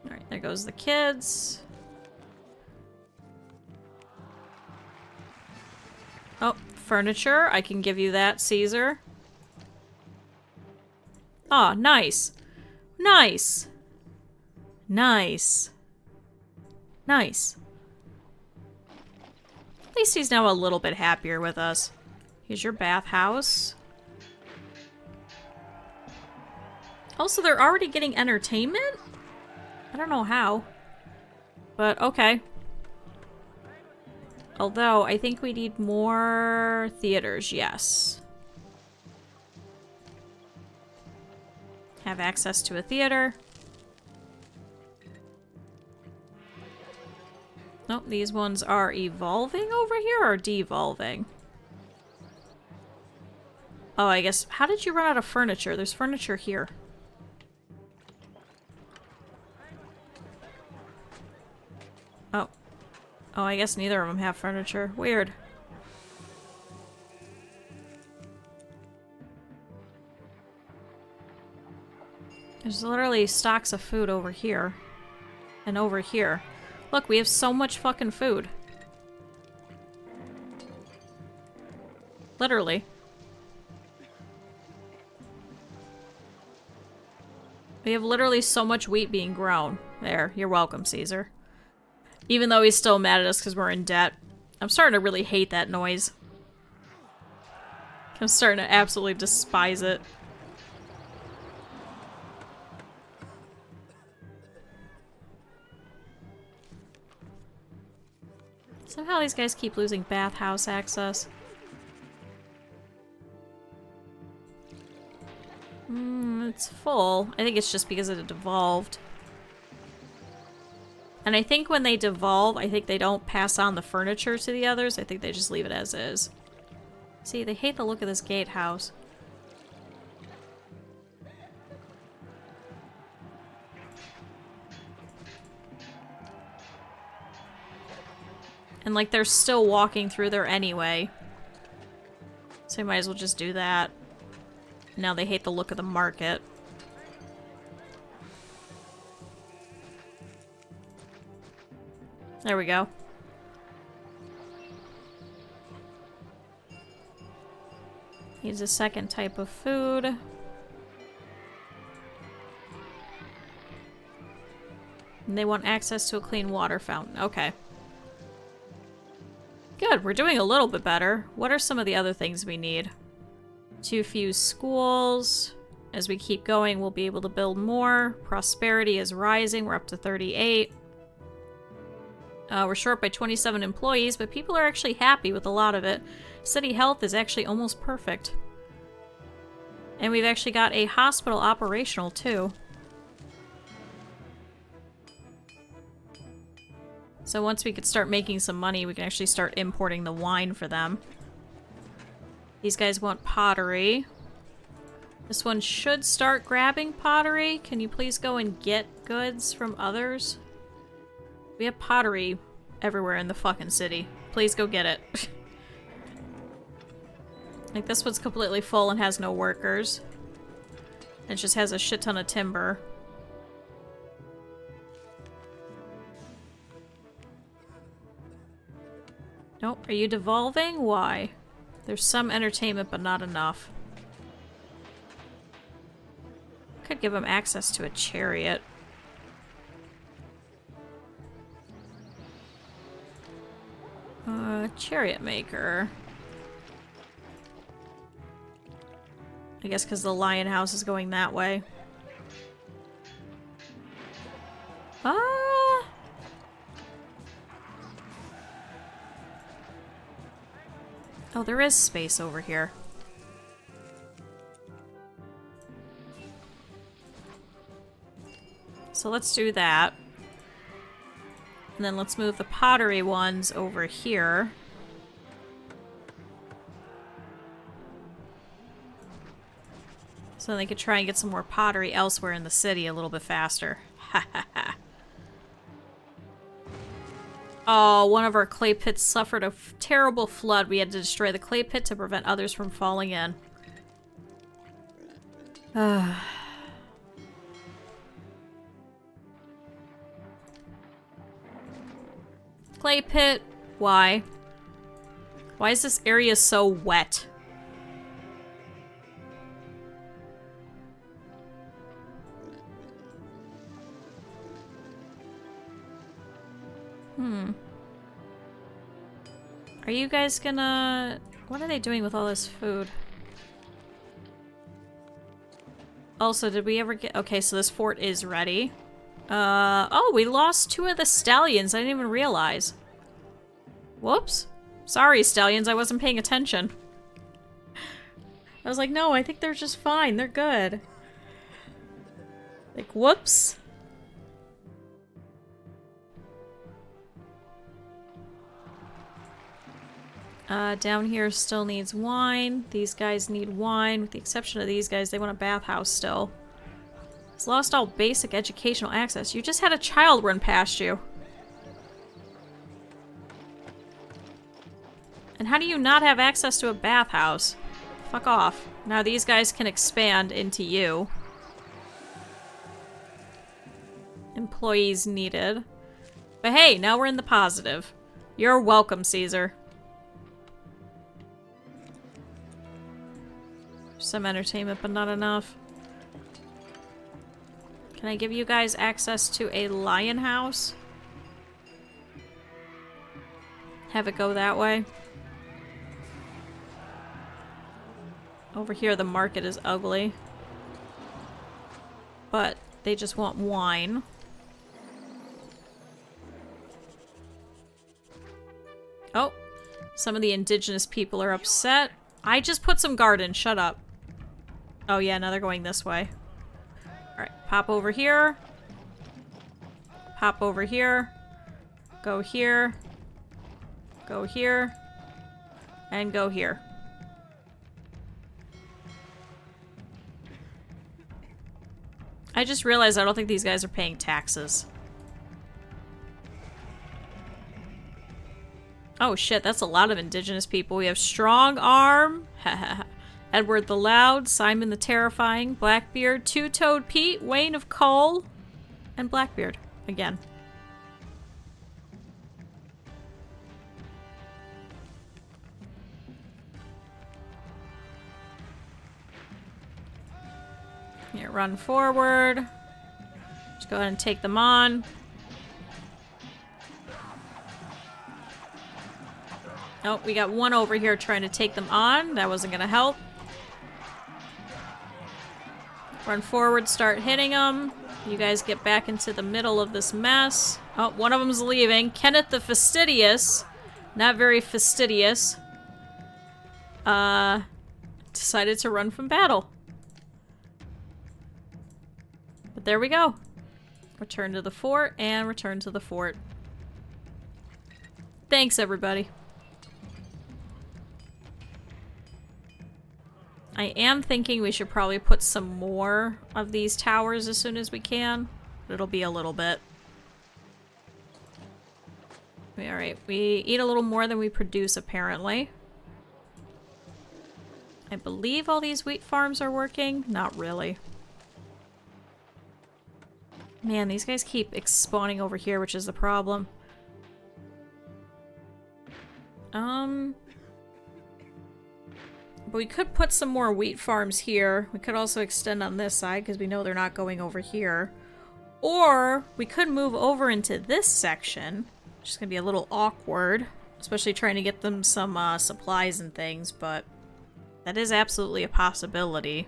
[SPEAKER 1] Alright, there goes the kids. Oh, furniture. I can give you that, Caesar. Ah, nice. Nice. Nice. Nice. At least he's now a little bit happier with us. Here's your bathhouse. Also, they're already getting entertainment? I don't know how. But, okay. Although, I think we need more theaters, yes. Have access to a theater. Nope, these ones are evolving over here or devolving? Oh, I guess, how did you run out of furniture? There's furniture here. Oh. Oh, I guess neither of them have furniture. Weird. There's literally stocks of food over here. And over here. Look, we have so much fucking food. Literally. We have literally so much wheat being grown. There, you're welcome, Caesar. Even though he's still mad at us because we're in debt. I'm starting to really hate that noise. I'm starting to absolutely despise it. Somehow these guys keep losing bathhouse access. It's full. I think it's just because it devolved. And I think when they devolve, I think they don't pass on the furniture to the others. I think they just leave it as is. See, they hate the look of this gatehouse. And like they're still walking through there anyway. So I might as well just do that. Now they hate the look of the market. There we go. Needs a second type of food. And they want access to a clean water fountain. Okay. Good, we're doing a little bit better. What are some of the other things we need? Too few schools. As we keep going, we'll be able to build more. Prosperity is rising. We're up to 38. We're short by 27 employees, but people are actually happy with a lot of it. City health is actually almost perfect. And we've actually got a hospital operational, too. So once we could start making some money, we can actually start importing the wine for them. These guys want pottery. This one should start grabbing pottery. Can you please go and get goods from others? We have pottery everywhere in the fucking city. Please go get it. Like, this one's completely full and has no workers. It just has a shit ton of timber. Nope. Are you devolving? Why? There's some entertainment, but not enough. Could give him access to a chariot. Chariot maker. I guess because the lion house is going that way. Ah! Oh, there is space over here. So let's do that. And then let's move the pottery ones over here. So they could try and get some more pottery elsewhere in the city a little bit faster. Ha ha ha. Oh, one of our clay pits suffered a terrible flood. We had to destroy the clay pit to prevent others from falling in. Clay pit. Why? Why is this area so wet? Are you guys gonna... What are they doing with all this food? Also, did we ever get... Okay, so this fort is ready. Oh, we lost 2 of the stallions. I didn't even realize. Whoops. Sorry, stallions. I wasn't paying attention. I was like, no, I think they're just fine. They're good. Like, whoops. Down here still needs wine. These guys need wine. With the exception of these guys, they want a bathhouse still. It's lost all basic educational access. You just had a child run past you. And how do you not have access to a bathhouse? Fuck off. Now these guys can expand into you. Employees needed. But hey, now we're in the positive. You're welcome, Caesar. Some entertainment, but not enough. Can I give you guys access to a lion house? Have it go that way. Over here, the market is ugly. But they just want wine. Oh, some of the indigenous people are upset. I just put some garden. Shut up. Oh yeah, now they're going this way. Alright, pop over here. Pop over here. Go here. Go here. And go here. I just realized I don't think these guys are paying taxes. Oh shit, that's a lot of indigenous people. We have Strong Arm. Edward the Loud, Simon the Terrifying, Blackbeard, Two-Toed Pete, Wayne of Coal, and Blackbeard again. Here, run forward. Just go ahead and take them on. Oh, we got one over here trying to take them on. That wasn't gonna help. Run forward, start hitting them. You guys get back into the middle of this mess. Oh, one of them's leaving. Kenneth the Fastidious. Not very fastidious. Decided to run from battle. But there we go. Return to the fort and return to the fort. Thanks, everybody. I am thinking we should probably put some more of these towers as soon as we can. But it'll be a little bit. Alright, we eat a little more than we produce, apparently. I believe all these wheat farms are working. Not really. Man, these guys keep spawning over here, which is the problem. But we could put some more wheat farms here. We could also extend on this side because we know they're not going over here. Or we could move over into this section, which is going to be a little awkward, especially trying to get them some supplies and things, but that is absolutely a possibility.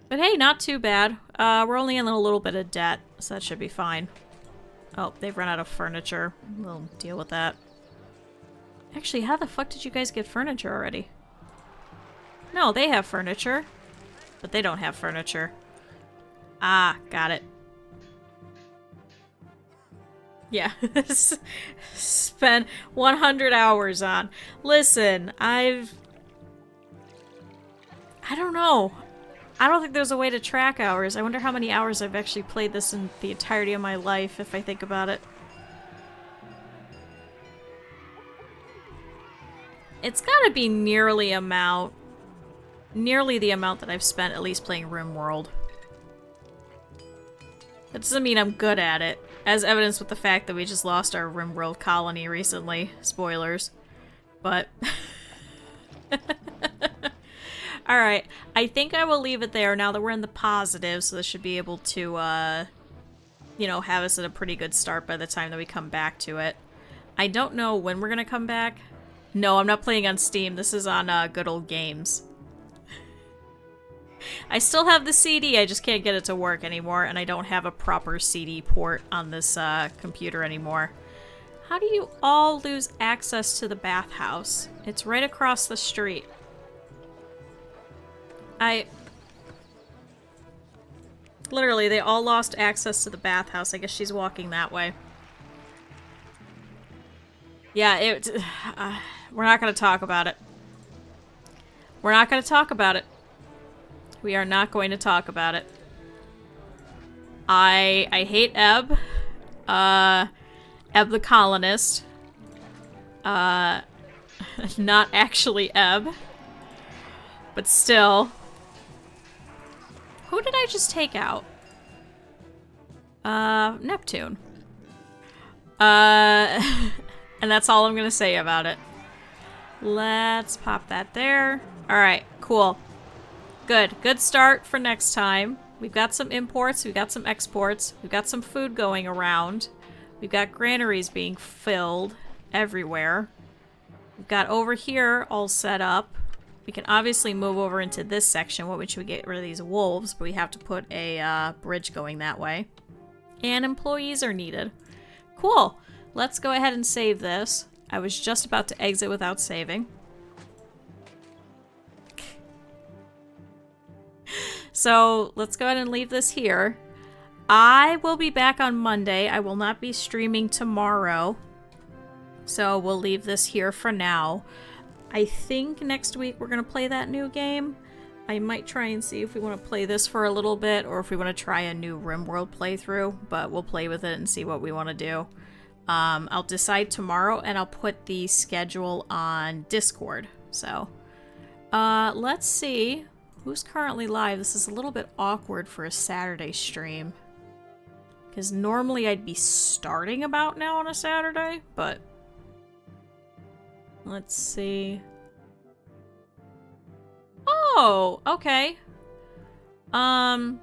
[SPEAKER 1] But hey, not too bad. We're only in a little bit of debt, so that should be fine. Oh, they've run out of furniture. We'll deal with that. Actually, how the fuck did you guys get furniture already? No, they have furniture. But they don't have furniture. Ah, got it. Yeah. Spent 100 hours on. Listen, I don't know. I don't think there's a way to track hours. I wonder how many hours I've actually played this in the entirety of my life, if I think about it. It's gotta be nearly the amount that I've spent at least playing RimWorld. That doesn't mean I'm good at it, as evidenced with the fact that we just lost our RimWorld colony recently. Spoilers. But... Alright, I think I will leave it there now that we're in the positive, so this should be able to, you know, have us at a pretty good start by the time that we come back to it. I don't know when we're gonna come back. No, I'm not playing on Steam. This is on Good Old Games. I still have the CD, I just can't get it to work anymore, and I don't have a proper CD port on this computer anymore. How do you all lose access to the bathhouse? It's right across the street. Literally, they all lost access to the bathhouse. I guess she's walking that way. Yeah, we're not going to talk about it. We're not going to talk about it. We are not going to talk about it. I hate Ebb. Ebb the colonist. Not actually Ebb. But still. Who did I just take out? Neptune. And that's all I'm gonna say about it. Let's pop that there. Alright, cool. Good. Good start for next time. We've got some imports, we've got some exports, we've got some food going around. We've got granaries being filled everywhere. We've got over here all set up. We can obviously move over into this section, which we get rid of these wolves, but we have to put a bridge going that way. And employees are needed. Cool. Let's go ahead and save this. I was just about to exit without saving. So let's go ahead and leave this here. I will be back on Monday. I will not be streaming tomorrow. So we'll leave this here for now. I think next week we're going to play that new game. I might try and see if we want to play this for a little bit or if we want to try a new RimWorld playthrough, but we'll play with it and see what we want to do. I'll decide tomorrow and I'll put the schedule on Discord. So, let's see who's currently live. This is a little bit awkward for a Saturday stream. Because normally I'd be starting about now on a Saturday, but... Let's see. Oh, okay. I've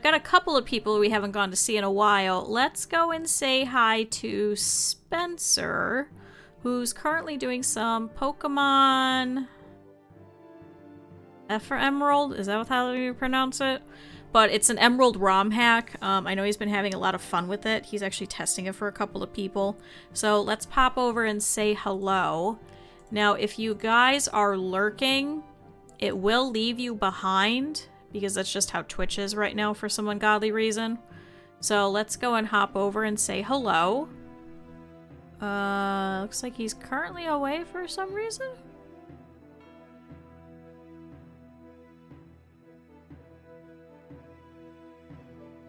[SPEAKER 1] got a couple of people we haven't gone to see in a while. Let's go and say hi to Spencer, who's currently doing some Pokemon... F for Emerald? Is that how you pronounce it? But it's an Emerald ROM hack. I know he's been having a lot of fun with it. He's actually testing it for a couple of people. So let's pop over and say hello. Now, if you guys are lurking, it will leave you behind, because that's just how Twitch is right now for some ungodly reason. So let's go and hop over and say hello. Looks like he's currently away for some reason.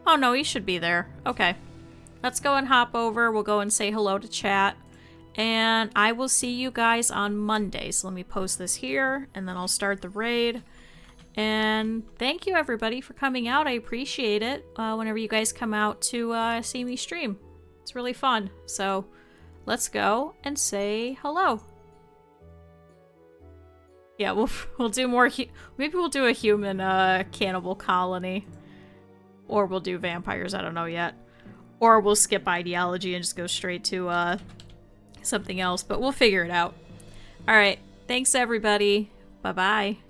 [SPEAKER 1] Oh no, he should be there. Okay. Let's go and hop over. We'll go and say hello to chat. And I will see you guys on Monday. So let me post this here, and then I'll start the raid. And thank you, everybody, for coming out. I appreciate it whenever you guys come out to see me stream. It's really fun. So let's go and say hello. Yeah, we'll do more. Maybe we'll do a human cannibal colony, or we'll do vampires. I don't know yet. Or we'll skip ideology and just go straight to something else. But we'll figure it out. All right. Thanks, everybody. Bye bye.